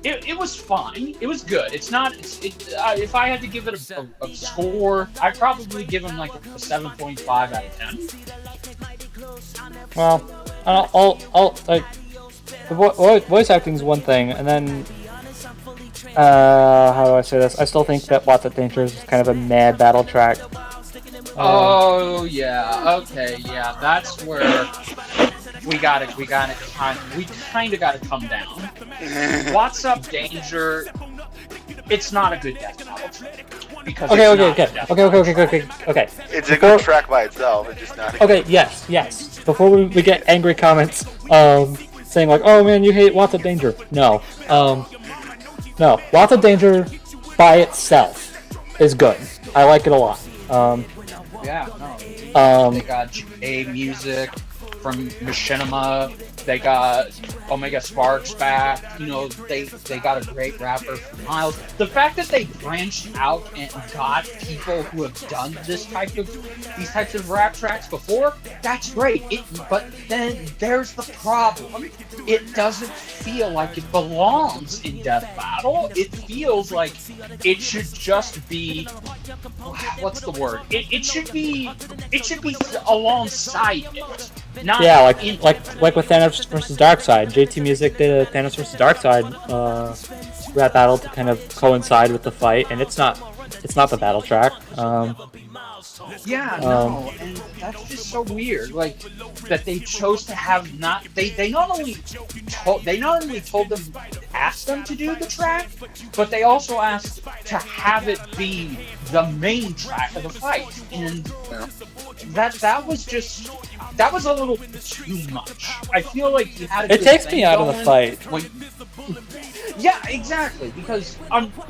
S6: It was fine. It was good. It's not. If I had to give it a score, I'd probably give him like a 7.5 out of 10.
S1: Well, the voice acting is one thing, and then how do I say this? I still think that What's At Dangerous is kind of a mad battle track.
S6: That's where we kind of gotta come down. What's Up Danger? It's not a good death battle because
S1: Okay.
S5: It's a good track by itself. It's just not.
S1: Okay, yes. Before we get angry comments, saying like, "Oh man, you hate What's Up Danger." No, What's Up Danger by itself is good. I like it a lot.
S6: They got J music from Machinima. They got Omega Sparks back. You know, they got a great rapper from Miles. The fact that they branched out and got people who have done these types of rap tracks before, that's great. But then there's the problem. It doesn't feel like it belongs in Death Battle. It feels like it should just be, what's the word? It should be alongside it. Not
S1: like with Thanos vs. Darkseid. JT Music did a Thanos vs. Darkseid rap battle to kind of coincide with the fight, and it's not the battle track.
S6: And that's just so weird. Like that they chose to have they not only told them, asked them to do the track, but they also asked to have it be the main track of the fight, and that was a little too much. I feel like you had.
S1: It takes me out of the fight.
S6: Yeah, exactly. Because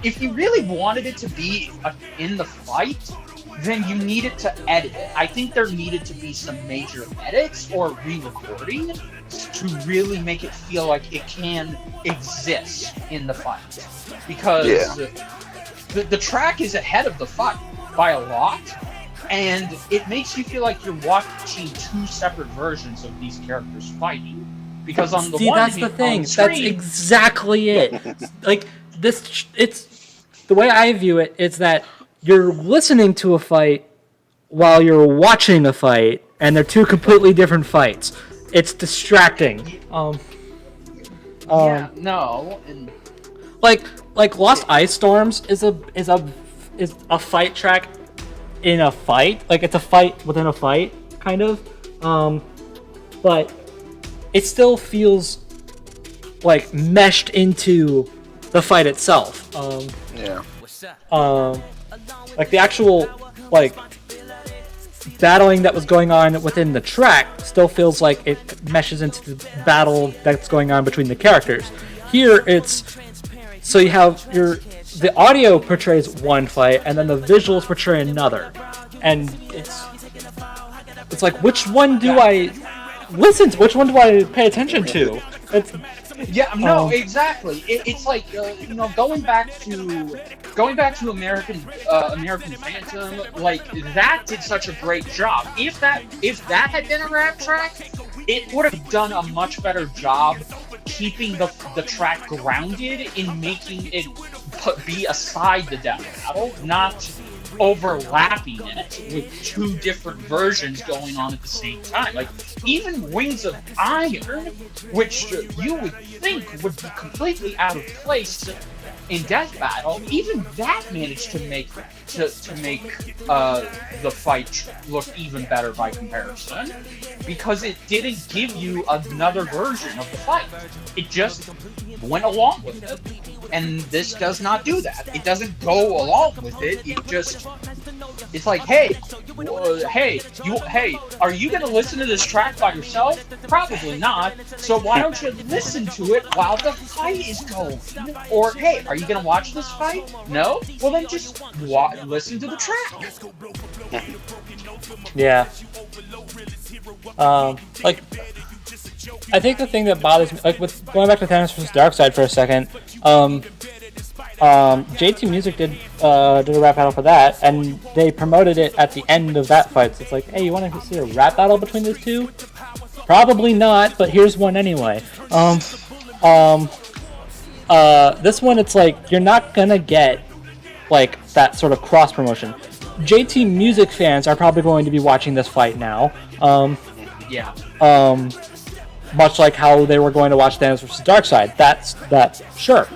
S6: if you really wanted it to be in the fight, then you needed to edit it. I think there needed to be some major edits or re-recording to really make it feel like it can exist in the fight. Because the track is ahead of the fight by a lot, and it makes you feel like you're watching two separate versions of these characters fighting. Because on the one
S1: that's the thing. That's exactly it. Like it's the way I view it. It's that you're listening to a fight while you're watching a fight, and they're two completely different fights. It's distracting. Like Lost Ice Storms is a fight track in a fight. Like it's a fight within a fight, kind of. But it still feels like meshed into the fight itself. Like the actual battling that was going on within the track still feels like it meshes into the battle that's going on between the characters. Here it's so you have the audio portrays one fight and then the visuals portray another, and it's like, which one do I listen to? Which one do I pay attention to?
S6: Exactly. It's like going back to American Phantom, like that did such a great job. If that had been a rap track, it would have done a much better job keeping the track grounded in making it be aside the death battle, not overlapping it with two different versions going on at the same time. Like even Wings of Iron, which you would think would be completely out of place in Death Battle, even that managed to make the fight look even better by comparison, because it didn't give you another version of the fight. It just went along with it. And this does not do that. It doesn't go along with it. It's like, hey, are you gonna listen to this track by yourself? Probably not. So why don't you listen to it while the fight is going? Or hey, are you gonna watch this fight? No? Well then just listen to the track.
S1: Yeah. I think the thing that bothers me, like with going back to Thanos vs. Darkseid for a second, JT Music did a rap battle for that, and they promoted it at the end of that fight. So it's like, hey, you want to see a rap battle between these two? Probably not, but here's one anyway. This one, it's like you're not gonna get like that sort of cross promotion. JT Music fans are probably going to be watching this fight now. Much like how they were going to watch Thanos vs. Darkseid. That's sure.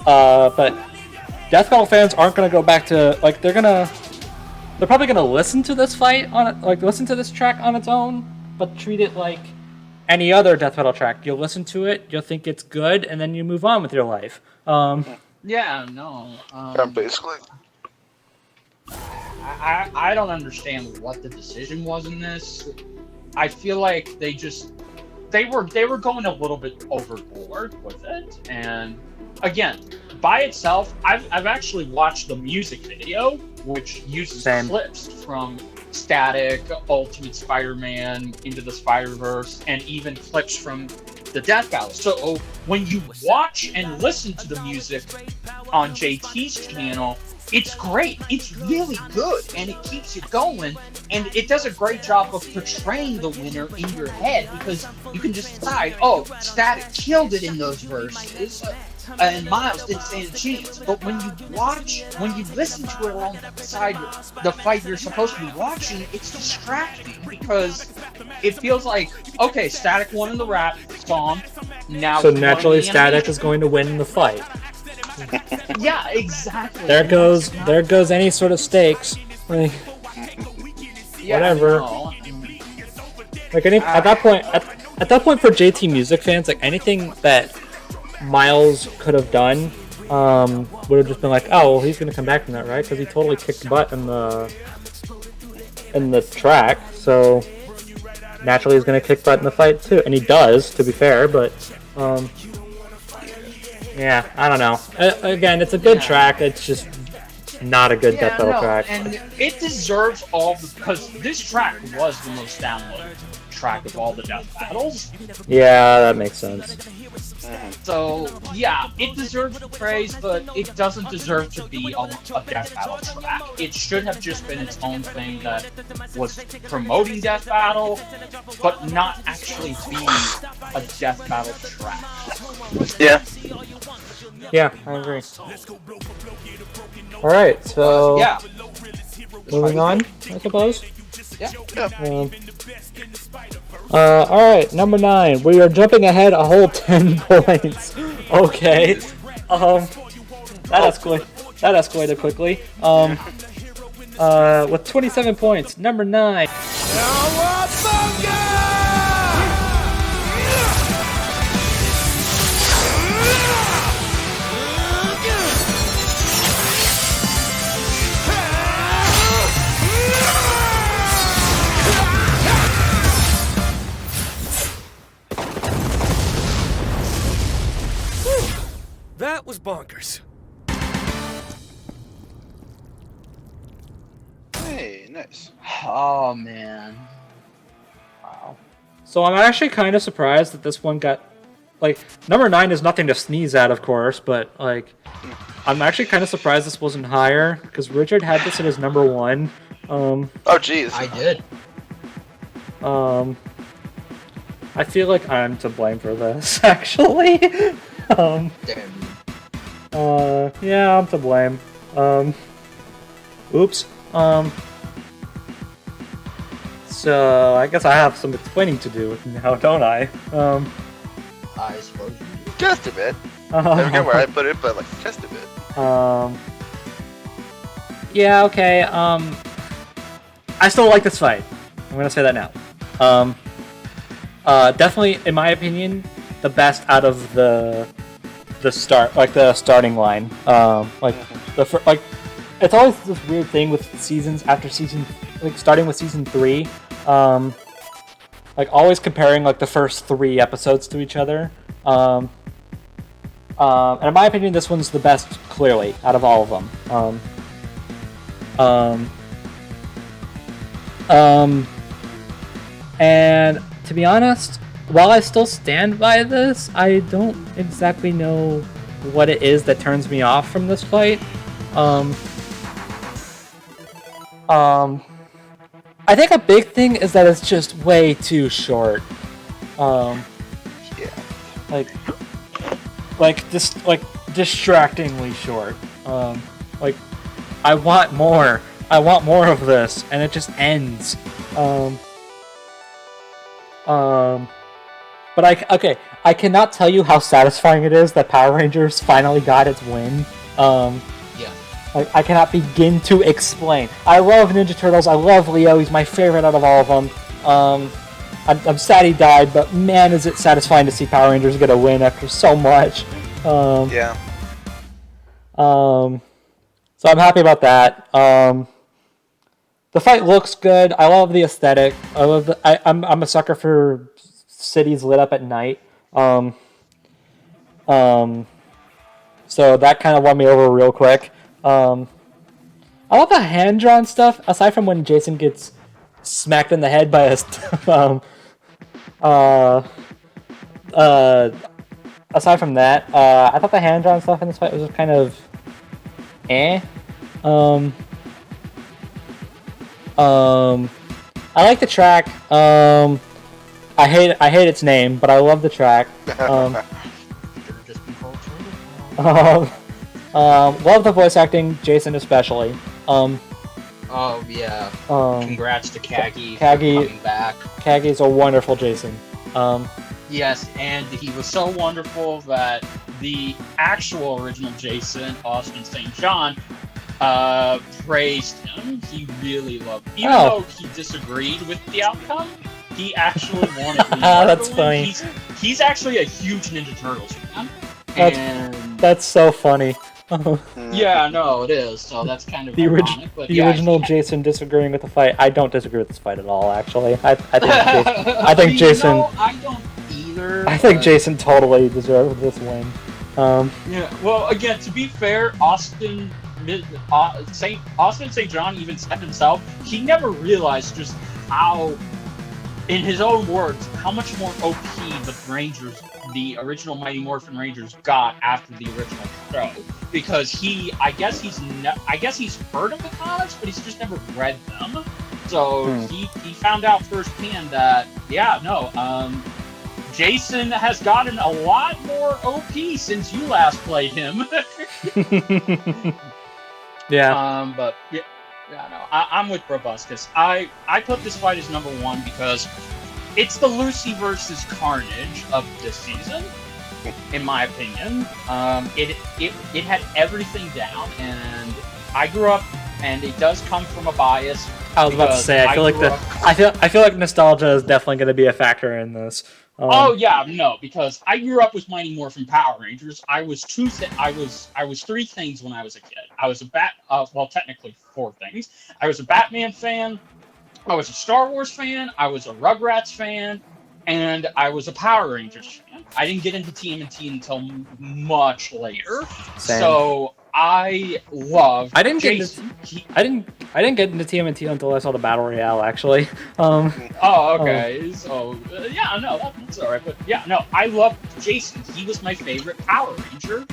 S1: But Death Battle fans aren't going to go back to, like, they're going to they're probably gonna listen to this fight on it, like listen to this track on its own, but treat it like any other death metal track. You'll listen to it, you'll think it's good, and then you move on with your life.
S6: Yeah, no.
S5: Basically.
S6: I don't understand what the decision was in this. I feel like they were going a little bit overboard with it, and again, by itself, I've actually watched the music video, which uses clips from Static, Ultimate Spider-Man, Into the Spider-Verse, and even clips from the Death Battle. So when you watch and listen to the music on JT's channel, it's great. It's really good, and it keeps you going, and it does a great job of portraying the winner in your head, because you can just decide, oh, Static killed it in those verses, and Miles didn't stand a chance. But when you listen to it alongside the fight you're supposed to be watching, it's distracting, because it feels like, okay, Static won in the rap song, now...
S1: So naturally Static is going to win in the fight.
S6: Yeah, exactly.
S1: There goes any sort of stakes. Like, whatever. Like at that point for JT music fans, like anything that Miles could have done would have just been like, oh, well, he's gonna come back from that, right? Because he totally kicked butt in the track, so naturally he's gonna kick butt in the fight too, and he does, to be fair, but yeah, I don't know. Again, it's a good track. It's just not a good death metal track.
S6: And it deserves because this track was the most downloaded track of all the death battles.
S1: Yeah, that makes sense.
S6: So yeah, it deserves the praise, but it doesn't deserve to be a death battle track. It should have just been its own thing that was promoting death battle, but not actually be a death battle track.
S5: Yeah.
S1: Yeah, I agree. Alright, so...
S6: yeah.
S1: Moving on, I suppose?
S6: Yeah.
S1: Alright, number 9. We are jumping ahead a whole 10 points. Okay. That escalated quickly. With 27 points, number 9.
S11: That was bonkers.
S5: Hey, nice.
S6: Oh, man. Wow.
S1: So I'm actually kind of surprised that this one got... Like, number 9 is nothing to sneeze at, of course, but, like... I'm actually kind of surprised this wasn't higher, because Richard had this at his number 1.
S5: Oh, jeez.
S6: I did.
S1: I feel like I'm to blame for this, actually. Yeah, I'm to blame. Oops. So I guess I have some explaining to do now, don't I?
S6: I suppose you do.
S5: Just a bit. I don't care where I put it, but like just a bit.
S1: Yeah, okay. I still like this fight. I'm gonna say that now. Definitely, in my opinion, the best out of the starting line. It's always this weird thing with seasons after season, like starting with season 3, like always comparing like the first 3 episodes to each other. And in my opinion, this one's the best, clearly, out of all of them. And to be honest, while I still stand by this, I don't exactly know what it is that turns me off from this fight. I think a big thing is that it's just way too short.
S5: Yeah.
S1: Distractingly short. Like, I want more. I want more of this, and it just ends. But I cannot tell you how satisfying it is that Power Rangers finally got its win.
S6: Yeah.
S1: I cannot begin to explain. I love Ninja Turtles. I love Leo. He's my favorite out of all of them. I'm sad he died, but man, is it satisfying to see Power Rangers get a win after so much.
S5: Yeah.
S1: So I'm happy about that. The fight looks good. I love the aesthetic. I love I'm a sucker for cities lit up at night. So that kind of won me over real quick. I love the hand-drawn stuff, aside from when Jason gets smacked in the head by a aside from that, I thought the hand-drawn stuff in this fight was just kind of I like the track. I hate its name, but I love the track. Love the voice acting, Jason especially.
S6: Oh yeah. Congrats to Kagi for
S1: Kagi
S6: coming back.
S1: Kagi's a wonderful Jason.
S6: Yes, and he was so wonderful that the actual original Jason, Austin St. John, praised him. He really loved him. Even though he disagreed with the outcome, he actually wanted Leonardo
S1: that's
S6: to
S1: funny.
S6: win. He's actually a huge Ninja Turtles fan.
S1: That's so funny.
S6: Yeah, no, it is. So that's kind of
S1: the
S6: ironic, but
S1: original Jason disagreeing with the fight. I don't disagree with this fight at all. Actually, I think Jason.
S6: No, I don't either.
S1: I think Jason totally deserved this win.
S6: Yeah. Well, again, to be fair, Austin St. John even said himself, he never realized just how, in his own words, how much more OP the original Mighty Morphin Rangers got after the original show, because I guess he's heard of the comics, but he's just never read them. So he found out firsthand that Jason has gotten a lot more OP since you last played him.
S1: Yeah.
S6: But yeah, no, I'm with Brobuscus. I put this fight as number 1 because it's the Lucy versus Carnage of this season, in my opinion. It had everything down, and I grew up, and it does come from a bias.
S1: I was about to say, I feel like nostalgia is definitely going to be a factor in this.
S6: Oh yeah, no, because I grew up with Mighty Morphin Power Rangers. I was 3 things when I was a kid. I was technically 4 things. I was a Batman fan, I was a Star Wars fan, I was a Rugrats fan, and I was a Power Rangers fan. I didn't get into TMNT until much later.
S1: Same.
S6: So I love.
S1: I didn't get into TMNT until I saw the Battle Royale, actually.
S6: Oh, okay. So yeah, no, that's all right. But yeah, no, I love Jason. He was my favorite Power Ranger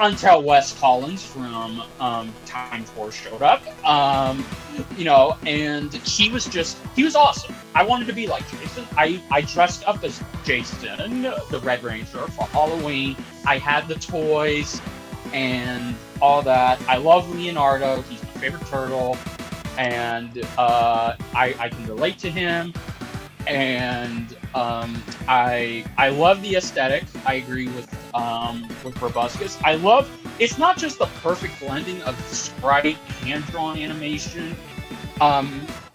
S6: until Wes Collins from Time Force showed up. And he was awesome. I wanted to be like Jason. I dressed up as Jason, the Red Ranger, for Halloween. I had the toys and all that. I love Leonardo. He's my favorite turtle, and I can relate to him. And I love the aesthetic. I agree with Brobuscus. I love, it's not just the perfect blending of sprite, hand-drawn animation.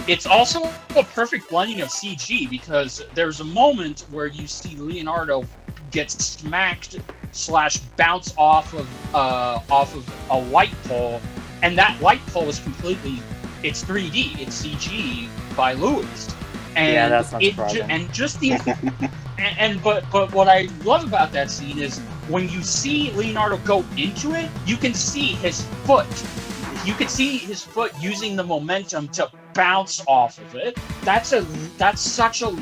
S6: It's also a perfect blending of CG, because there's a moment where you see Leonardo get smacked / bounce off of a light pole, and that light pole is it's 3D, it's CG by Lewis. And
S1: yeah, that's not surprising.
S6: But what I love about that scene is when you see Leonardo go into it, you can see his foot. You can see his foot using the momentum to bounce off of it. That's such a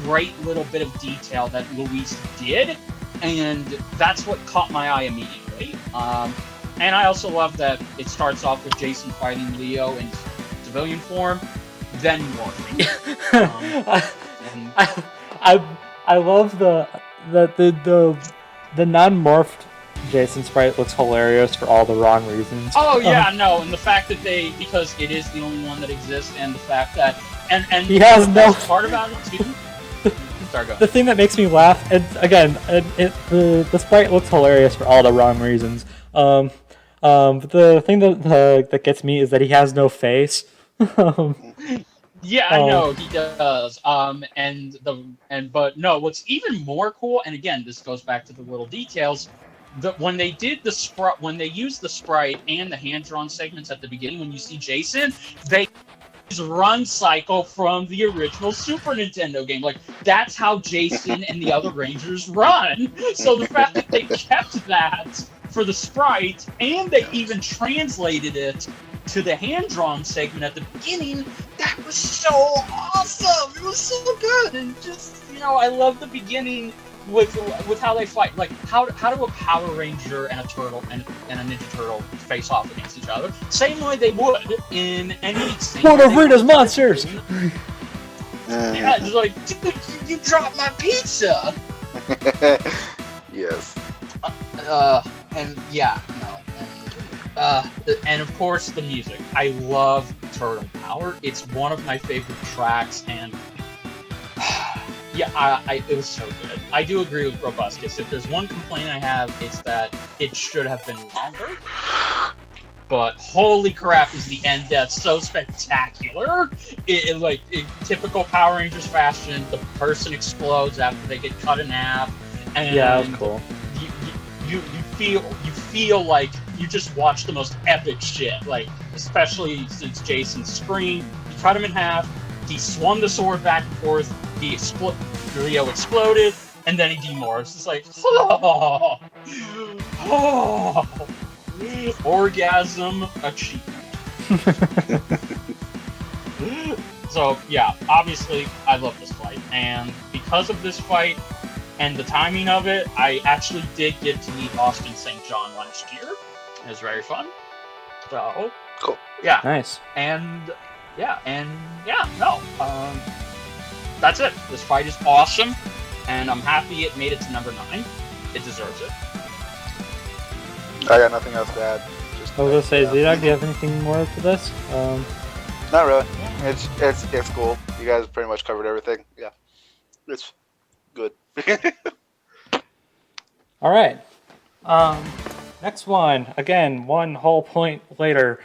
S6: great little bit of detail that Luis did, and that's what caught my eye immediately. And I also love that it starts off with Jason fighting Leo in civilian form, then morphing.
S1: I love the non-morphed Jason sprite looks hilarious for all the wrong reasons.
S6: Oh yeah, no, and the fact that because it is the only one that exists, and the fact that and
S1: he has
S6: the
S1: no
S6: best part about it too. Sorry, go ahead.
S1: The thing that makes me laugh, and again, the sprite looks hilarious for all the wrong reasons. But the thing that gets me is that he has no face.
S6: Yeah, I know he does. But no, what's even more cool, and again, this goes back to the little details. When they did when they used the sprite and the hand-drawn segments at the beginning, when you see Jason, they run cycle from the original Super Nintendo game. Like, that's how Jason and the other Rangers run. So the fact that they kept that for the sprite, and they even translated it to the hand-drawn segment at the beginning, that was so awesome. It was so good. And just, I love the beginning with how they fight. Like, how do a Power Ranger and a turtle and a Ninja Turtle face off against each other? Same way they would in any scene.
S1: One of Rita's monsters!
S6: Yeah, just like, dude, you dropped my pizza!
S5: Yes.
S6: And of course the music. I love Turtle Power. It's one of my favorite tracks, and it was so good. I do agree with Brobuscus. If there's one complaint I have, it's that it should have been longer. But holy crap, is the end death so spectacular! In typical Power Rangers fashion, the person explodes after they get cut in half, and
S1: that was cool.
S6: You feel like you just watched the most epic shit. Like, especially since Jason's scream, he cut him in half, he swung the sword back and forth, Leo exploded, and then he demorphs. It's like, orgasm achievement. So yeah, obviously I love this fight, and because of this fight and the timing of it, I actually did get to meet Austin St. John last year. It was very fun. So
S5: cool.
S6: Yeah.
S1: Nice.
S6: That's it. This fight is awesome, and I'm happy it made it to number 9. It deserves it.
S5: I got nothing else to add.
S1: I was gonna say, ZDogg, do you have anything more to this?
S5: Not really. It's cool. You guys pretty much covered everything. Yeah. It's good.
S1: All right. Next one. Again, one whole point later.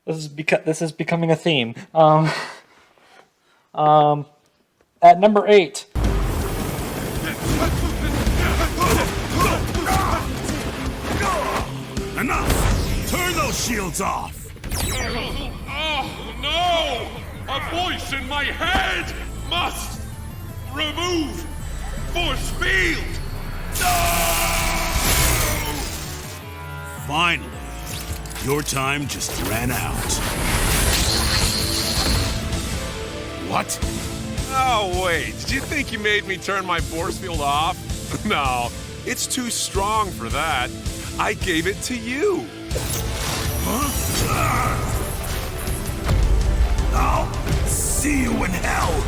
S1: This is becoming a theme. At number 8.
S14: Enough! Turn those shields off!
S15: Oh, no! A voice in my head must remove force field! No!
S14: Finally, your time just ran out. What?
S15: Oh, wait. Did you think you made me turn my force field off? No, it's too strong for that. I gave it to you.
S14: Huh? I'll see you in hell,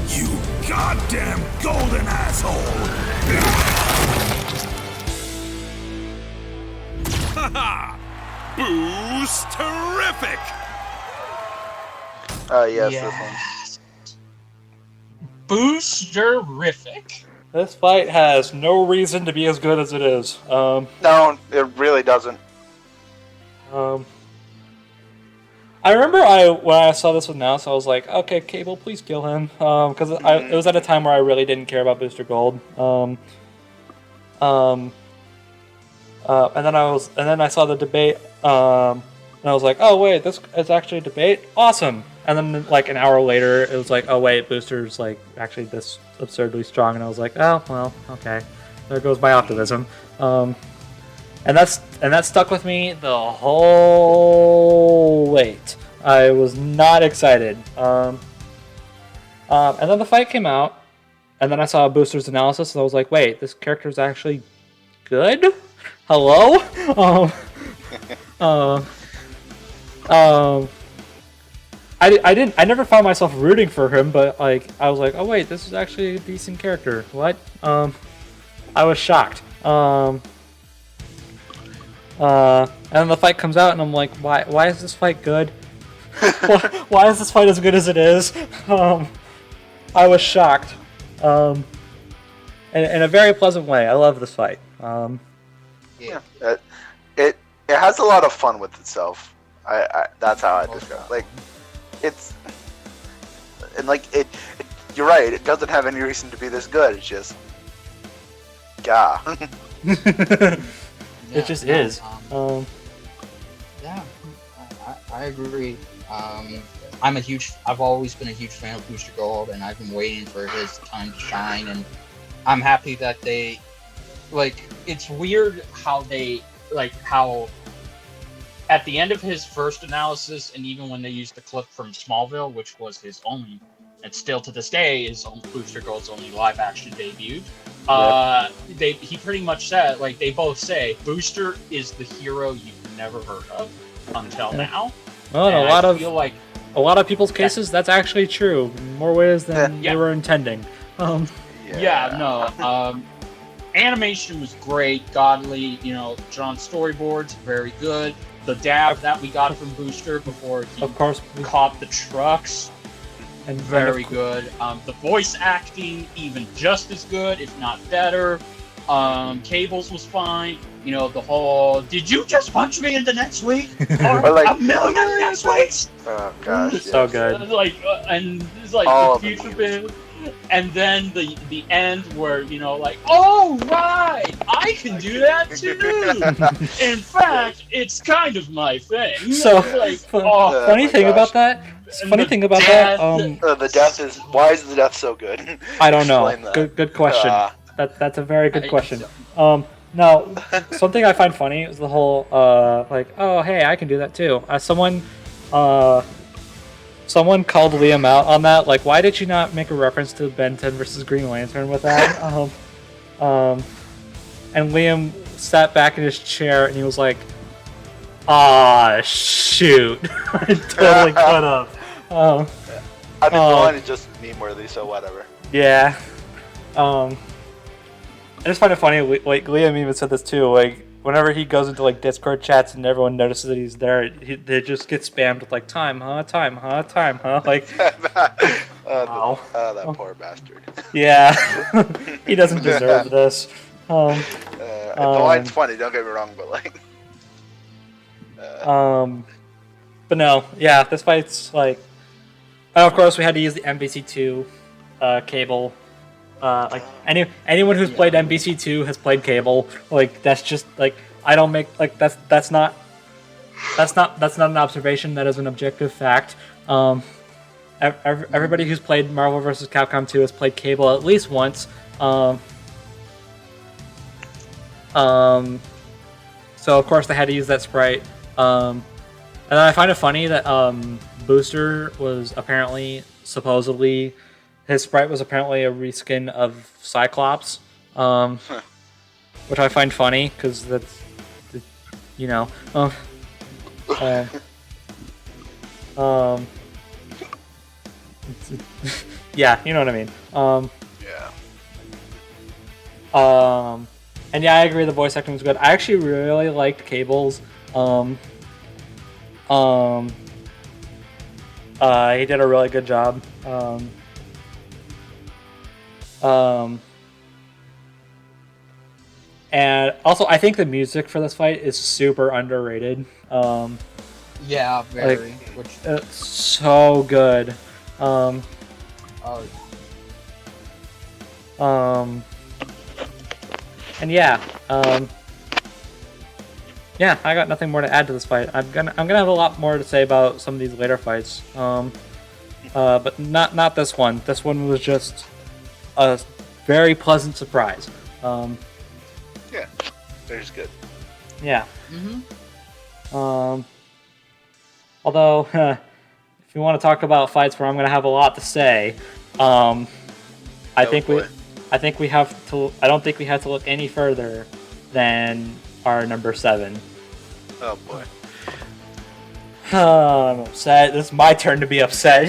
S14: you goddamn golden asshole!
S15: Haha! Boost terrific!
S5: Yes,
S6: yes. This one. Boost-terrific.
S1: This fight has no reason to be as good as it is.
S5: No, it really doesn't.
S1: I remember when I saw this announced, I was like, okay, Cable, please kill him. Because it was at a time where I really didn't care about Booster Gold. And then I saw the debate, and I was like, oh wait, this is actually a debate? Awesome! And then like an hour later, it was like, oh wait, Booster's like actually this absurdly strong, and I was like, oh well, okay, there goes my optimism. And that stuck with me the whole wait. I was not excited. And then the fight came out, and then I saw Booster's analysis, and I was like, wait, this character's actually good? Hello? I never found myself rooting for him, but like I was like, oh wait, this is actually a decent character. What? I was shocked. And then the fight comes out, and I'm like, why is this fight good? Why is this fight as good as it is? I was shocked. In a very pleasant way. I love this fight.
S5: Yeah. it has a lot of fun with itself. I that's how I describe it. Like, it's and like it. You're right. It doesn't have any reason to be this good. It's just,
S1: It just is.
S6: Yeah, I agree. I've always been a huge fan of Booster Gold, and I've been waiting for his time to shine, and I'm happy that they, like, it's weird how at the end of his first analysis, and even when they used the clip from Smallville, which was his only, and still to this day is Booster Gold's only live action debut. He pretty much said, like, they both say, Booster is the hero you've never heard of until now.
S1: Well, in
S6: And I feel like
S1: a lot of people's cases, that's actually true. In more ways than they were intending.
S6: Animation was great, godly. You know, John's storyboards very good. The dab that we got from Booster before he caught the trucks.
S1: And
S6: very good. The voice acting, even just as good, if not better. Cables was fine. You know, the whole, did you just punch me into next week? Or
S5: like,
S6: a million next weeks?
S5: Oh, gosh.
S1: So good.
S6: And it's like the future bit. And then the end where, you know, like, oh, right, I can do that too. In fact, it's kind of my thing.
S1: So,
S6: like,
S1: funny thing about that,
S5: the death is, why is the death so good?
S1: I don't know. Good question. That's a very good question. Now, something I find funny is the whole, like, oh, hey, I can do that too. Someone called Liam out on that. Like, why did you not make a reference to Ben 10 versus Green Lantern with that? And Liam sat back in his chair and he was like, "Ah, shoot! I totally could have."
S5: I mean, the line is just meme-worthy, so whatever.
S1: Yeah. I just find it funny. Like Liam even said this too. Like, whenever he goes into like Discord chats and everyone notices that he's there, they just get spammed with like time, huh? Like,
S5: that poor bastard.
S1: Yeah, he doesn't deserve this.
S5: The line's funny. Don't get me wrong, but like,
S1: but no, yeah, this fight's like, of course we had to use the MVC2 cable. Like anyone who's played MVC2 has played Cable. Like, that's just like, I don't make like that's not an observation. That is an objective fact. Everybody who's played Marvel vs. Capcom 2 has played Cable at least once. So of course they had to use that sprite. And I find it funny that Booster was supposedly. His sprite was apparently a reskin of Cyclops, which I find funny because that's, you know, yeah, you know what I mean. And yeah, I agree. The voice acting was good. I actually really liked Cable's. He did a really good job. And also, I think the music for this fight is super underrated.
S6: Yeah, very.
S1: Like, it's so good. And yeah, yeah, I got nothing more to add to this fight. I'm gonna have a lot more to say about some of these later fights. But not this one. This one was just a very pleasant surprise.
S5: Yeah, they're just good.
S1: Yeah. Although, if you want to talk about fights where I'm going to have a lot to say, I don't think we have to look any further than our number 7.
S5: Oh boy.
S1: I'm upset. This is my turn to be upset.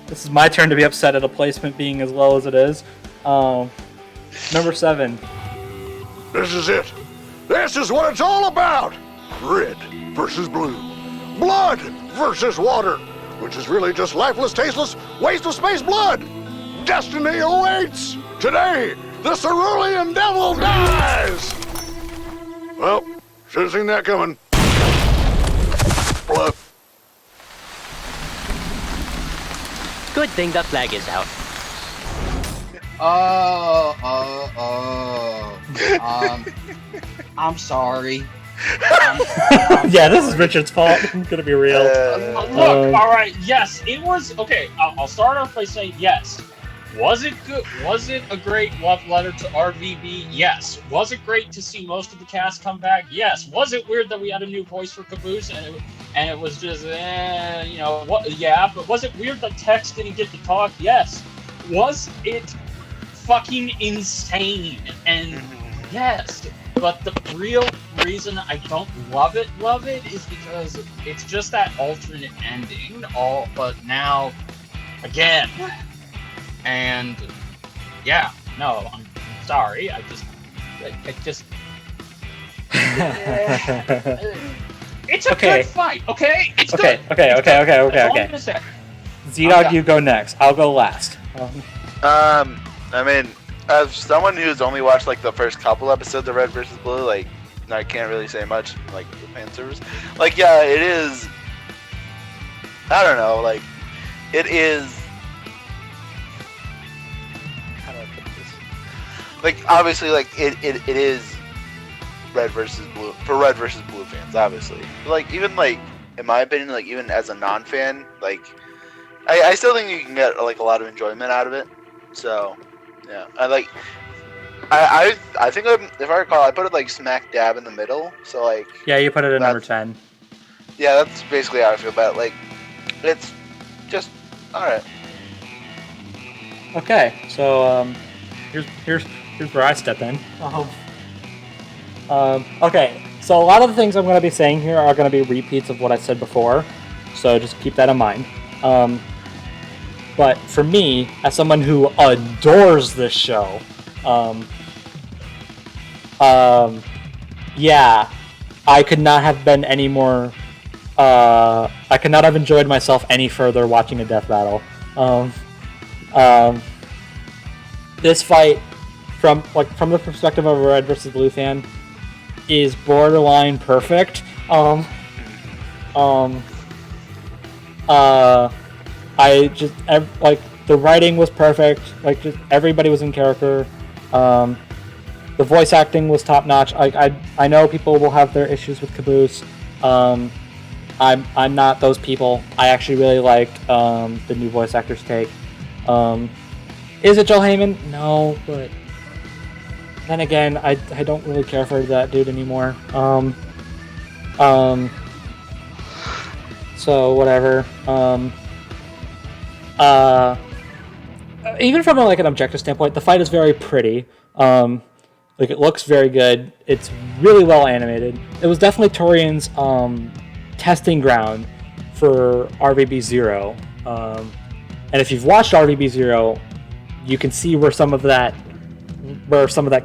S1: This is my turn to be upset at a placement being as low as it is. Number 7.
S14: This is it. This is what it's all about. Red versus blue. Blood versus water. Which is really just lifeless, tasteless, waste of space blood. Destiny awaits. Today, the Cerulean Devil dies. Well, should have seen that coming. Bluff.
S16: Good thing the flag is out.
S6: I'm sorry.
S1: Yeah, this is Richard's fault. I'm gonna be real.
S6: Look, all right. Yes, it was okay. I'll start off by saying yes. Was it good? Was it a great love letter to RVB? Yes. Was it great to see most of the cast come back? Yes. Was it weird that we had a new voice for Caboose and it was just what? Yeah. But was it weird that Tex didn't get to talk? Yes. Was it fucking insane? And yes. But the real reason I don't love it is because it's just that alternate ending. But now, again, and yeah, no, I'm sorry. I just, it's a good fight. Okay, it's good.
S1: Okay. ZDogg, you go next. I'll go last.
S2: I mean, as someone who's only watched like the first couple episodes of Red vs. Blue, like I can't really say much like the fan service. Like, yeah, it is. I don't know. Like, it is. How do I put this? Like, obviously, like it is Red vs. Blue for Red vs. Blue fans, obviously. But, like, even like in my opinion, like even as a non-fan, like I still think you can get like a lot of enjoyment out of it. So. Yeah, I think if I recall, I put it like smack dab in the middle. So like.
S1: Yeah, you put it at number 10.
S2: Yeah, that's basically how I feel about it. Like, it's just all right.
S1: Okay, so here's where I step in. Okay, so a lot of the things I'm going to be saying here are going to be repeats of what I said before, so just keep that in mind. But for me, as someone who adores this show, yeah, I could not have been any more. I could not have enjoyed myself any further watching a death battle. This fight, from the perspective of a Red versus Blue fan, is borderline perfect. I just like the writing was perfect. Like just everybody was in character. The voice acting was top notch. I know people will have their issues with Caboose. I'm not those people. I actually really liked the new voice actor's take. Is it Joel Heyman? No, but then again, I don't really care for that dude anymore. So whatever. Even from an objective standpoint, the fight is very pretty. Like it looks very good. It's really well animated. It was definitely Torian's testing ground for RVB Zero. And if you've watched RVB Zero, you can see where some of that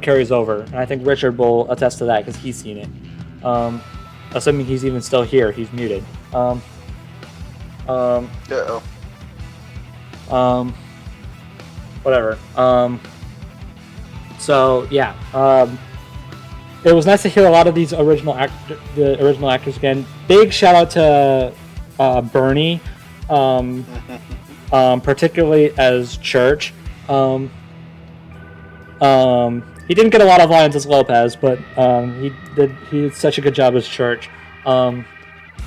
S1: carries over. And I think Richard will attest to that because he's seen it. Assuming he's even still here, he's muted. Whatever. So yeah, it was nice to hear a lot of these the original actors again. Big shout out to Bernie, particularly as Church. He didn't get a lot of lines as Lopez, but he did such a good job as Church. And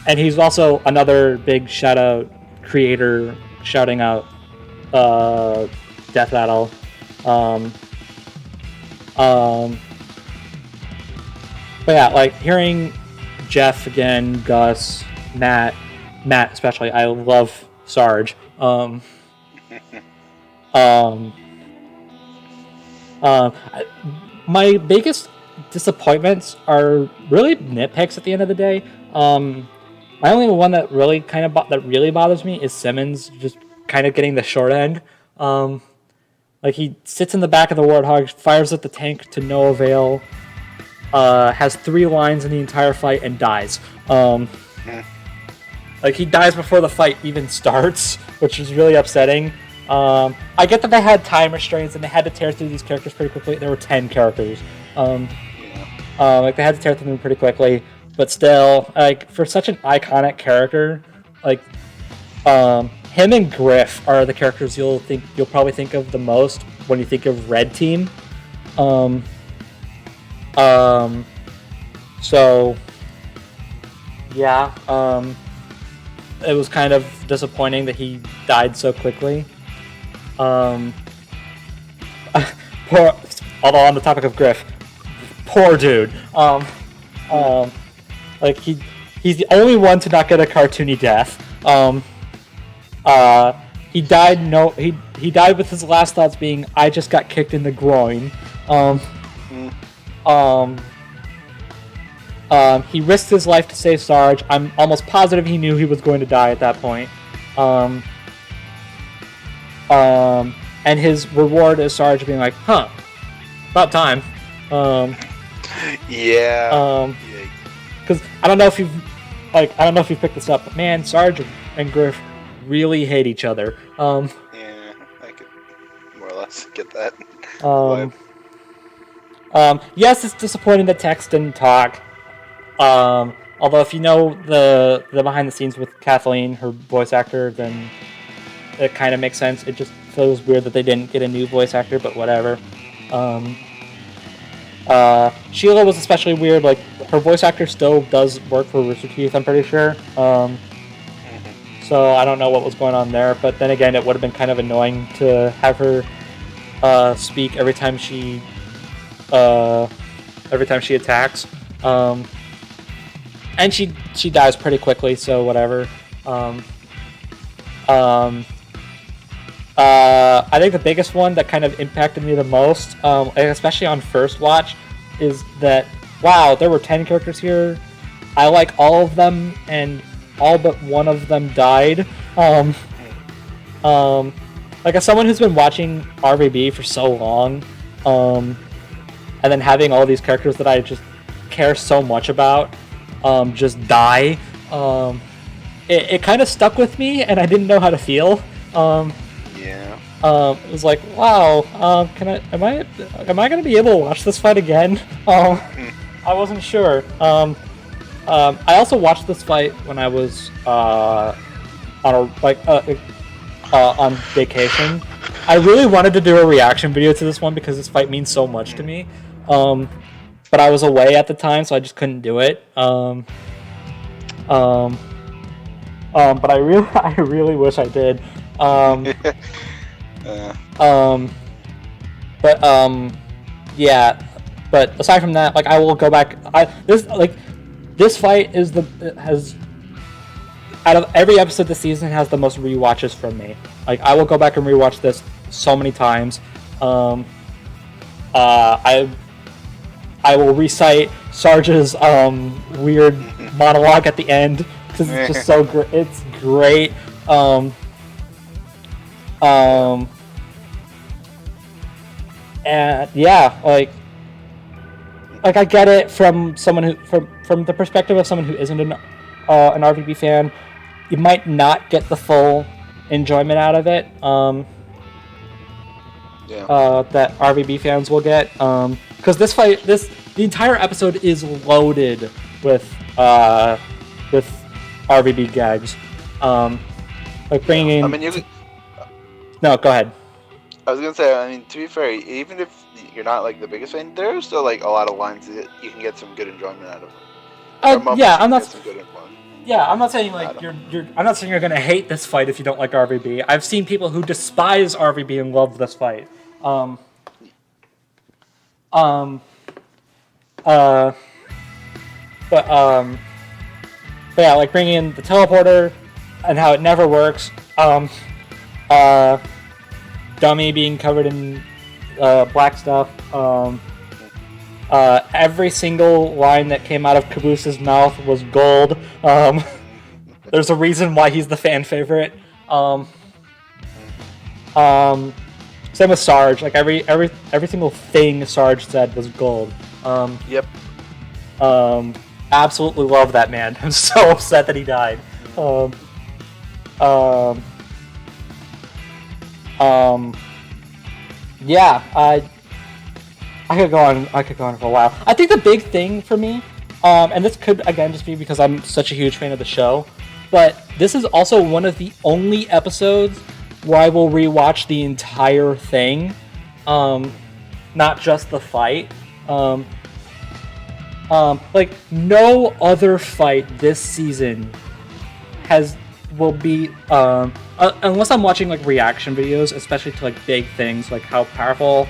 S1: he's also another big shout out creator shouting out Death Battle. But yeah, like hearing Jeff again, Gus, Matt especially. I love Sarge. My biggest disappointments are really nitpicks at the end of the day. My only one that really really bothers me is Simmons just kind of getting the short end. Like he sits in the back of the Warthog, fires at the tank to no avail, has 3 lines in the entire fight and dies. Like he dies before the fight even starts, which is really upsetting. I get that they had time restraints and they had to tear through these characters pretty quickly. There were 10 characters. Like they had to tear through them pretty quickly, but still, like for such an iconic character, like him and Griff are the characters you'll probably think of the most when you think of Red Team. So yeah, it was kind of disappointing that he died so quickly. Poor, although on the topic of Griff, poor dude. Like he's the only one to not get a cartoony death. He died. He died with his last thoughts being, "I just got kicked in the groin." He risked his life to save Sarge. I'm almost positive he knew he was going to die at that point. And his reward is Sarge being like, "Huh, about time."
S2: Yeah.
S1: Because I don't know if you've picked this up, but man, Sarge and Griff really hate each other.
S2: Yeah, I could more or less get that.
S1: Yes, it's disappointing that Tex didn't talk. Although if you know the behind the scenes with Kathleen, her voice actor, then it kind of makes sense. It just feels weird that they didn't get a new voice actor, but whatever. Sheila was especially weird. Like her voice actor still does work for Rooster Teeth, I'm pretty sure. So I don't know what was going on there, but then again, it would have been kind of annoying to have her speak every time she attacks. And she dies pretty quickly, so whatever. I think the biggest one that kind of impacted me the most, especially on first watch, is that, wow, there were 10 characters here. I like all of them, and all but one of them died. Like as someone who's been watching RBB for so long, and then having all these characters that I just care so much about just die, it kind of stuck with me, and I didn't know how to feel. It was like, wow, am I gonna be able to watch this fight again? I wasn't sure. I also watched this fight when I was on vacation. I really wanted to do a reaction video to this one because this fight means so much to me. But I was away at the time, so I just couldn't do it. But I really wish I did. Yeah. But aside from that, like I will go back. This fight has out of every episode this season has the most rewatches from me. Like I will go back and rewatch this so many times. I will recite Sarge's weird monologue at the end because it's just so great. It's great. And yeah, like I get it from someone who from the perspective of someone who isn't an RVB fan. You might not get the full enjoyment out of it that RVB fans will get, because the entire episode is loaded with RVB gags, like bringing in. No, go ahead.
S2: I was gonna say, I mean, to be fair, even if you're not like the biggest fan, there's still like a lot of lines that you can get some good enjoyment out of.
S1: I'm not saying like I'm not saying you're gonna hate this fight if you don't like RVB. I've seen people who despise RVB and love this fight. But yeah, like bringing in the teleporter and how it never works. Dummy being covered in black stuff. Every single line that came out of Caboose's mouth was gold. There's a reason why he's the fan favorite. Same with Sarge. Like every single thing Sarge said was gold.
S2: Yep.
S1: Absolutely love that man. I'm so upset that he died. Yeah, I could go on for a while. I think the big thing for me, and this could again just be because I'm such a huge fan of the show, but this is also one of the only episodes where I will rewatch the entire thing, not just the fight. Like no other fight this season will be unless I'm watching like reaction videos, especially to like big things like how powerful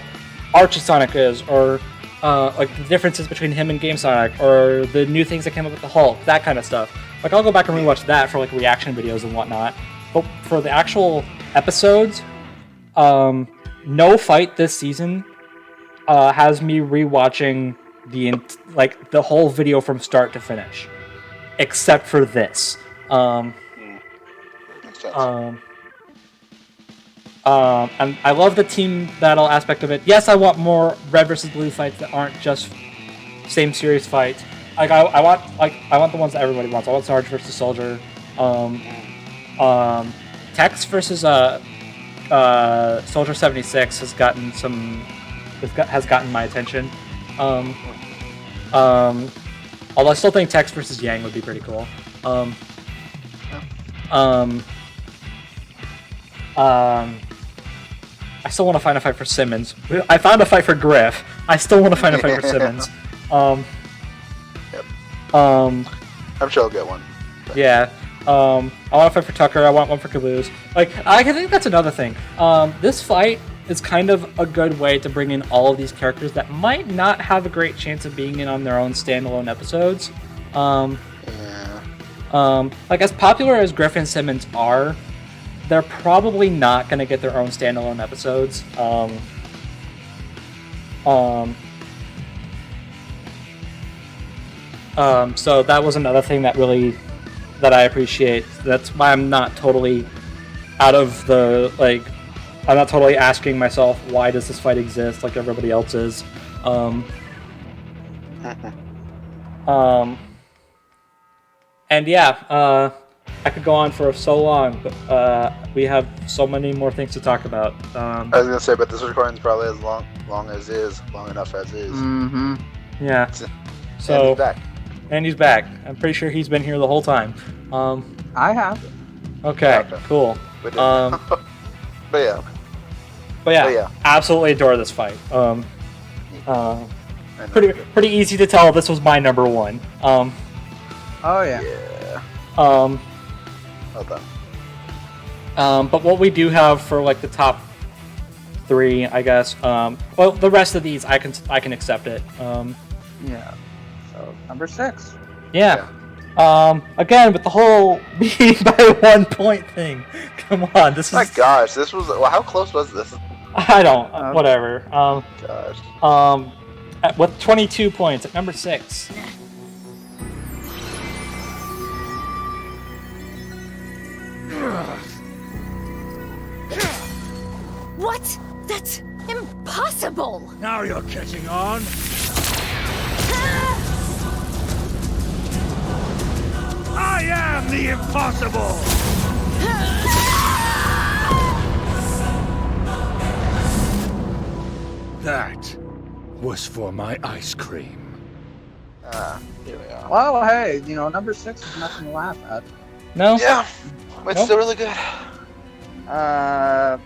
S1: Archie Sonic is, or like the differences between him and Game Sonic, or the new things that came up with the Hulk, that kind of stuff. Like I'll go back and rewatch that for like reaction videos and whatnot. But for the actual episodes, no fight this season has me rewatching the whole video from start to finish, except for this. And I love the team battle aspect of it. Yes, I want more red versus blue fights that aren't just same series fights. Like I want the ones that everybody wants. I want Sarge versus Soldier. Tex versus Soldier 76 has gotten my attention. Although I still think Tex versus Yang would be pretty cool. I still want to find a fight for Simmons. I found a fight for Griff. I still want to find a fight for Simmons.
S5: I'm sure I'll get one.
S1: Yeah. I want a fight for Tucker. I want one for Caboose. Like, I think that's another thing. This fight is kind of a good way to bring in all of these characters that might not have a great chance of being in on their own standalone episodes. Like, as popular as Griff and Simmons are, they're probably not going to get their own standalone episodes. So that was another thing that I appreciate. That's why I'm not totally out of the, like, I'm not totally asking myself, why does this fight exist like everybody else is. And yeah, I could go on for so long, but we have so many more things to talk about.
S5: I was gonna say, but this recording's probably as long enough as is.
S1: Mm-hmm. Yeah.
S5: And he's back.
S1: And he's back. I'm pretty sure he's been here the whole time.
S17: I have.
S1: Okay, cool.
S5: But yeah,
S1: absolutely adore this fight. Pretty easy to tell this was my number one.
S17: Oh yeah.
S5: Well done.
S1: But what we do have for like the top three, I guess. Well, the rest of these I can accept it.
S17: Yeah. So number 6.
S1: Yeah. Again, with the whole beating by 1 point thing. Come on, this is.
S5: My gosh, this was. Well, how close was this?
S1: I don't. Whatever.
S5: Gosh.
S1: With 22 points at number 6.
S9: What? That's impossible!
S11: Now you're catching on. I am the impossible! That was for my ice cream.
S5: Here we are.
S17: Well, hey, number 6 is nothing to laugh at.
S1: No?
S5: Yeah, it's still really good.
S17: The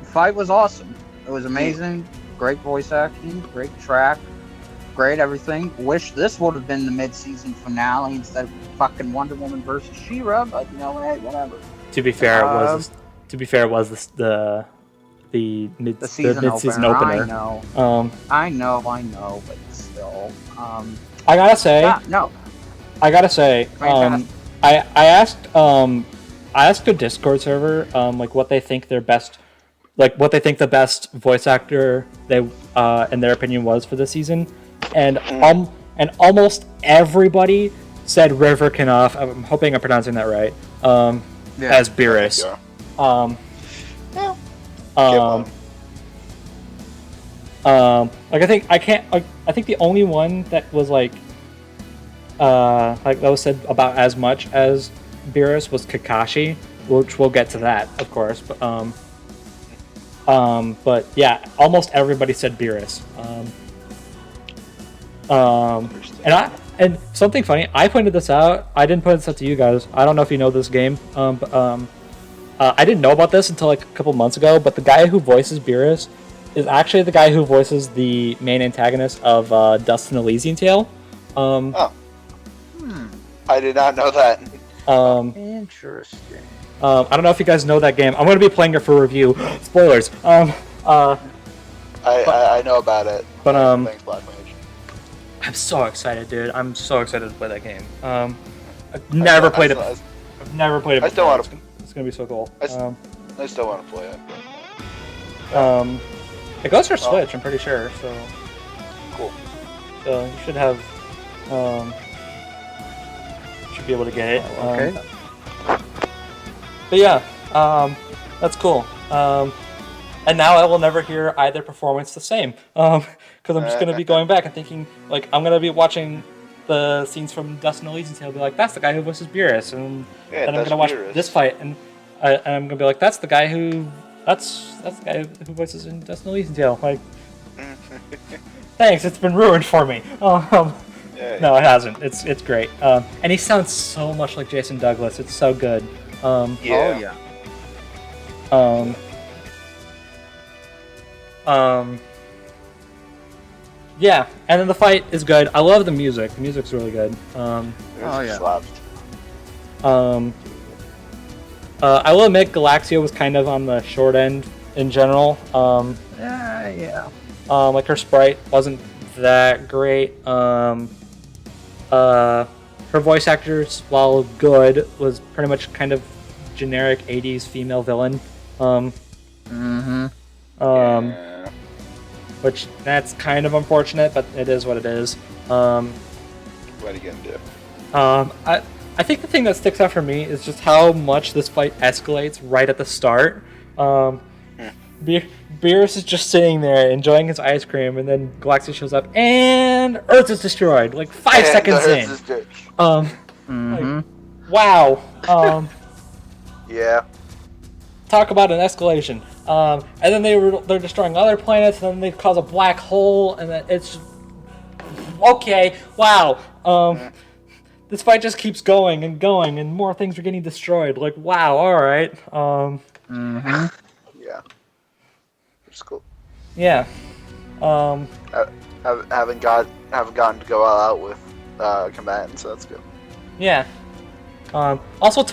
S17: fight was awesome. It was amazing. Great voice acting, great track, great everything. Wish this would have been the mid-season finale instead of fucking Wonder Woman versus She-Ra, but hey, whatever.
S1: To be fair, it was the mid-season opener.
S17: I know, but still.
S1: I gotta say.
S17: No.
S1: I gotta say. I asked a Discord server like what they think the best voice actor they in their opinion was for the season, and almost everybody said River Knopf. I'm hoping I'm pronouncing that right. As Beerus. I think the only one that was like that was said about as much as Beerus was Kakashi, which we'll get to that, of course. But yeah, almost everybody said Beerus. And something funny, I pointed this out. I didn't point this out to you guys. I don't know if you know this game. I didn't know about this until like a couple months ago. But the guy who voices Beerus is actually the guy who voices the main antagonist of Dust and Elysian Tale.
S5: I did not know that.
S17: Interesting.
S1: I don't know if you guys know that game. I'm going to be playing it for review. Spoilers.
S5: I know about it.
S1: But
S5: Thanks, Black Mage.
S1: I'm so excited, dude. I'm so excited to play that game. I've never played it. I've never played it.
S5: I still want to.
S1: It's going to be so cool.
S5: I still want to play it.
S1: It goes for Switch, I'm pretty sure. So
S5: cool.
S1: So you should have. Should be able to get it.
S17: Okay.
S1: But yeah, that's cool. And now I will never hear either performance the same. Because I'm just going to be going back and thinking, like, I'm going to be watching the scenes from Dust and Elysian Tale and be like, that's the guy who voices Beerus. And then I'm going to watch this fight and I'm going to be like, that's the guy who voices in Dust and Elysian Tale. Like, thanks, it's been ruined for me. No, it hasn't. It's great. And he sounds so much like Jason Douglas. It's so good. Yeah, and then the fight is good. I love the music. The music's really good. I will admit Galaxia was kind of on the short end in general. Like her sprite wasn't that great. Her voice actors, while good, was pretty much kind of generic 80s female villain. Which that's kind of unfortunate, but it is what it is.
S5: What are you gonna do?
S1: I think the thing that sticks out for me is just how much this fight escalates right at the start. Beerus is just sitting there enjoying his ice cream, and then Galaxia shows up, and Earth is destroyed like 5 seconds in. Like, wow.
S5: Yeah.
S1: Talk about an escalation. And then they're destroying other planets, and then they cause a black hole, and then it's just, okay. Wow. This fight just keeps going, and more things are getting destroyed. Like, wow. All right.
S5: Yeah. It's cool.
S1: Yeah.
S5: Haven't gotten to go all out with combatants, so that's good.
S1: Yeah. Also,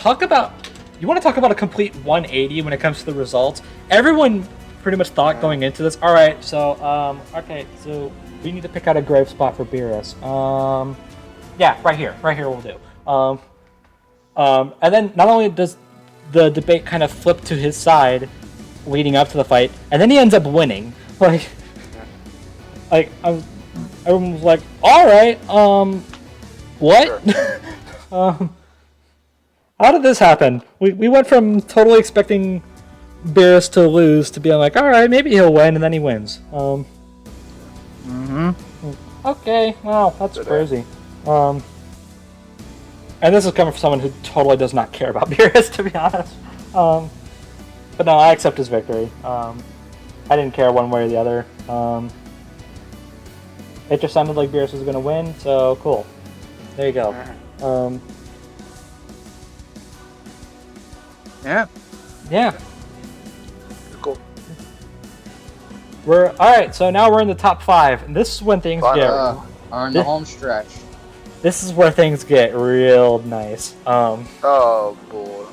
S1: you want to talk about a complete 180 when it comes to the results? Everyone pretty much thought going into this, all right, so we need to pick out a grave spot for Beerus. Yeah, right here we'll do. And then not only does the debate kind of flip to his side leading up to the fight, and then he ends up winning. Everyone was like, all right, what? Sure. How did this happen? We went from totally expecting Beerus to lose to being like, all right, maybe he'll win, and then he wins. Okay, wow, that's crazy. And this is coming from someone who totally does not care about Beerus, to be honest. But no, I accept his victory. I didn't care one way or the other. It just sounded like Beerus was going to win, so cool. There you go. Yeah.
S5: Cool.
S1: Alright, so now we're in the top 5, and this is when things get...
S17: Are in the home stretch.
S1: This is where things get real nice.
S5: Oh, boy.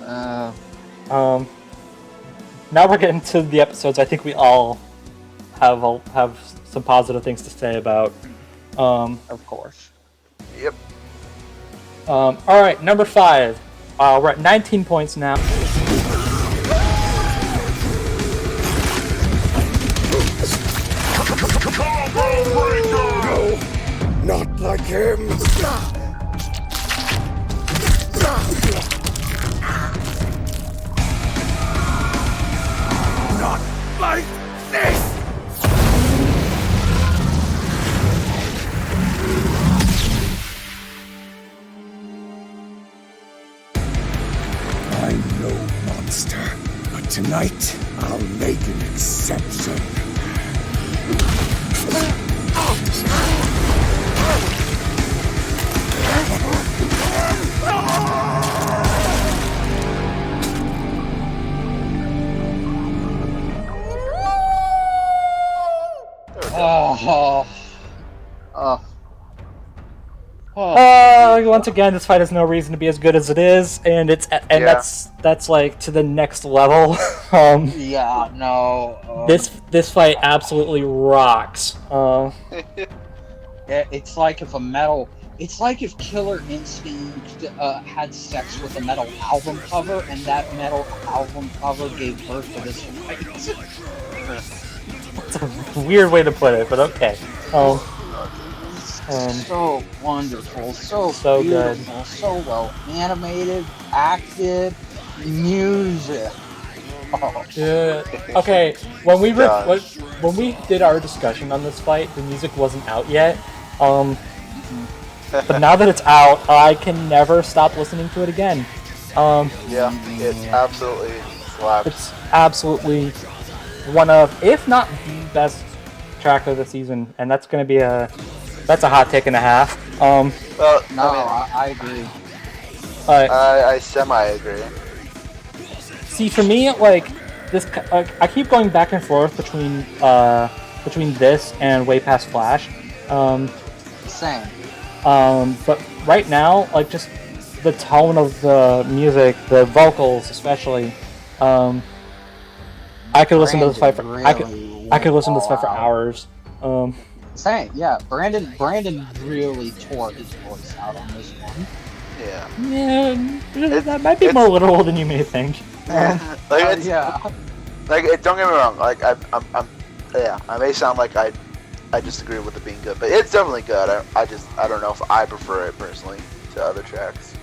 S1: Now we're getting to the episodes I think we all have some positive things to say about.
S17: Of course.
S5: Yep.
S1: Alright, number 5. We're at 19 points now.
S14: Not like him. Not like this. I'm no monster, but tonight I'll make an exception.
S1: Once again, this fight has no reason to be as good as it is, and that's like to the next level. This fight absolutely rocks.
S17: It's like if Killer Instinct had sex with a metal album cover, and that metal album cover gave birth to this fight.
S1: It's a weird way to put it, but okay.
S17: So wonderful, so beautiful,
S1: good,
S17: so well animated, acted, music.
S1: Yeah. Okay. When we did our discussion on this fight, the music wasn't out yet. But now that it's out, I can never stop listening to it again.
S5: It's absolutely slaps.
S1: It's absolutely one of, if not the best track of the season, and that's gonna be that's a hot take and a half.
S17: I agree.
S5: I semi-agree.
S1: See, for me, like this, I keep going back and forth between this and Way Past Flash.
S17: Same.
S1: But right now, like just the tone of the music, the vocals especially, I could listen to this fight for I could listen to this fight for hours.
S17: Same, yeah. Brandon really tore his voice out on this one.
S1: Yeah, that might be more literal than you may think.
S5: Like, don't get me wrong. Like, I may sound like I disagree with it being good, but it's definitely good. I don't know if I prefer it personally to other tracks.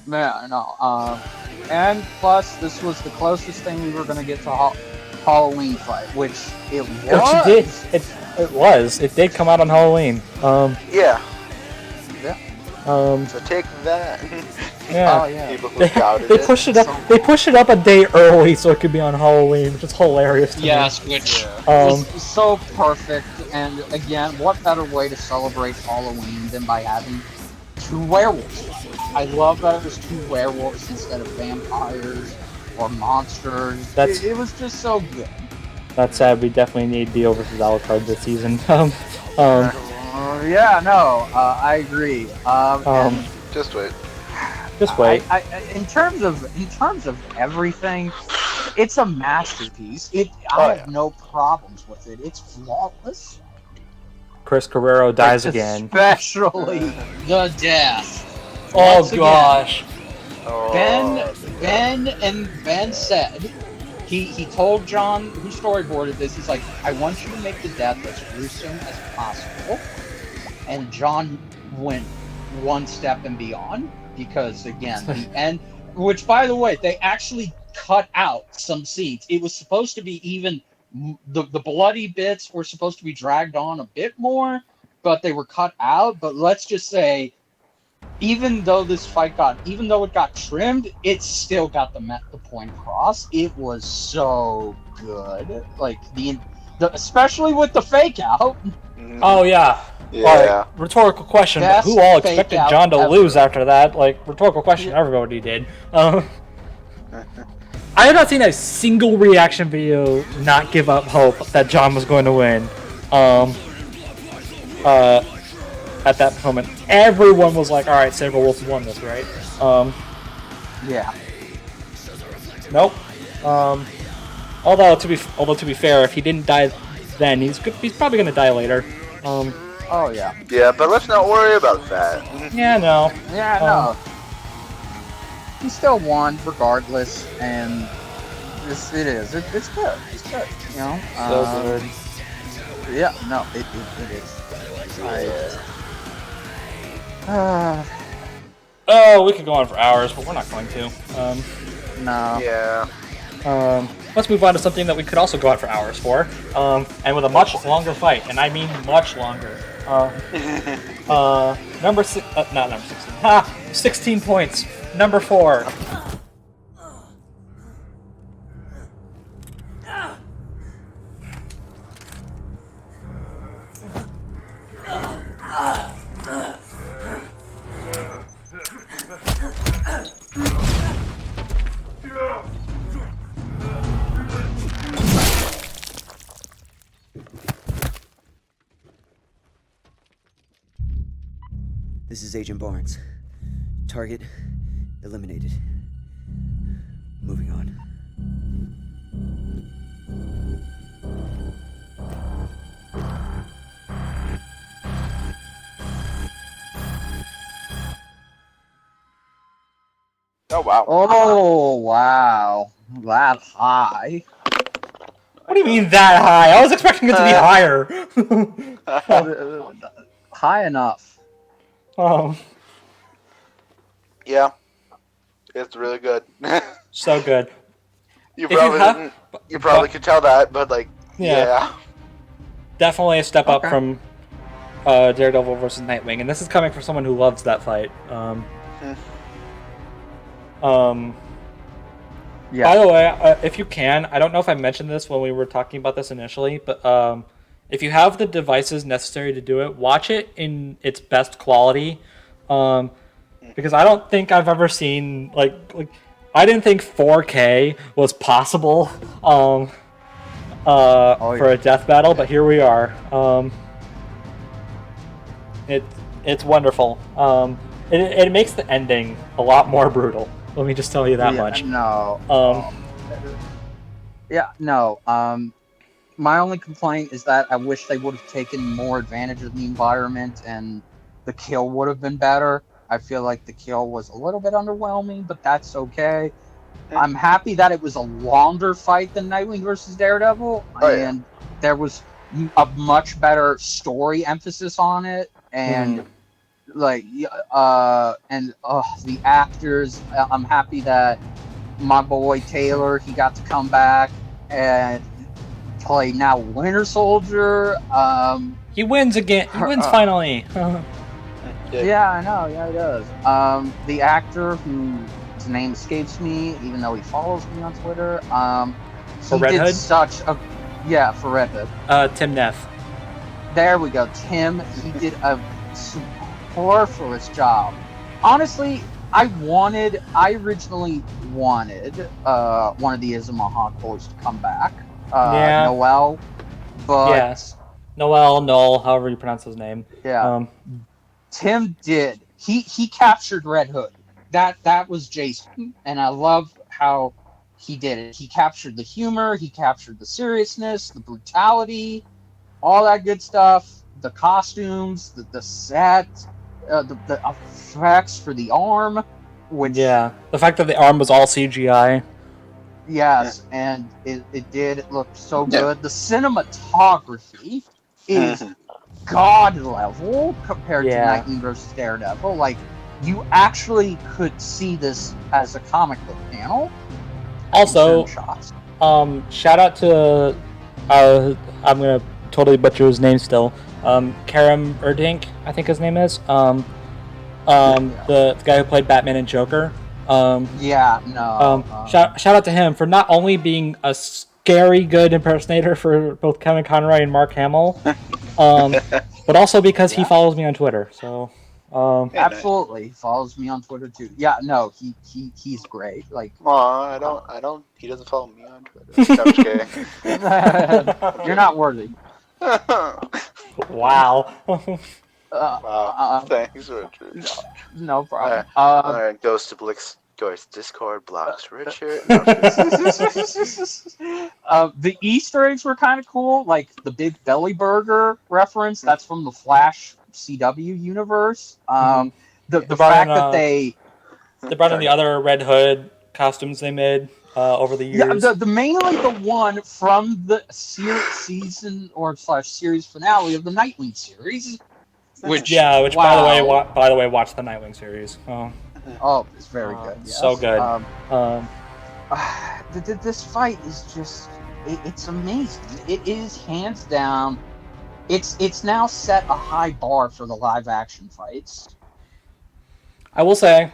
S17: Yeah, no. And plus, this was the closest thing we were gonna get to Halloween fight, which it was.
S1: It was. It did come out on Halloween.
S5: Yeah.
S1: So
S5: take that.
S1: Yeah.
S17: Oh, yeah.
S5: People who doubted
S1: They pushed it up. They pushed it up a day early so it could be on Halloween, which is hilarious to me.
S17: Yes, which was so perfect. And again, what better way to celebrate Halloween than by having two werewolves? I love that it was two werewolves instead of vampires or monsters. It was just so good.
S1: That said, we definitely need Dio versus Alucard this season.
S17: I agree.
S5: Just wait.
S1: Just wait.
S17: In terms of everything, it's a masterpiece. I have no problems with it. It's flawless.
S1: Chris Carrero dies again.
S17: Especially the death.
S1: Oh
S17: Once
S1: gosh.
S17: Again, Ben said he told John, who storyboarded this, he's like, I want you to make the death as gruesome as possible. And John went one step and beyond, because again, the end, which by the way, they actually cut out some scenes. It was supposed to be even, the bloody bits were supposed to be dragged on a bit more, but they were cut out. But let's just say, even though it got trimmed, it still got the point across. It was so good, like especially with the fake out.
S1: Oh yeah. Like, rhetorical question:
S17: Best
S1: who all expected John to
S17: ever.
S1: lose after that? Like, rhetorical question: everybody did. I have not seen a single reaction video not give up hope that John was going to win. At that moment, everyone was like, "All right, Saber Wolf won this, right?"
S17: Yeah.
S1: Nope. Although to be fair, if he didn't die then, he's probably gonna die later.
S17: Oh yeah.
S5: Yeah, but let's not worry about that.
S1: Yeah, no.
S17: Yeah, no. He still won regardless, and it's good. It's good. You know.
S1: So good.
S17: Yeah. No. It is.
S1: Oh, we could go on for hours, but we're not going to.
S17: No.
S5: Yeah.
S1: Let's move on to something that we could also go on for hours for, and with a much longer fight, and I mean much longer. Not number 16. 16 points. Number 4.
S18: This is Agent Barnes. Target eliminated. Moving on.
S2: Oh wow.
S17: Oh wow. That high.
S1: What do you mean that high? I was expecting it to be higher.
S17: High enough.
S1: Oh.
S2: Yeah. It's really good.
S1: So good.
S2: You probably could tell that, but like, yeah.
S1: Definitely a step up from Daredevil versus Nightwing, and this is coming from someone who loves that fight. By the way, if you can, I don't know if I mentioned this when we were talking about this initially, but if you have the devices necessary to do it, watch it in its best quality, because I don't think I've ever seen like I didn't think 4K was possible for a death battle, but here we are. It's wonderful. It makes the ending a lot more brutal. Let me just tell you that much.
S17: No. My only complaint is that I wish they would have taken more advantage of the environment and the kill would have been better. I feel like the kill was a little bit underwhelming, but that's okay. I'm happy that it was a longer fight than Nightwing versus Daredevil, and there was a much better story emphasis on it, and the actors. I'm happy that my boy Taylor, he got to come back and play now Winter Soldier.
S1: He wins again. He wins finally.
S17: Yeah, I know. Yeah, he does. The actor whose name escapes me, even though he follows me on Twitter.
S1: For Red Hood?
S17: For Red Hood.
S1: Tim Neff.
S17: There we go. Tim, he did a superfluous job. Honestly, I originally wanted one of the Izumahawk boys to come back. Noel, but
S1: Noel, however you pronounce his name.
S17: Yeah. Tim did. He captured Red Hood. That was Jason, and I love how he did it. He captured the humor, he captured the seriousness, the brutality, all that good stuff. The costumes, the set, the effects for the arm.
S1: The fact that the arm was all CGI.
S17: Yes, and it did look so good. The cinematography is god level compared to Nightwing versus Daredevil. Like, you actually could see this as a comic book panel.
S1: Also, shout out to I'm gonna totally butcher his name still. Karim Erdink, I think his name is. The guy who played Batman and Joker. Shout out to him for not only being a scary good impersonator for both Kevin Conroy and Mark Hamill, but also because he follows me on Twitter. So
S17: absolutely follows me on Twitter too. Yeah, no, he's great. Like,
S2: I don't. He doesn't follow me on Twitter. I'm just kidding.
S17: You're not worthy.
S1: Wow.
S2: Wow. Thanks, Richard.
S17: No problem.
S2: Alright, goes to Blix. Goes Discord blocks Richard.
S17: The Easter eggs were kind of cool, like the Big Belly Burger reference. That's from the Flash CW universe. The fact that they
S1: brought in the other Red Hood costumes they made over the years.
S17: Yeah, mainly the one from the series finale of the Nightwing series.
S1: Which by the way, watch the Nightwing series.
S17: Oh, it's very good. Yes.
S1: So good.
S17: This fight is just it's amazing. It is hands down. It's now set a high bar for the live action fights.
S1: I will say,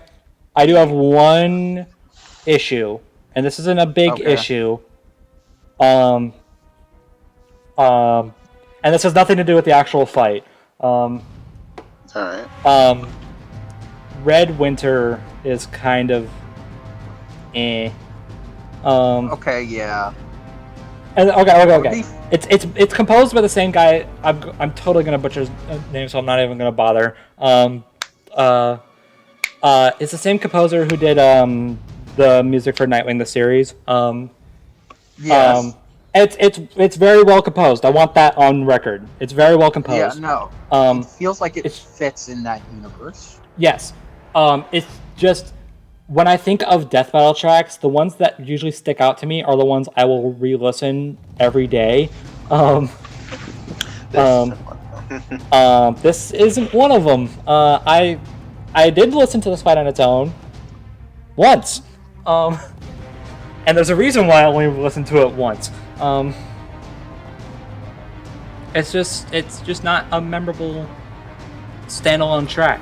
S1: I do have one issue, and this isn't a big issue. And this has nothing to do with the actual fight.
S2: Alright.
S1: Red Winter is kind of
S17: yeah.
S1: And okay. It's composed by the same guy. I'm totally gonna butcher his name, so I'm not even gonna bother. It's the same composer who did the music for Nightwing the series.
S17: Yes.
S1: It's very well composed. I want that on record. It's very well composed.
S17: Yeah, no. It feels like it fits in that universe.
S1: Yes. It's just when I think of death battle tracks, the ones that usually stick out to me are the ones I will re-listen every day. This isn't one of them. I did listen to this fight on its own once. And there's a reason why I only listened to it once. It's just not a memorable standalone track.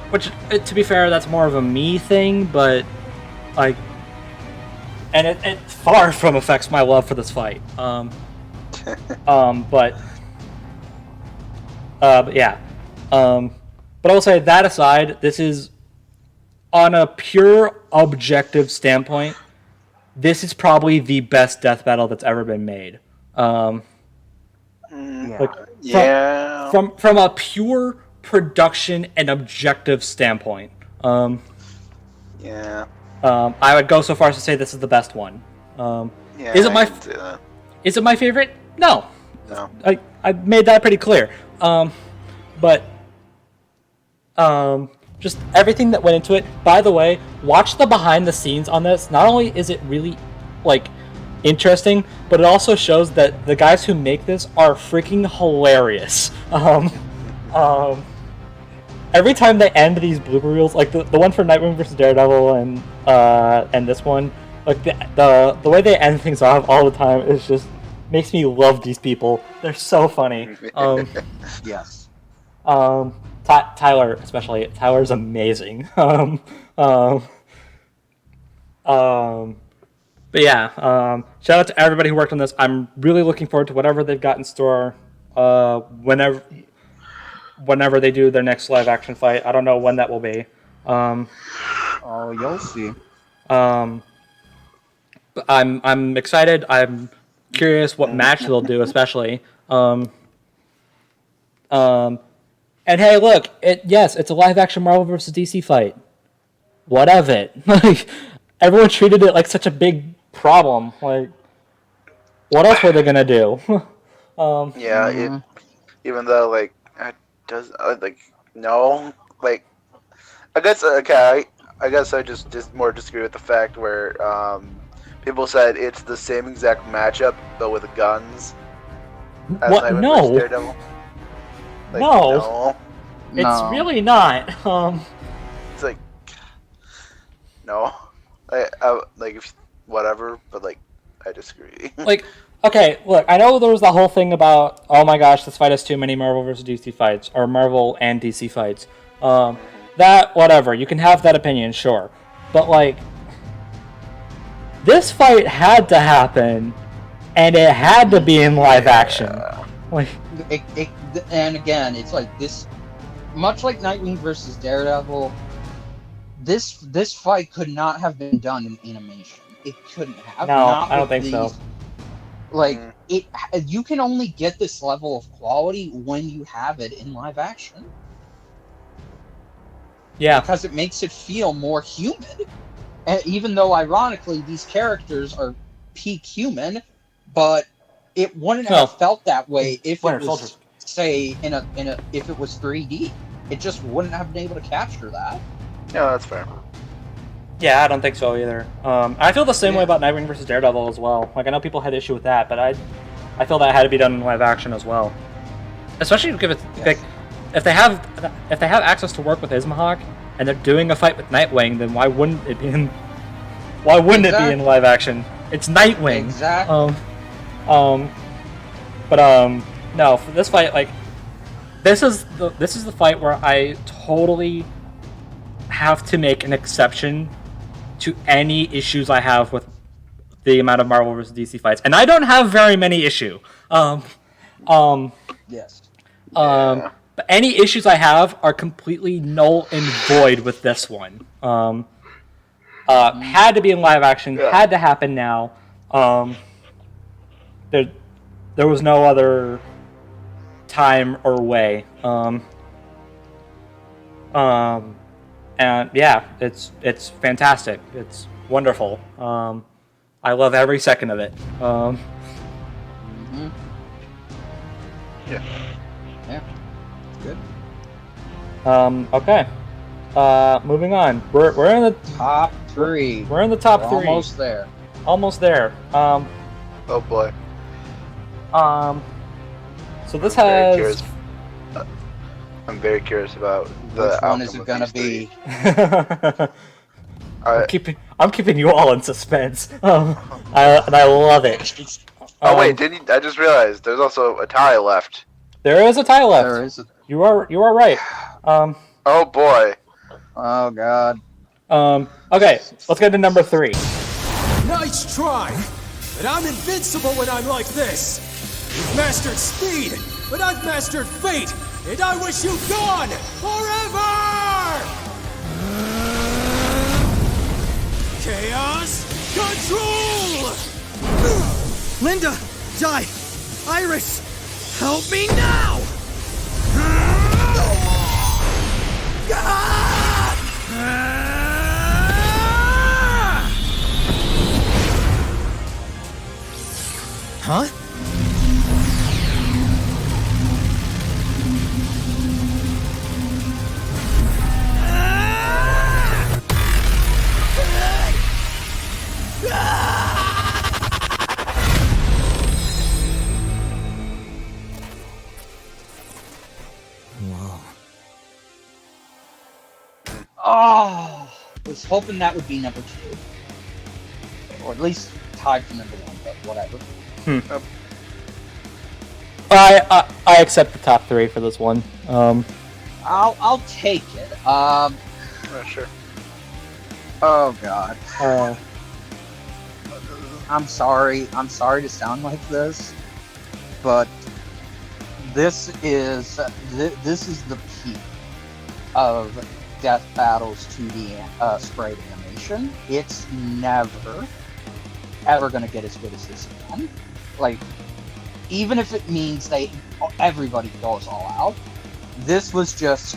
S1: Which, to be fair, that's more of a me thing, but like, and it far from affects my love for this fight. But yeah. But I will say that aside, this is on a pure objective standpoint. This is probably the best death battle that's ever been made. From a pure production and objective standpoint. I would go so far as to say this is the best one. Is it my favorite? No. I made that pretty clear. But just everything that went into it. By the way, watch the behind the scenes on this. Not only is it really interesting, but it also shows that the guys who make this are freaking hilarious. Every time they end these blooper reels, like the one for Nightwing vs. Daredevil and this one, like the way they end things off all the time is just makes me love these people. They're so funny.
S17: Yes.
S1: Tyler especially. Tyler's amazing. But yeah, shout out to everybody who worked on this. I'm really looking forward to whatever they've got in store. Whenever they do their next live action fight, I don't know when that will be.
S17: You'll see.
S1: But I'm excited. I'm curious what match they'll do, especially. And hey, look, it's a live action Marvel vs. DC fight. What of it? Like, everyone treated it like such a big problem. Like, what else were they gonna do?
S5: Even though it does no, I guess I guess I just more disagree with the fact where people said it's the same exact matchup but with guns.
S1: What? No. No. It's really not.
S5: It's no. If whatever, but I disagree.
S1: Okay, look, I know there was the whole thing about, oh my gosh, this fight has too many Marvel vs. DC fights, or Marvel and DC fights. That, whatever, you can have that opinion, sure. But, this fight had to happen, and it had to be in live action.
S17: And again, it's this, much like Nightwing versus Daredevil, this fight could not have been done in animation. It couldn't have.
S1: No, I don't think so.
S17: You can only get this level of quality when you have it in live action.
S1: Yeah.
S17: Because it makes it feel more human. And even though, ironically, these characters are peak human, but it wouldn't have felt that way if it was, say, if it was 3D. It just wouldn't have been able to capture that.
S5: Yeah, that's fair.
S1: Yeah, I don't think so either. I feel the same way about Nightwing vs. Daredevil as well. I know people had issue with that, but I feel that had to be done in live action as well. Especially if they have access to work with Ismahawk and they're doing a fight with Nightwing, then why wouldn't it be in live action? It's Nightwing.
S17: Exactly.
S1: No, for this fight, this is the fight where I totally have to make an exception to any issues I have with the amount of Marvel vs. DC fights, and I don't have very many issues.
S17: Yes.
S1: But any issues I have are completely null and void with this one. Had to be in live action. Had to happen now. There was no other time or way. And yeah, it's fantastic. It's wonderful. I love every second of it.
S17: Yeah. Good.
S1: Okay. Moving on. We're in the
S17: top 3.
S1: We're in the top 3.
S17: Almost there.
S1: Almost there.
S5: Oh boy.
S1: So this has.
S5: I'm very curious about the.
S17: Which one is it gonna be?
S1: I'm keeping you all in suspense. And I love it.
S5: Oh wait, didn't you, I just realized there's also a tie left.
S1: There is a tie left.
S17: There is.
S1: You are right.
S5: Oh boy.
S17: Oh god.
S1: Okay, let's get to number 3.
S10: Nice try, but I'm invincible when I'm like this. You've mastered speed, but I've mastered fate, and I wish you gone forever! Chaos control!
S19: Linda! Di! Iris! Help me now! Huh?
S18: Whoa.
S17: Oh, I was hoping that would be number 2. Or at least tied for number 1, but whatever.
S1: I accept the top 3 for this one.
S17: I'll take it.
S5: Sure.
S17: Oh god. I'm sorry to sound like this, but this is the peak of Death Battle's 2D sprite animation. It's never ever gonna get as good as this again. Like, even if it means everybody goes all out, this was just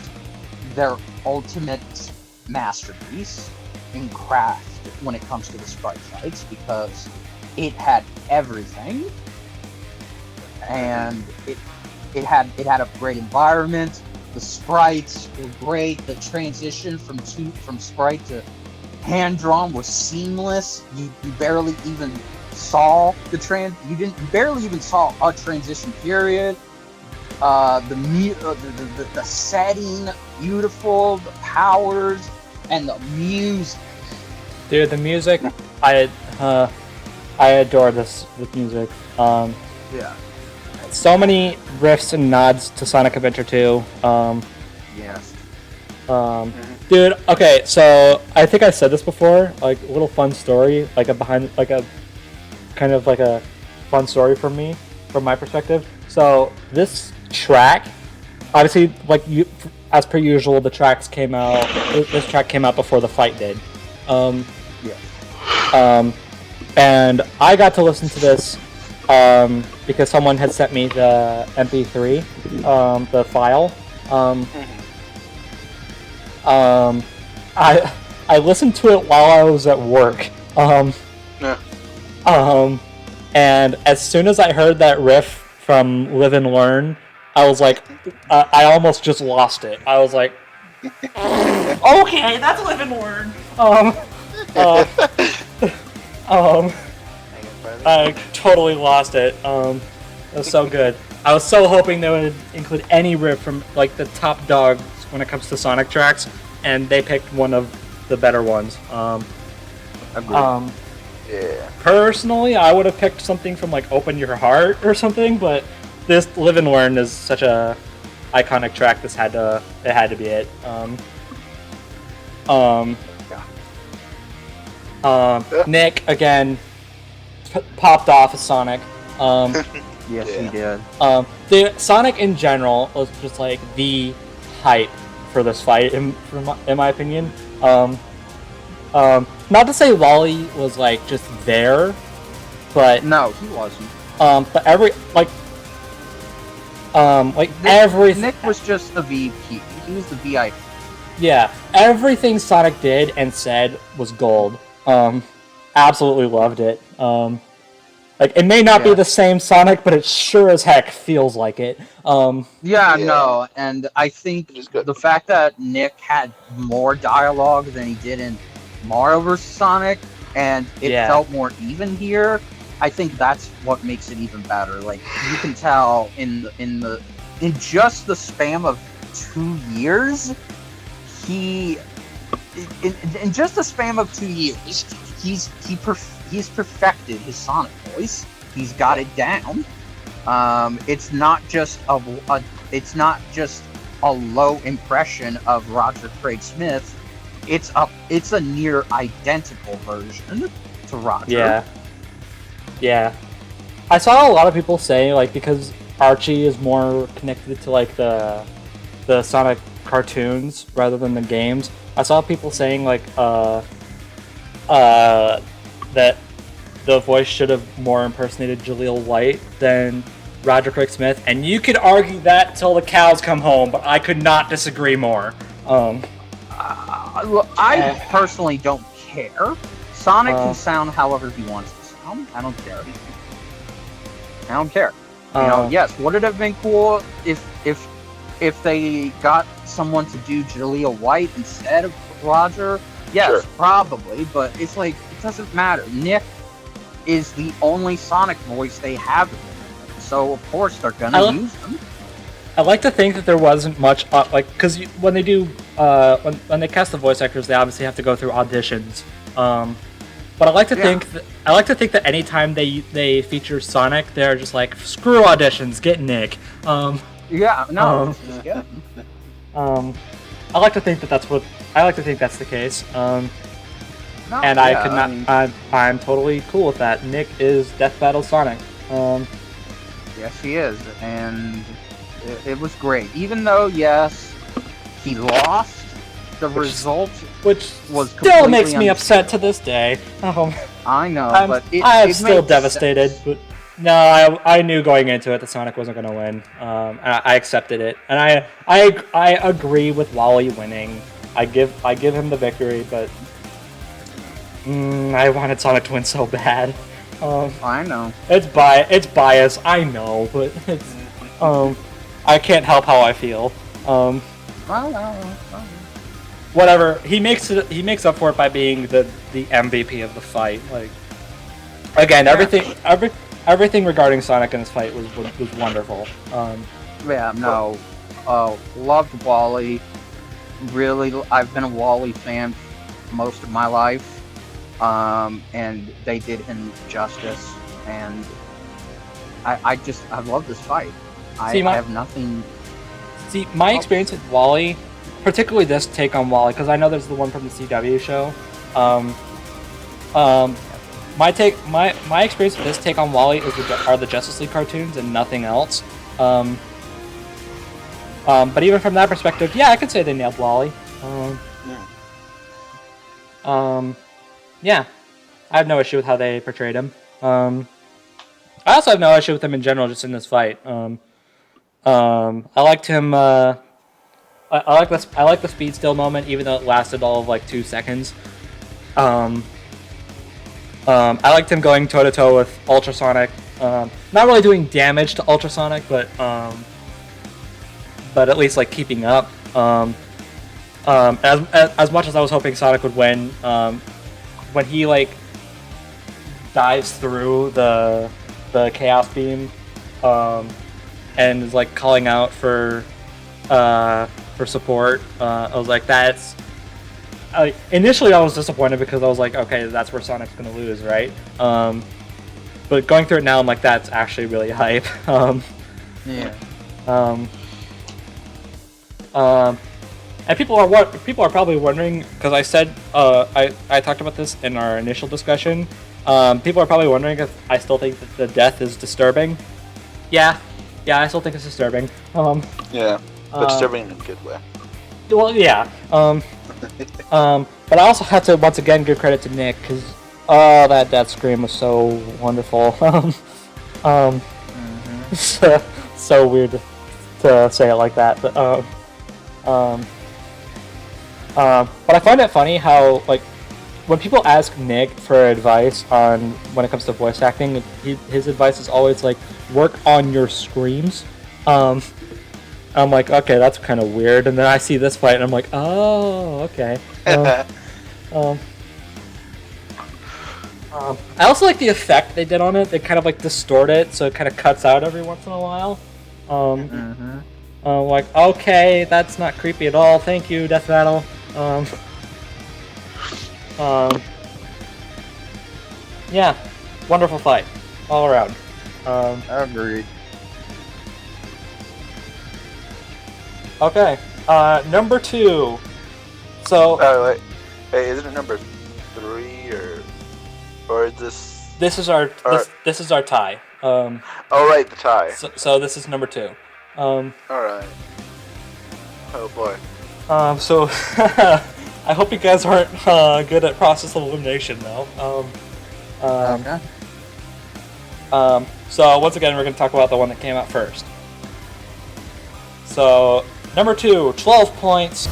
S17: their ultimate masterpiece in craft when it comes to the sprite fights, because it had everything, and it had a great environment. The sprites were great. The transition from sprite to hand drawn was seamless. You barely even saw you barely even saw a transition period. The setting, beautiful, the powers, and the music.
S1: Dude, the music, I adore this music.
S17: Yeah.
S1: So many riffs and nods to Sonic Adventure 2.
S17: Yes.
S1: Dude, okay, so I think I said this before, like a little fun story, like a kind of like a fun story from my perspective. So this track, obviously, like as per usual, this track came out before the fight did. And I got to listen to this because someone had sent me the MP3, the file. I listened to it while I was at work. And as soon as I heard that riff from Live and Learn, I was like, I almost just lost it. I was like, okay, that's Live and Learn. I totally lost it. It was so good. I was so hoping they would include any riff from like the top dogs when it comes to Sonic tracks, and they picked one of the better ones.
S5: Yeah.
S1: Personally, I would have picked something from like Open Your Heart or something, but this Live and Learn is such a iconic track. It had to be it. Nick again popped off as Sonic.
S17: Yes, he did.
S1: The Sonic in general was just like the hype for this fight, in my opinion. Not to say Wally was like just there, but
S17: no, he wasn't.
S1: But everything.
S17: Nick was just the VP. He was the VIP.
S1: Yeah, everything Sonic did and said was gold. Absolutely loved it. It may not be the same Sonic, but it sure as heck feels like it.
S17: No, and I think the fact that Nick had more dialogue than he did in Mario vs. Sonic, and it felt more even here, I think that's what makes it even better. Like, you can tell in just the span of 2 years, in just the span of 2 years, he's perfected his Sonic voice. He's got it down. It's not just a low impression of Roger Craig Smith. It's a near identical version to Roger.
S1: Yeah. I saw a lot of people say, like, because Archie is more connected to, like, the Sonic cartoons rather than the games. I saw people saying, like, that the voice should have more impersonated Jaleel White than Roger Craig Smith, and you could argue that till the cows come home, but I could not disagree more.
S17: I personally don't care. Sonic can sound however he wants to sound. I don't care. Yes, would it have been cool if they got someone to do Jaleel White instead of Roger? Yes, probably, but it's like, it doesn't matter. Nick is the only Sonic voice they have, so of course they're gonna use him.
S1: I like to think that there wasn't much, because when they do, when they cast the voice actors, they obviously have to go through auditions. But I like to think that anytime they feature Sonic, they're just like, screw auditions, get Nick.
S17: I
S1: like to think that that's the case. I'm totally cool with that. Nick is Death Battle Sonic.
S17: Yes, he is, and it was great. Even though, yes, he lost, the result was
S1: still makes me upset to this day.
S17: I know,
S1: I'm still devastated. But no, I knew going into it that Sonic wasn't going to win. I accepted it, and I agree with Wally winning. I give him the victory, but I wanted Sonic to win so bad.
S17: I know.
S1: It's bias, I know, but it's I can't help how I feel. Whatever. He makes up for it by being the MVP of the fight. Like, again, everything regarding Sonic in this fight was wonderful.
S17: Loved Wally. Really, I've been a Wally fan most of my life. And they did him justice, and I love this fight. I have nothing.
S1: See, my experience with Wally, particularly this take on Wally, because I know there's the one from the CW show. My experience with this take on Wally are the Justice League cartoons and nothing else. But even from that perspective, I could say they nailed Wally. Yeah, I have no issue with how they portrayed him. I also have no issue with him in general, just in this fight. I liked him. I like the speed still moment, even though it lasted all of like 2 seconds. I liked him going toe to toe with Ultrasonic. Not really doing damage to Ultrasonic, but at least like keeping up. As much as I was hoping Sonic would win. When he like dives through the Chaos Beam, and is like calling out for support, I was like, that's. Initially, I was disappointed because I was like, okay, that's where Sonic's gonna lose, right? But going through it now, I'm like, that's actually really hype. And people are probably wondering, because I said I talked about this in our initial discussion. People are probably wondering if I still think that the death is disturbing. Yeah, I still think it's disturbing.
S5: But disturbing in a good way.
S1: Well, yeah. But I also have to once again give credit to Nick, because that death scream was so wonderful. So weird. to say it like that, but I find it funny how like when people ask Nick for advice on when it comes to voice acting, his advice is always like work on your screams. I'm like, okay, that's kind of weird, and then I see this fight and I'm like, oh, okay. I also like the effect they did on it. They kind of like distort it, so it kind of cuts out every once in a while. Like, okay, that's not creepy at all. Thank you, Death Battle. Yeah, wonderful fight all around.
S17: Agreed.
S1: Okay, number 2. So.
S2: Wait, isn't it number 3 or is this?
S1: This is our tie.
S2: Oh right, the tie.
S1: So this is number 2.
S2: All right. Oh boy.
S1: So I hope you guys aren't good at process of elimination though.
S17: Okay.
S1: So once again, we're going to talk about the one that came out first. So number 2, 12 points.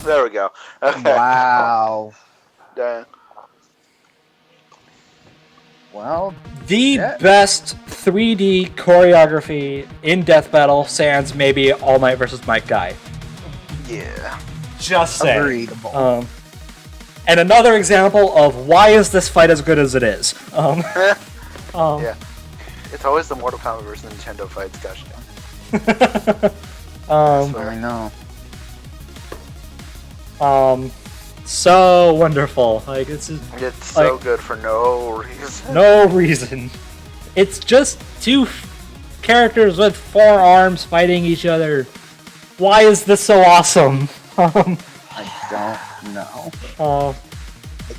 S2: There we go. Okay.
S17: Wow.
S2: Dang.
S17: Well,
S1: the best 3D choreography in Death Battle, sans maybe All Might versus Might Guy.
S2: Yeah.
S1: Just saying.
S17: Agreeable.
S1: And another example of why is this fight as good as it is.
S2: Yeah. It's always the Mortal Kombat versus Nintendo fights, gosh
S17: I know.
S1: So wonderful. Like it's
S2: so good for no reason.
S1: No reason. It's just two characters with 4 arms fighting each other. Why is this so awesome?
S17: I don't know.
S2: I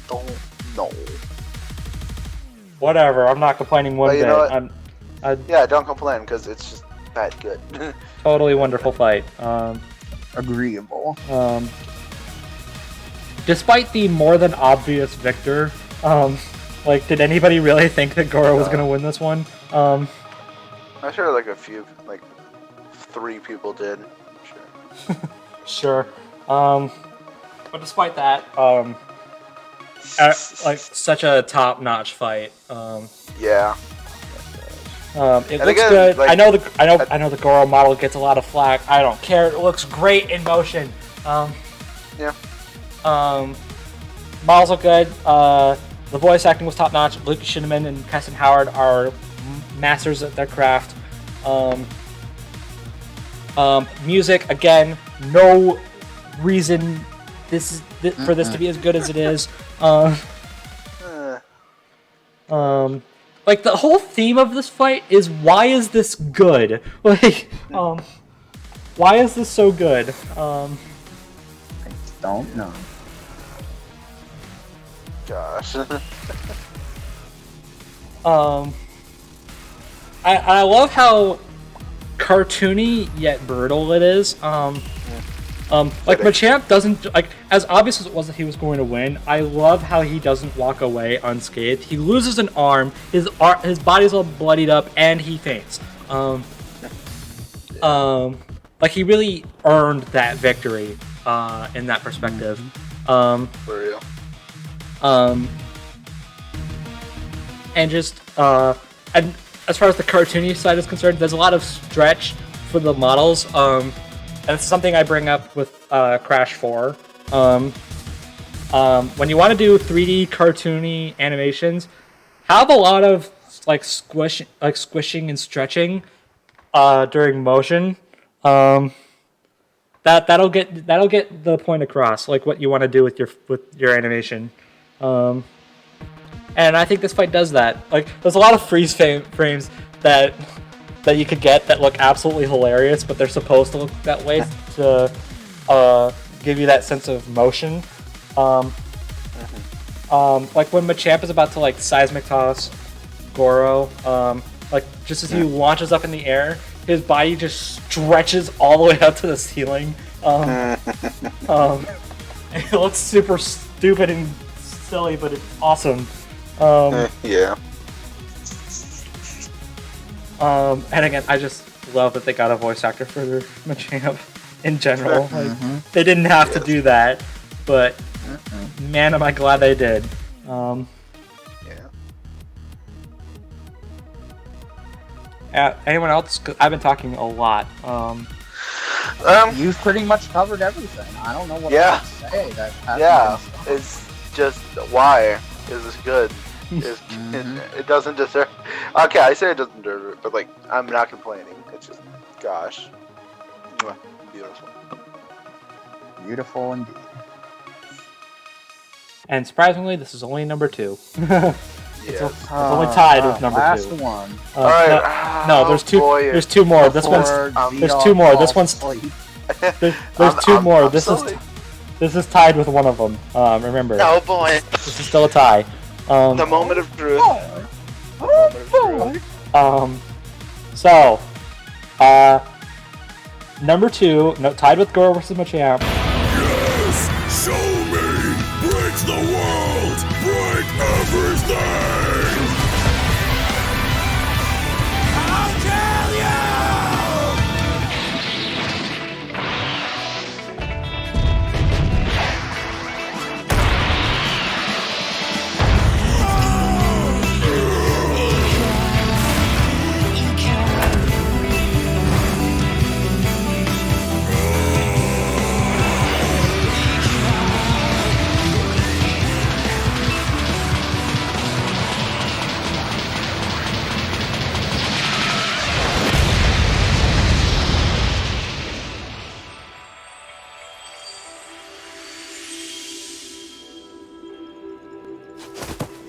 S2: don't know.
S1: Whatever. I'm not complaining one bit.
S2: Yeah, don't complain because it's just that good.
S1: Totally wonderful fight.
S17: Agreeable.
S1: Despite the more than obvious victor, like, did anybody really think that Goro was gonna win this one?
S2: I'm sure like 3 people did.
S1: Sure. But despite that, like such a top-notch fight.
S2: Yeah.
S1: It looks good. Like, I know the Goro model gets a lot of flack. I don't care. It looks great in motion.
S2: Yeah.
S1: Models look good. The voice acting was top notch. Luke Shinneman and Keston Howard are masters at their craft. Music again, no reason for this to be as good as it is. Like the whole theme of this fight is why is this good? Like, why is this so good?
S17: I don't know.
S2: Gosh.
S1: I love how cartoony yet brutal it is. Like Machamp doesn't, like, as obvious as it was that he was going to win, I love how he doesn't walk away unscathed. He loses an arm, his body's all bloodied up, and he faints. Like he really earned that victory in that perspective.
S2: For real.
S1: And just and as far as the cartoony side is concerned, there's a lot of stretch for the models. And it's something I bring up with Crash 4. When you want to do 3D cartoony animations, have a lot of like squishing and stretching during motion. That'll get the point across, like what you want to do with your animation. And I think this fight does that. Like, there's a lot of freeze frames that you could get that look absolutely hilarious, but they're supposed to look that way to give you that sense of motion. Like when Machamp is about to like seismic toss Goro, like just as he launches up in the air, his body just stretches all the way up to the ceiling. It looks super stupid and silly, but it's awesome.
S5: Yeah.
S1: And again, I just love that they got a voice actor for Machamp in general. Like, they didn't have to do that, but man, am I glad they did. Anyone else? 'Cause I've been talking a lot.
S17: You've pretty much covered everything. I don't know what else to say. That
S5: it's just why is this good? It doesn't deserve. Okay, I say it doesn't deserve it, but like I'm not complaining. It's just, gosh, beautiful,
S17: beautiful indeed.
S1: And surprisingly, this is only number 2. It's only tied with number 2.
S17: Last one.
S1: No, there's two. There's 2 more. This one's. There's 2 more. This one's. There's 2 more. This is tied with one of them. Remember.
S5: Oh boy.
S1: This is still a tie.
S5: The moment of truth.
S1: So, number 2, tied with Goro versus Machamp.
S11: Yes, show me. Break the world. Break everything. I'll kill you.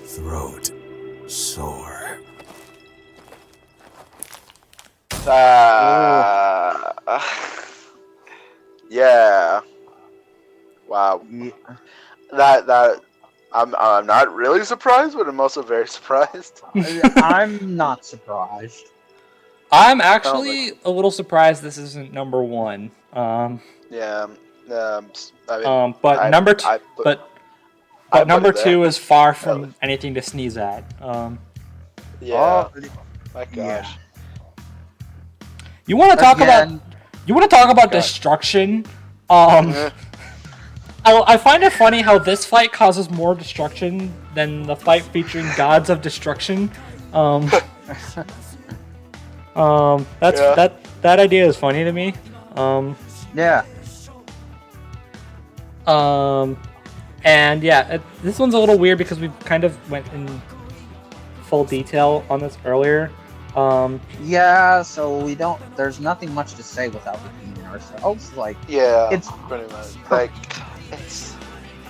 S11: Throat sore.
S5: Yeah. Wow. That I'm not really surprised, but I'm also very surprised.
S17: I'm not surprised.
S1: I'm actually a little surprised this isn't number 1.
S5: Yeah. I mean,
S1: but number 2. But number 2 is far from anything to sneeze at.
S5: Yeah. My gosh.
S1: You want to talk about destruction? I find it funny how this fight causes more destruction than the fight featuring Gods of Destruction. That idea is funny to me.
S17: Yeah.
S1: And yeah, this one's a little weird because we kind of went in full detail on this earlier.
S17: Yeah, so we don't. There's nothing much to say without repeating ourselves. Like,
S5: yeah,
S17: it's
S5: pretty much like it's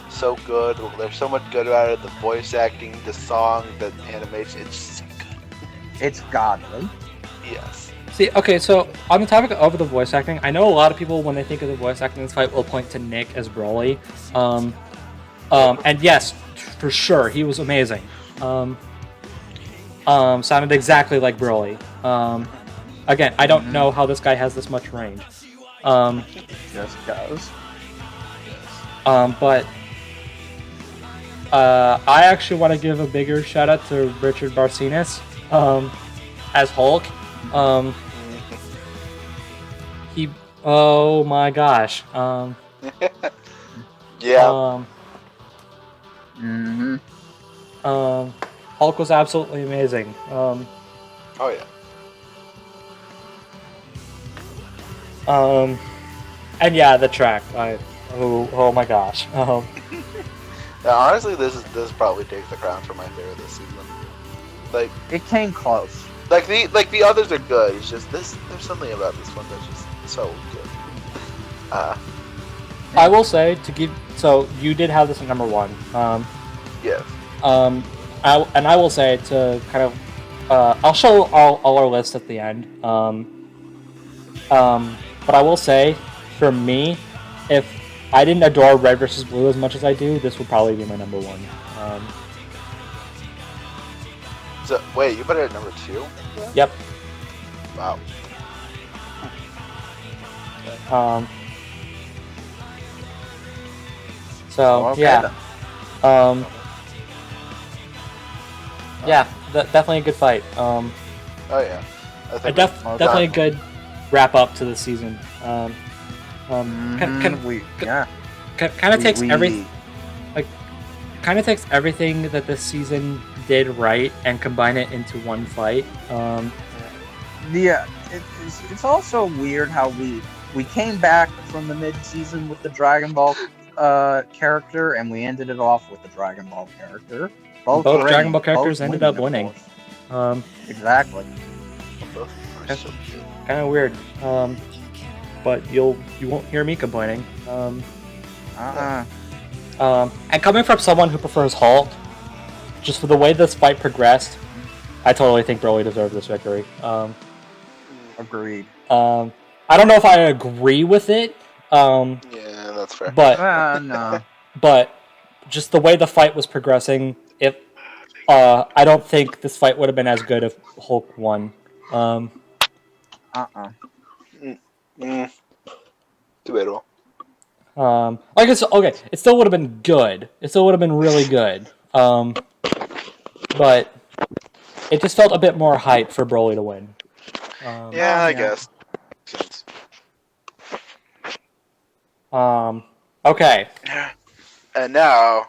S5: so good. There's so much good about it. The voice acting, the song, the animation. It's so good.
S17: It's godly.
S5: Yes.
S1: See, okay, so on the topic of the voice acting, I know a lot of people when they think of the voice acting in this fight will point to Nick as Broly. And yes, for sure, he was amazing. Sounded exactly like Broly. Again, I don't know how this guy has this much range.
S17: Just does.
S1: But I actually want to give a bigger shout out to Richard Barcinas as Hulk. He, oh my gosh.
S5: Yeah.
S1: Hulk was absolutely amazing.
S5: Oh yeah.
S1: And yeah, the track. Oh my gosh.
S5: Yeah, honestly, this probably takes the crown for my favorite this season. Like
S17: it came close.
S5: Like the others are good. It's just this. There's something about this one that's just so good.
S1: I will say to give. So you did have this at number 1.
S5: Yeah.
S1: I will say to kind of. I'll show all our lists at the end. But I will say, for me, if I didn't adore Red versus Blue as much as I do, this would probably be my number 1.
S5: So wait, you put it at number 2?
S1: Yep.
S5: Wow.
S1: So
S17: okay,
S1: yeah. Yeah, definitely a good fight.
S5: Oh yeah.
S1: Definitely a good wrap up to the season. Kind of takes everything. Kind of takes everything that this season did right and combine it into one fight.
S17: Yeah, it's also weird how we came back from the mid-season with the Dragon Ball character, and we ended it off with the Dragon Ball character.
S1: Both Dragon Ball characters ended up winning.
S17: Exactly.
S1: Kind of weird. But you won't hear me complaining. And coming from someone who prefers Hulk, just for the way this fight progressed, I totally think Broly deserved this victory.
S17: Agreed.
S1: I don't know if I agree with it.
S5: Yeah, that's fair.
S1: But
S17: no.
S1: But just the way the fight was progressing, I don't think this fight would have been as good if Hulk won.
S5: Debatable.
S1: Like it's okay. It still would have been good. It still would have been really good. But it just felt a bit more hype for Broly to win.
S5: Yeah, I guess.
S1: Okay.
S5: And now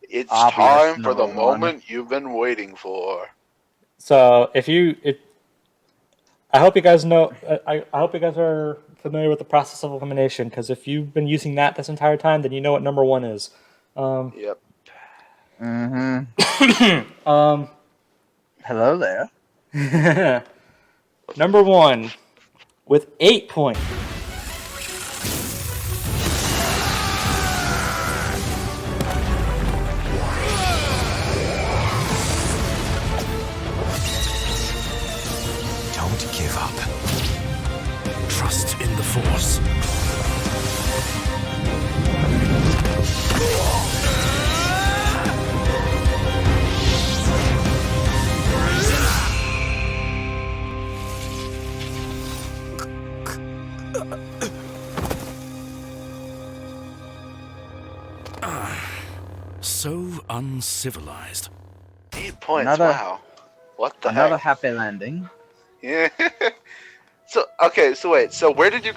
S5: it's
S17: Obvious
S5: time for the
S17: number one.
S5: moment you've been waiting for.
S1: So I hope you guys know. I hope you guys are familiar with the process of elimination, because if you've been using that this entire time, then you know what number 1 is.
S5: Yep.
S17: Hello there.
S1: Number 1 with 8 points.
S20: Don't give up. Trust in the Force. So uncivilized.
S5: 8 points. Wow. What the
S17: Another
S5: heck?
S17: happy landing.
S5: Yeah. So wait. So where did you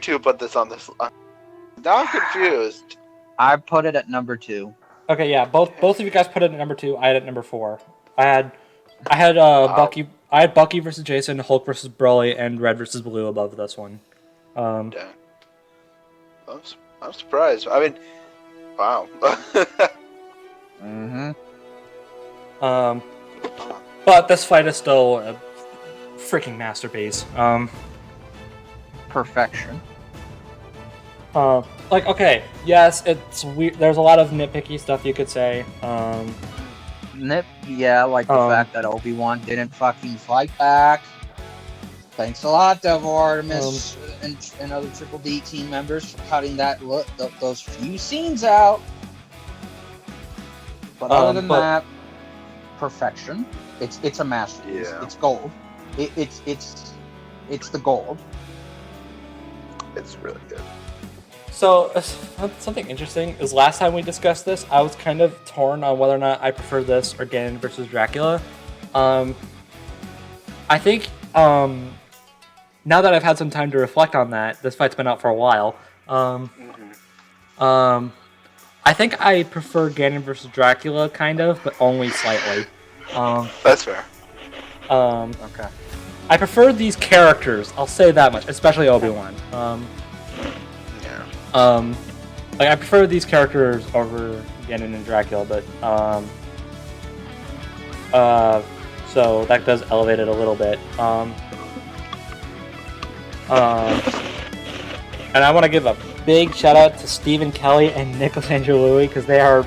S5: two put this on this? Now I'm confused.
S17: I put it at number 2.
S1: Okay, yeah, both of you guys put it at number 2. I had it at number 4. I had Bucky. I had Bucky versus Jason, Hulk versus Broly, and Red versus Blue above this one.
S5: Damn. I'm surprised. I mean, wow.
S1: But this fight is still a freaking masterpiece.
S17: Perfection.
S1: Okay, yes, it's weird. There's a lot of nitpicky stuff you could say.
S17: Yeah, like the fact that Obi-Wan didn't fucking fight back. Thanks a lot, Devil Artemis and other Triple D team members for cutting those few scenes out. But other than that, perfection. It's a masterpiece.
S5: Yeah.
S17: It's gold. It's the gold.
S5: It's really good.
S1: So, something interesting is last time we discussed this, I was kind of torn on whether or not I prefer this or Ganon versus Dracula. I think, now that I've had some time to reflect on that, this fight's been out for a while, I think I prefer Ganon versus Dracula, kind of, but only slightly.
S5: That's fair.
S17: Okay.
S1: I prefer these characters, I'll say that much, especially Obi-Wan. I prefer these characters over Ganon and Dracula, but so that does elevate it a little bit. And I want to give a big shout out to Stephen Kelly and Nicholas Angelui because they are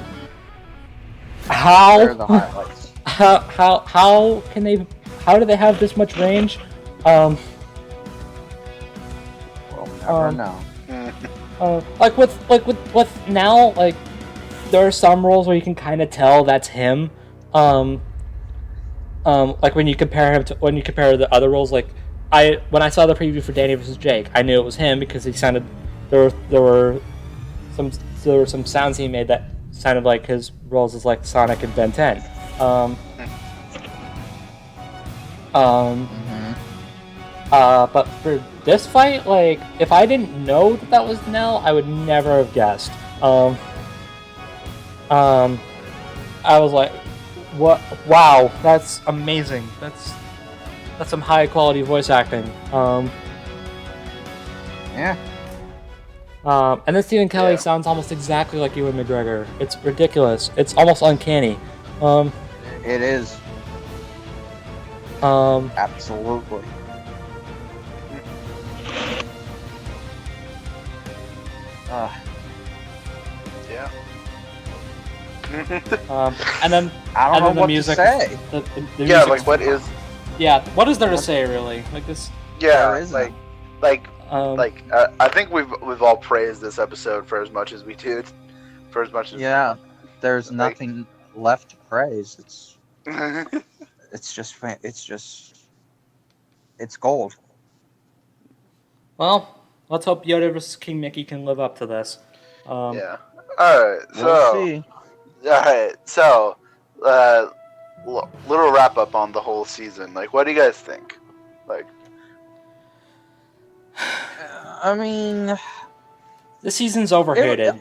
S17: They're the highlights.
S1: how can they? How do they have this much range?
S17: We'll never know.
S1: Like with now, like there are some roles where you can kind of tell that's him. Like when you compare the other roles, like when I saw the preview for Danny vs. Jake, I knew it was him because he sounded there were some sounds he made that sounded like his roles as like Sonic and Ben 10. But for this fight, like if I didn't know that was Nell, I would never have guessed. I was like, what? Wow, that's amazing. That's some high quality voice acting.
S17: Yeah.
S1: And then Stephen Kelly sounds almost exactly like Ewan McGregor. It's ridiculous. It's almost uncanny.
S17: It is. Absolutely.
S2: Yeah.
S1: And then
S17: I don't know
S1: the
S17: what
S1: music,
S17: to say.
S1: The
S2: Yeah,
S1: music's
S2: like what is?
S1: Yeah, what is there to say really? Like this.
S2: Yeah, I think we've all praised this episode for as much as we did, for as much as
S17: there's nothing left to praise. It's gold.
S1: Well, let's hope Yoda vs. King Mickey can live up to this.
S2: Yeah. All right.
S17: We'll see.
S2: All right. So, little wrap up on the whole season. Like, what do you guys think? Like,
S17: I mean,
S1: this season's overhated.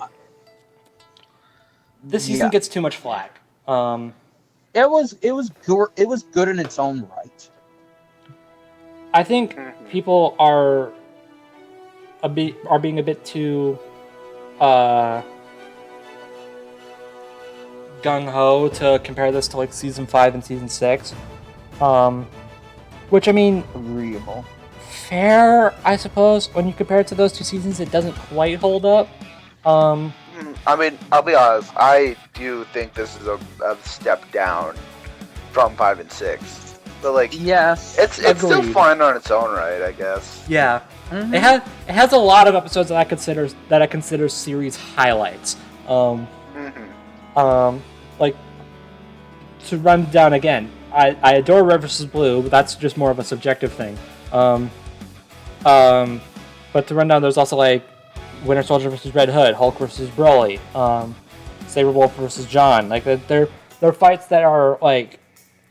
S1: This season gets too much flack.
S17: It was good in its own right.
S1: I think people are being a bit too gung-ho to compare this to like season 5 and season 6. Which I mean,
S17: agreeable.
S1: Fair, I suppose. When you compare it to those two seasons, it doesn't quite hold up.
S2: I mean, I'll be honest. I do think this is a step down from 5 and 6. But like,
S17: yes,
S2: it's still fine on its own right, I guess.
S1: Yeah, it has a lot of episodes that I consider series highlights. Like to run down again, I adore Red vs. Blue, but that's just more of a subjective thing. But to run down, there's also like Winter Soldier vs. Red Hood, Hulk vs. Broly, Saberwolf vs. John. Like they're fights that are like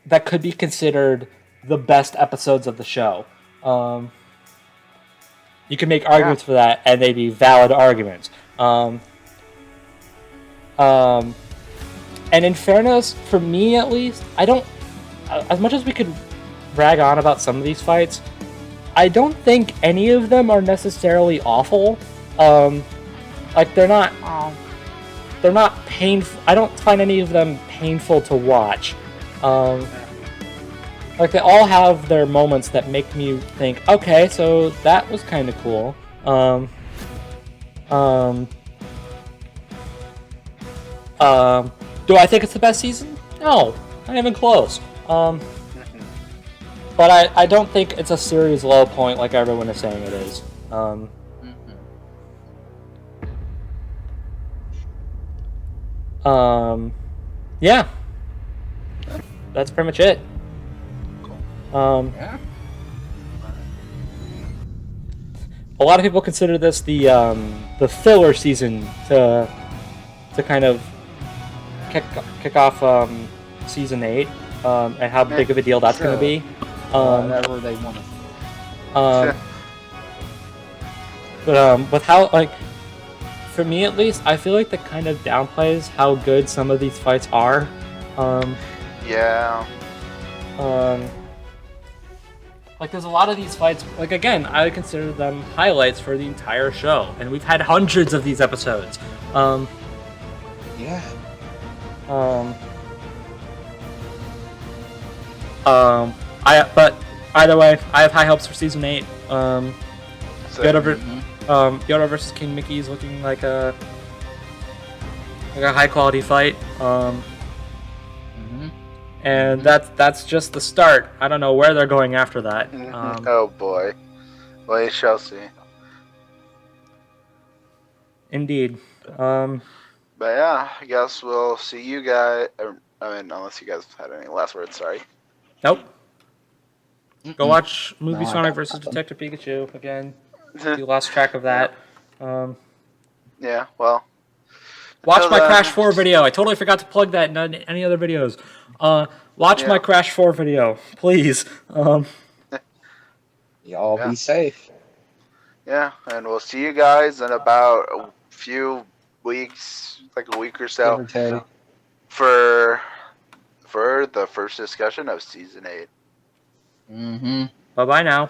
S1: that could be considered the best episodes of the show. You can make arguments for that, and they'd be valid arguments. And in fairness, for me at least, I don't. As much as we could rag on about some of these fights, I don't think any of them are necessarily awful. Like they're not painful. I don't find any of them painful to watch. Like they all have their moments that make me think, okay, so that was kind of cool. Do I think it's the best season? No, not even close. But I don't think it's a series low point like everyone is saying it is. Yeah. That's pretty much it. A lot of people consider this the filler season to kind of kick off season 8 and how big of a deal that's going to be.
S17: Whatever they want to.
S1: But with how, like, for me at least, I feel like that kind of downplays how good some of these fights are.
S2: Yeah.
S1: Like, there's a lot of these fights, like, again, I would consider them highlights for the entire show, and we've had hundreds of these episodes. But either way, I have high hopes for season 8. Yoda versus King Mickey is looking like a high quality fight. And that's just the start. I don't know where they're going after that.
S5: Oh boy, well, you shall see.
S1: Indeed.
S5: But yeah, I guess we'll see you guys. I mean, unless you guys had any last words, sorry.
S1: Nope. Go watch movie Sonic vs. Detective Pikachu again. You lost track of that.
S5: Yeah, well.
S1: Watch my Crash 4 video. I totally forgot to plug that in any other videos. Watch my Crash 4 video, please.
S17: Y'all be safe.
S5: Yeah, and we'll see you guys in about a few weeks, like a week or so, for the first discussion of season 8.
S1: Bye-bye now.